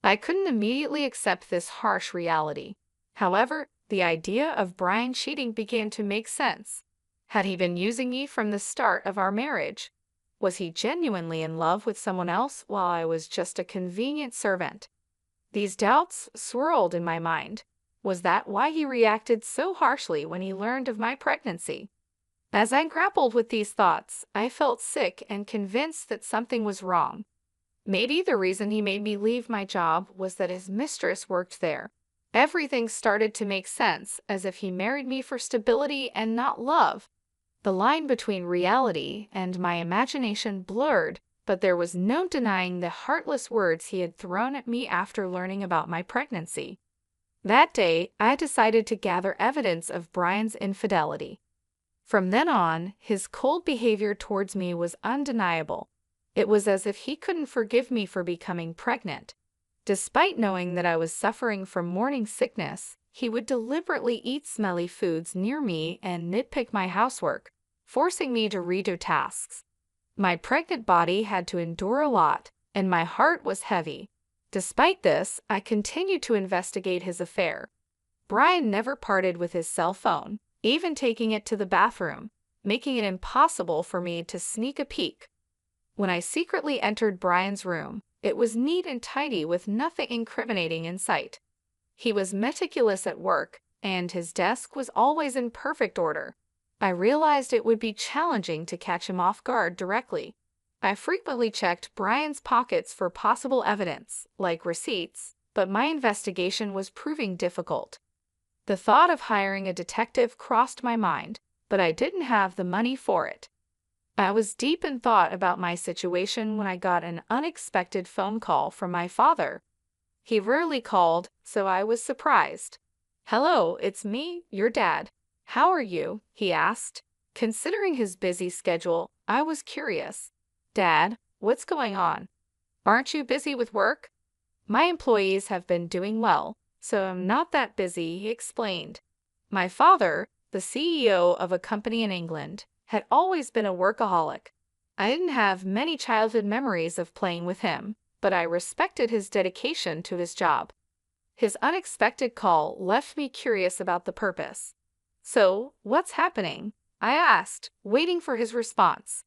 C: I couldn't immediately accept this harsh reality. However, the idea of Brian cheating began to make sense. Had he been using me from the start of our marriage? Was he genuinely in love with someone else while I was just a convenient servant? These doubts swirled in my mind. Was that why he reacted so harshly when he learned of my pregnancy? As I grappled with these thoughts, I felt sick and convinced that something was wrong. Maybe the reason he made me leave my job was that his mistress worked there. Everything started to make sense, as if he married me for stability and not love. The line between reality and my imagination blurred, but there was no denying the heartless words he had thrown at me after learning about my pregnancy. That day, I decided to gather evidence of Brian's infidelity. From then on, his cold behavior towards me was undeniable. It was as if he couldn't forgive me for becoming pregnant. Despite knowing that I was suffering from morning sickness, he would deliberately eat smelly foods near me and nitpick my housework, forcing me to redo tasks. My pregnant body had to endure a lot, and my heart was heavy. Despite this, I continued to investigate his affair. Brian never parted with his cell phone, even taking it to the bathroom, making it impossible for me to sneak a peek. When I secretly entered Brian's room, it was neat and tidy with nothing incriminating in sight. He was meticulous at work, and his desk was always in perfect order. I realized it would be challenging to catch him off guard directly. I frequently checked Brian's pockets for possible evidence, like receipts, but my investigation was proving difficult. The thought of hiring a detective crossed my mind, but I didn't have the money for it. I was deep in thought about my situation when I got an unexpected phone call from my father. He rarely called, so I was surprised. "Hello, it's me, your dad. How are you?" he asked. Considering his busy schedule, I was curious. "Dad, what's going on? Aren't you busy with work?" "My employees have been doing well, so I'm not that busy," he explained. My father, the CEO of a company in England, had always been a workaholic. I didn't have many childhood memories of playing with him, but I respected his dedication to his job. His unexpected call left me curious about the purpose. "So, what's happening?" I asked, waiting for his response.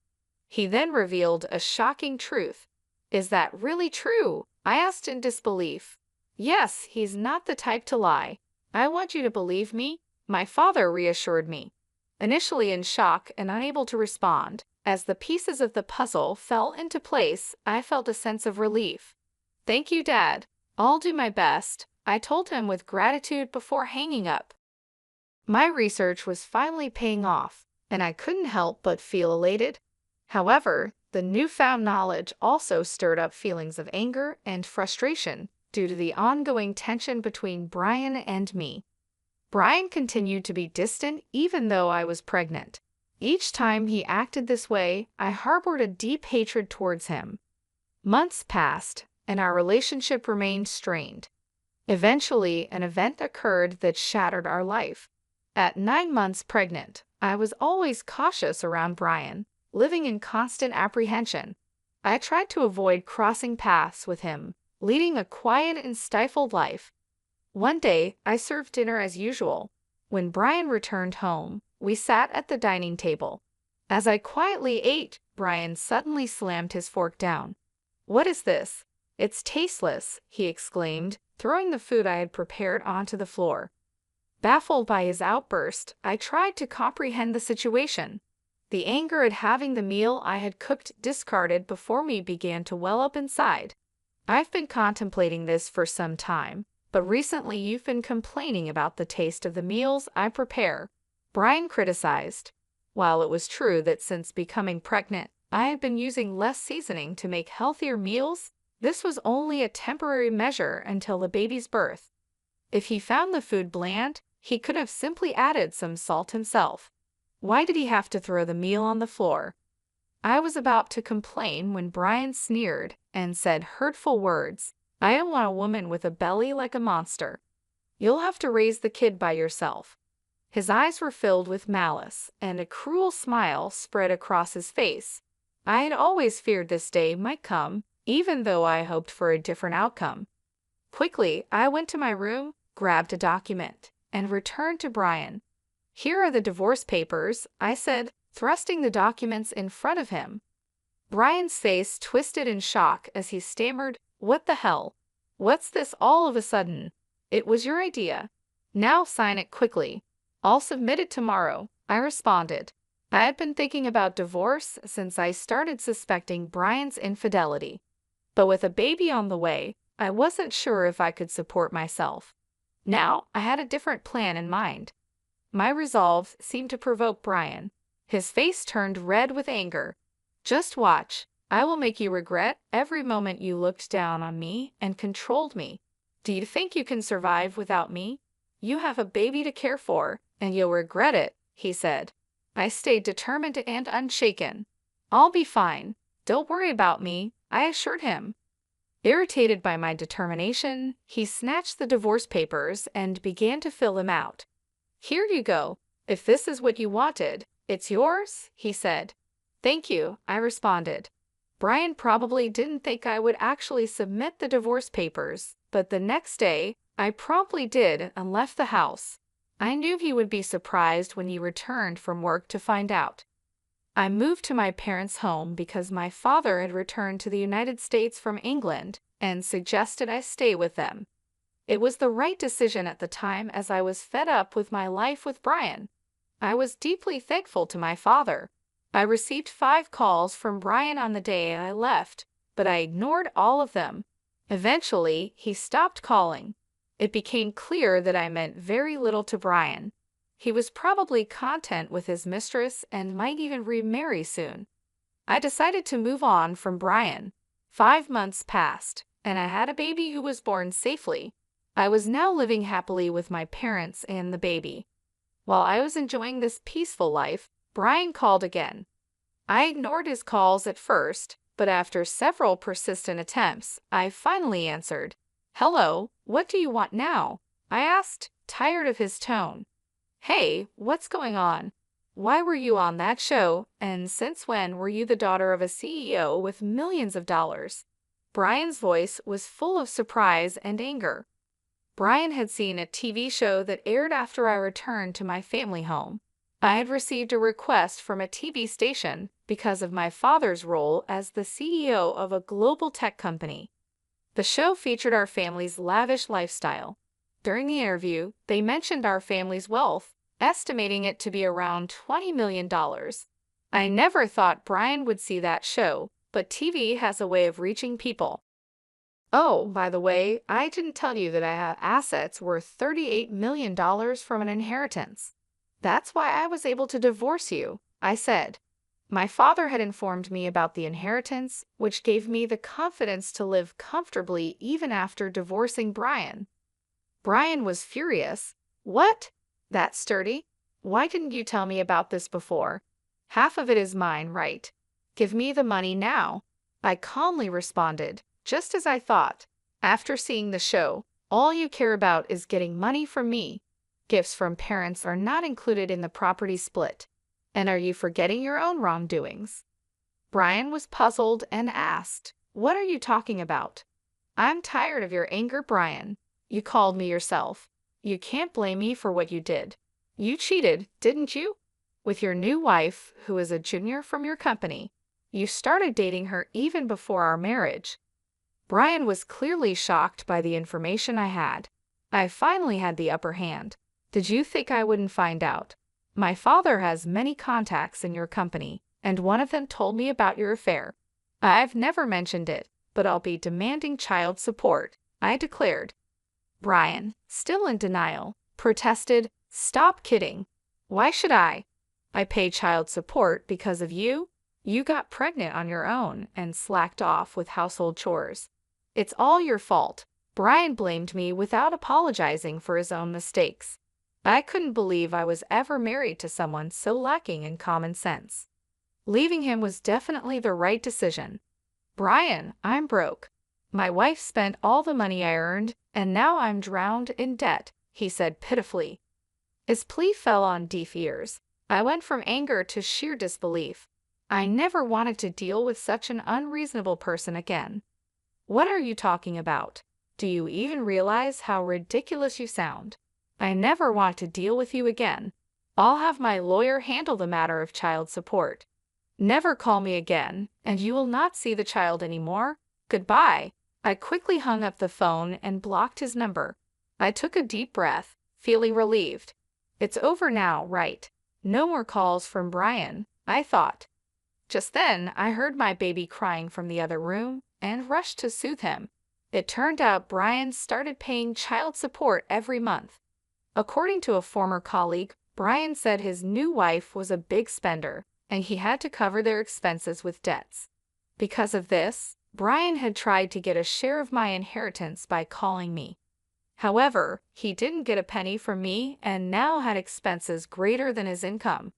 C: He then revealed a shocking truth. "Is that really true?" I asked in disbelief. "Yes, he's not the type to lie. I want you to believe me," my father reassured me. Initially in shock and unable to respond, as the pieces of the puzzle fell into place, I felt a sense of relief. "Thank you, Dad. I'll do my best," I told him with gratitude before hanging up. My research was finally paying off, and I couldn't help but feel elated. However, the newfound knowledge also stirred up feelings of anger and frustration due to the ongoing tension between Brian and me. Brian continued to be distant even though I was pregnant. Each time he acted this way, I harbored a deep hatred towards him. Months passed, and our relationship remained strained. Eventually, an event occurred that shattered our life. At 9 months pregnant, I was always cautious around Brian, living in constant apprehension. I tried to avoid crossing paths with him, leading a quiet and stifled life. One day, I served dinner as usual. When Brian returned home, we sat at the dining table. As I quietly ate, Brian suddenly slammed his fork down. "What is this? It's tasteless," he exclaimed, throwing the food I had prepared onto the floor. Baffled by his outburst, I tried to comprehend the situation. The anger at having the meal I had cooked discarded before me began to well up inside. "I've been contemplating this for some time, but recently you've been complaining about the taste of the meals I prepare," Brian criticized. While it was true that since becoming pregnant, I had been using less seasoning to make healthier meals, this was only a temporary measure until the baby's birth. If he found the food bland, he could have simply added some salt himself. Why did he have to throw the meal on the floor? I was about to complain when Brian sneered and said hurtful words. "I don't want a woman with a belly like a monster. You'll have to raise the kid by yourself." His eyes were filled with malice, and a cruel smile spread across his face. I had always feared this day might come, even though I hoped for a different outcome. Quickly, I went to my room, grabbed a document, and returned to Brian. "Here are the divorce papers," I said, thrusting the documents in front of him. Brian's face twisted in shock as he stammered, "What the hell? What's this all of a sudden? It was your idea. Now sign it quickly." "I'll submit it tomorrow," I responded. I had been thinking about divorce since I started suspecting Brian's infidelity. But with a baby on the way, I wasn't sure if I could support myself. Now, I had a different plan in mind. My resolve seemed to provoke Brian. His face turned red with anger. "Just watch. I will make you regret every moment you looked down on me and controlled me. Do you think you can survive without me? You have a baby to care for, and you'll regret it," he said. I stayed determined and unshaken. "I'll be fine. Don't worry about me," I assured him. Irritated by my determination, he snatched the divorce papers and began to fill them out. "Here you go. If this is what you wanted, it's yours," he said. "Thank you," I responded. Brian probably didn't think I would actually submit the divorce papers, but the next day, I promptly did and left the house. I knew he would be surprised when he returned from work to find out. I moved to my parents' home because my father had returned to the United States from England and suggested I stay with them. It was the right decision at the time as I was fed up with my life with Brian. I was deeply thankful to my father. I received 5 calls from Brian on the day I left, but I ignored all of them. Eventually, he stopped calling. It became clear that I meant very little to Brian. He was probably content with his mistress and might even remarry soon. I decided to move on from Brian. 5 months passed, and I had a baby who was born safely. I was now living happily with my parents and the baby. While I was enjoying this peaceful life, Brian called again. I ignored his calls at first, but after several persistent attempts, I finally answered. "Hello, what do you want now?" I asked, tired of his tone. "Hey, what's going on? Why were you on that show, and since when were you the daughter of a CEO with millions of dollars?" Brian's voice was full of surprise and anger. Brian had seen a TV show that aired after I returned to my family home. I had received a request from a TV station because of my father's role as the CEO of a global tech company. The show featured our family's lavish lifestyle. During the interview, they mentioned our family's wealth, estimating it to be around $20 million. I never thought Brian would see that show, but TV has a way of reaching people. Oh, by the way, I didn't tell you that I have assets worth $38 million from an inheritance. That's why I was able to divorce you, I said. My father had informed me about the inheritance, which gave me the confidence to live comfortably even after divorcing Brian. Brian was furious. What? That sturdy? Why didn't you tell me about this before? Half of it is mine, right? Give me the money now. I calmly responded, just as I thought. After seeing the show, all you care about is getting money from me. Gifts from parents are not included in the property split. And are you forgetting your own wrongdoings? Brian was puzzled and asked, What are you talking about? I'm tired of your anger, Brian. You called me yourself. You can't blame me for what you did. You cheated, didn't you? With your new wife, who is a junior from your company. You started dating her even before our marriage. Brian was clearly shocked by the information I had. I finally had the upper hand. Did you think I wouldn't find out? My father has many contacts in your company, and one of them told me about your affair. I've never mentioned it, but I'll be demanding child support, I declared. Brian, still in denial, protested, Stop kidding. Why should I? I pay child support because of you? You got pregnant on your own and slacked off with household chores. It's all your fault. Brian blamed me without apologizing for his own mistakes. I couldn't believe I was ever married to someone so lacking in common sense. Leaving him was definitely the right decision. Brian, I'm broke. My wife spent all the money I earned, and now I'm drowned in debt, he said pitifully. His plea fell on deaf ears. I went from anger to sheer disbelief. I never wanted to deal with such an unreasonable person again. What are you talking about? Do you even realize how ridiculous you sound? I never want to deal with you again. I'll have my lawyer handle the matter of child support. Never call me again, and you will not see the child anymore. Goodbye. I quickly hung up the phone and blocked his number. I took a deep breath, feeling relieved. It's over now, right? No more calls from Brian, I thought. Just then, I heard my baby crying from the other room and rushed to soothe him. It turned out Brian started paying child support every month. According to a former colleague, Brian said his new wife was a big spender, and he had to cover their expenses with debts. Because of this, Brian had tried to get a share of my inheritance by calling me. However, he didn't get a penny from me and now had expenses greater than his income.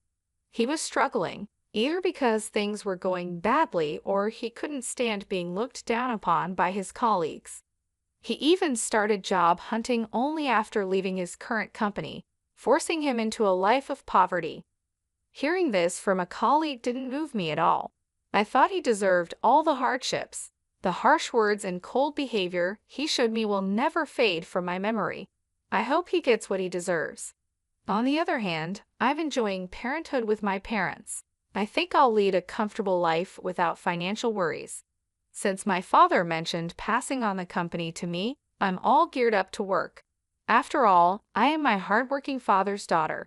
C: He was struggling, either because things were going badly or he couldn't stand being looked down upon by his colleagues. He even started job hunting only after leaving his current company, forcing him into a life of poverty. Hearing this from a colleague didn't move me at all. I thought he deserved all the hardships. The harsh words and cold behavior he showed me will never fade from my memory. I hope he gets what he deserves. On the other hand, I'm enjoying parenthood with my parents. I think I'll lead a comfortable life without financial worries. Since my father mentioned passing on the company to me, I'm all geared up to work. After all, I am my hardworking father's daughter.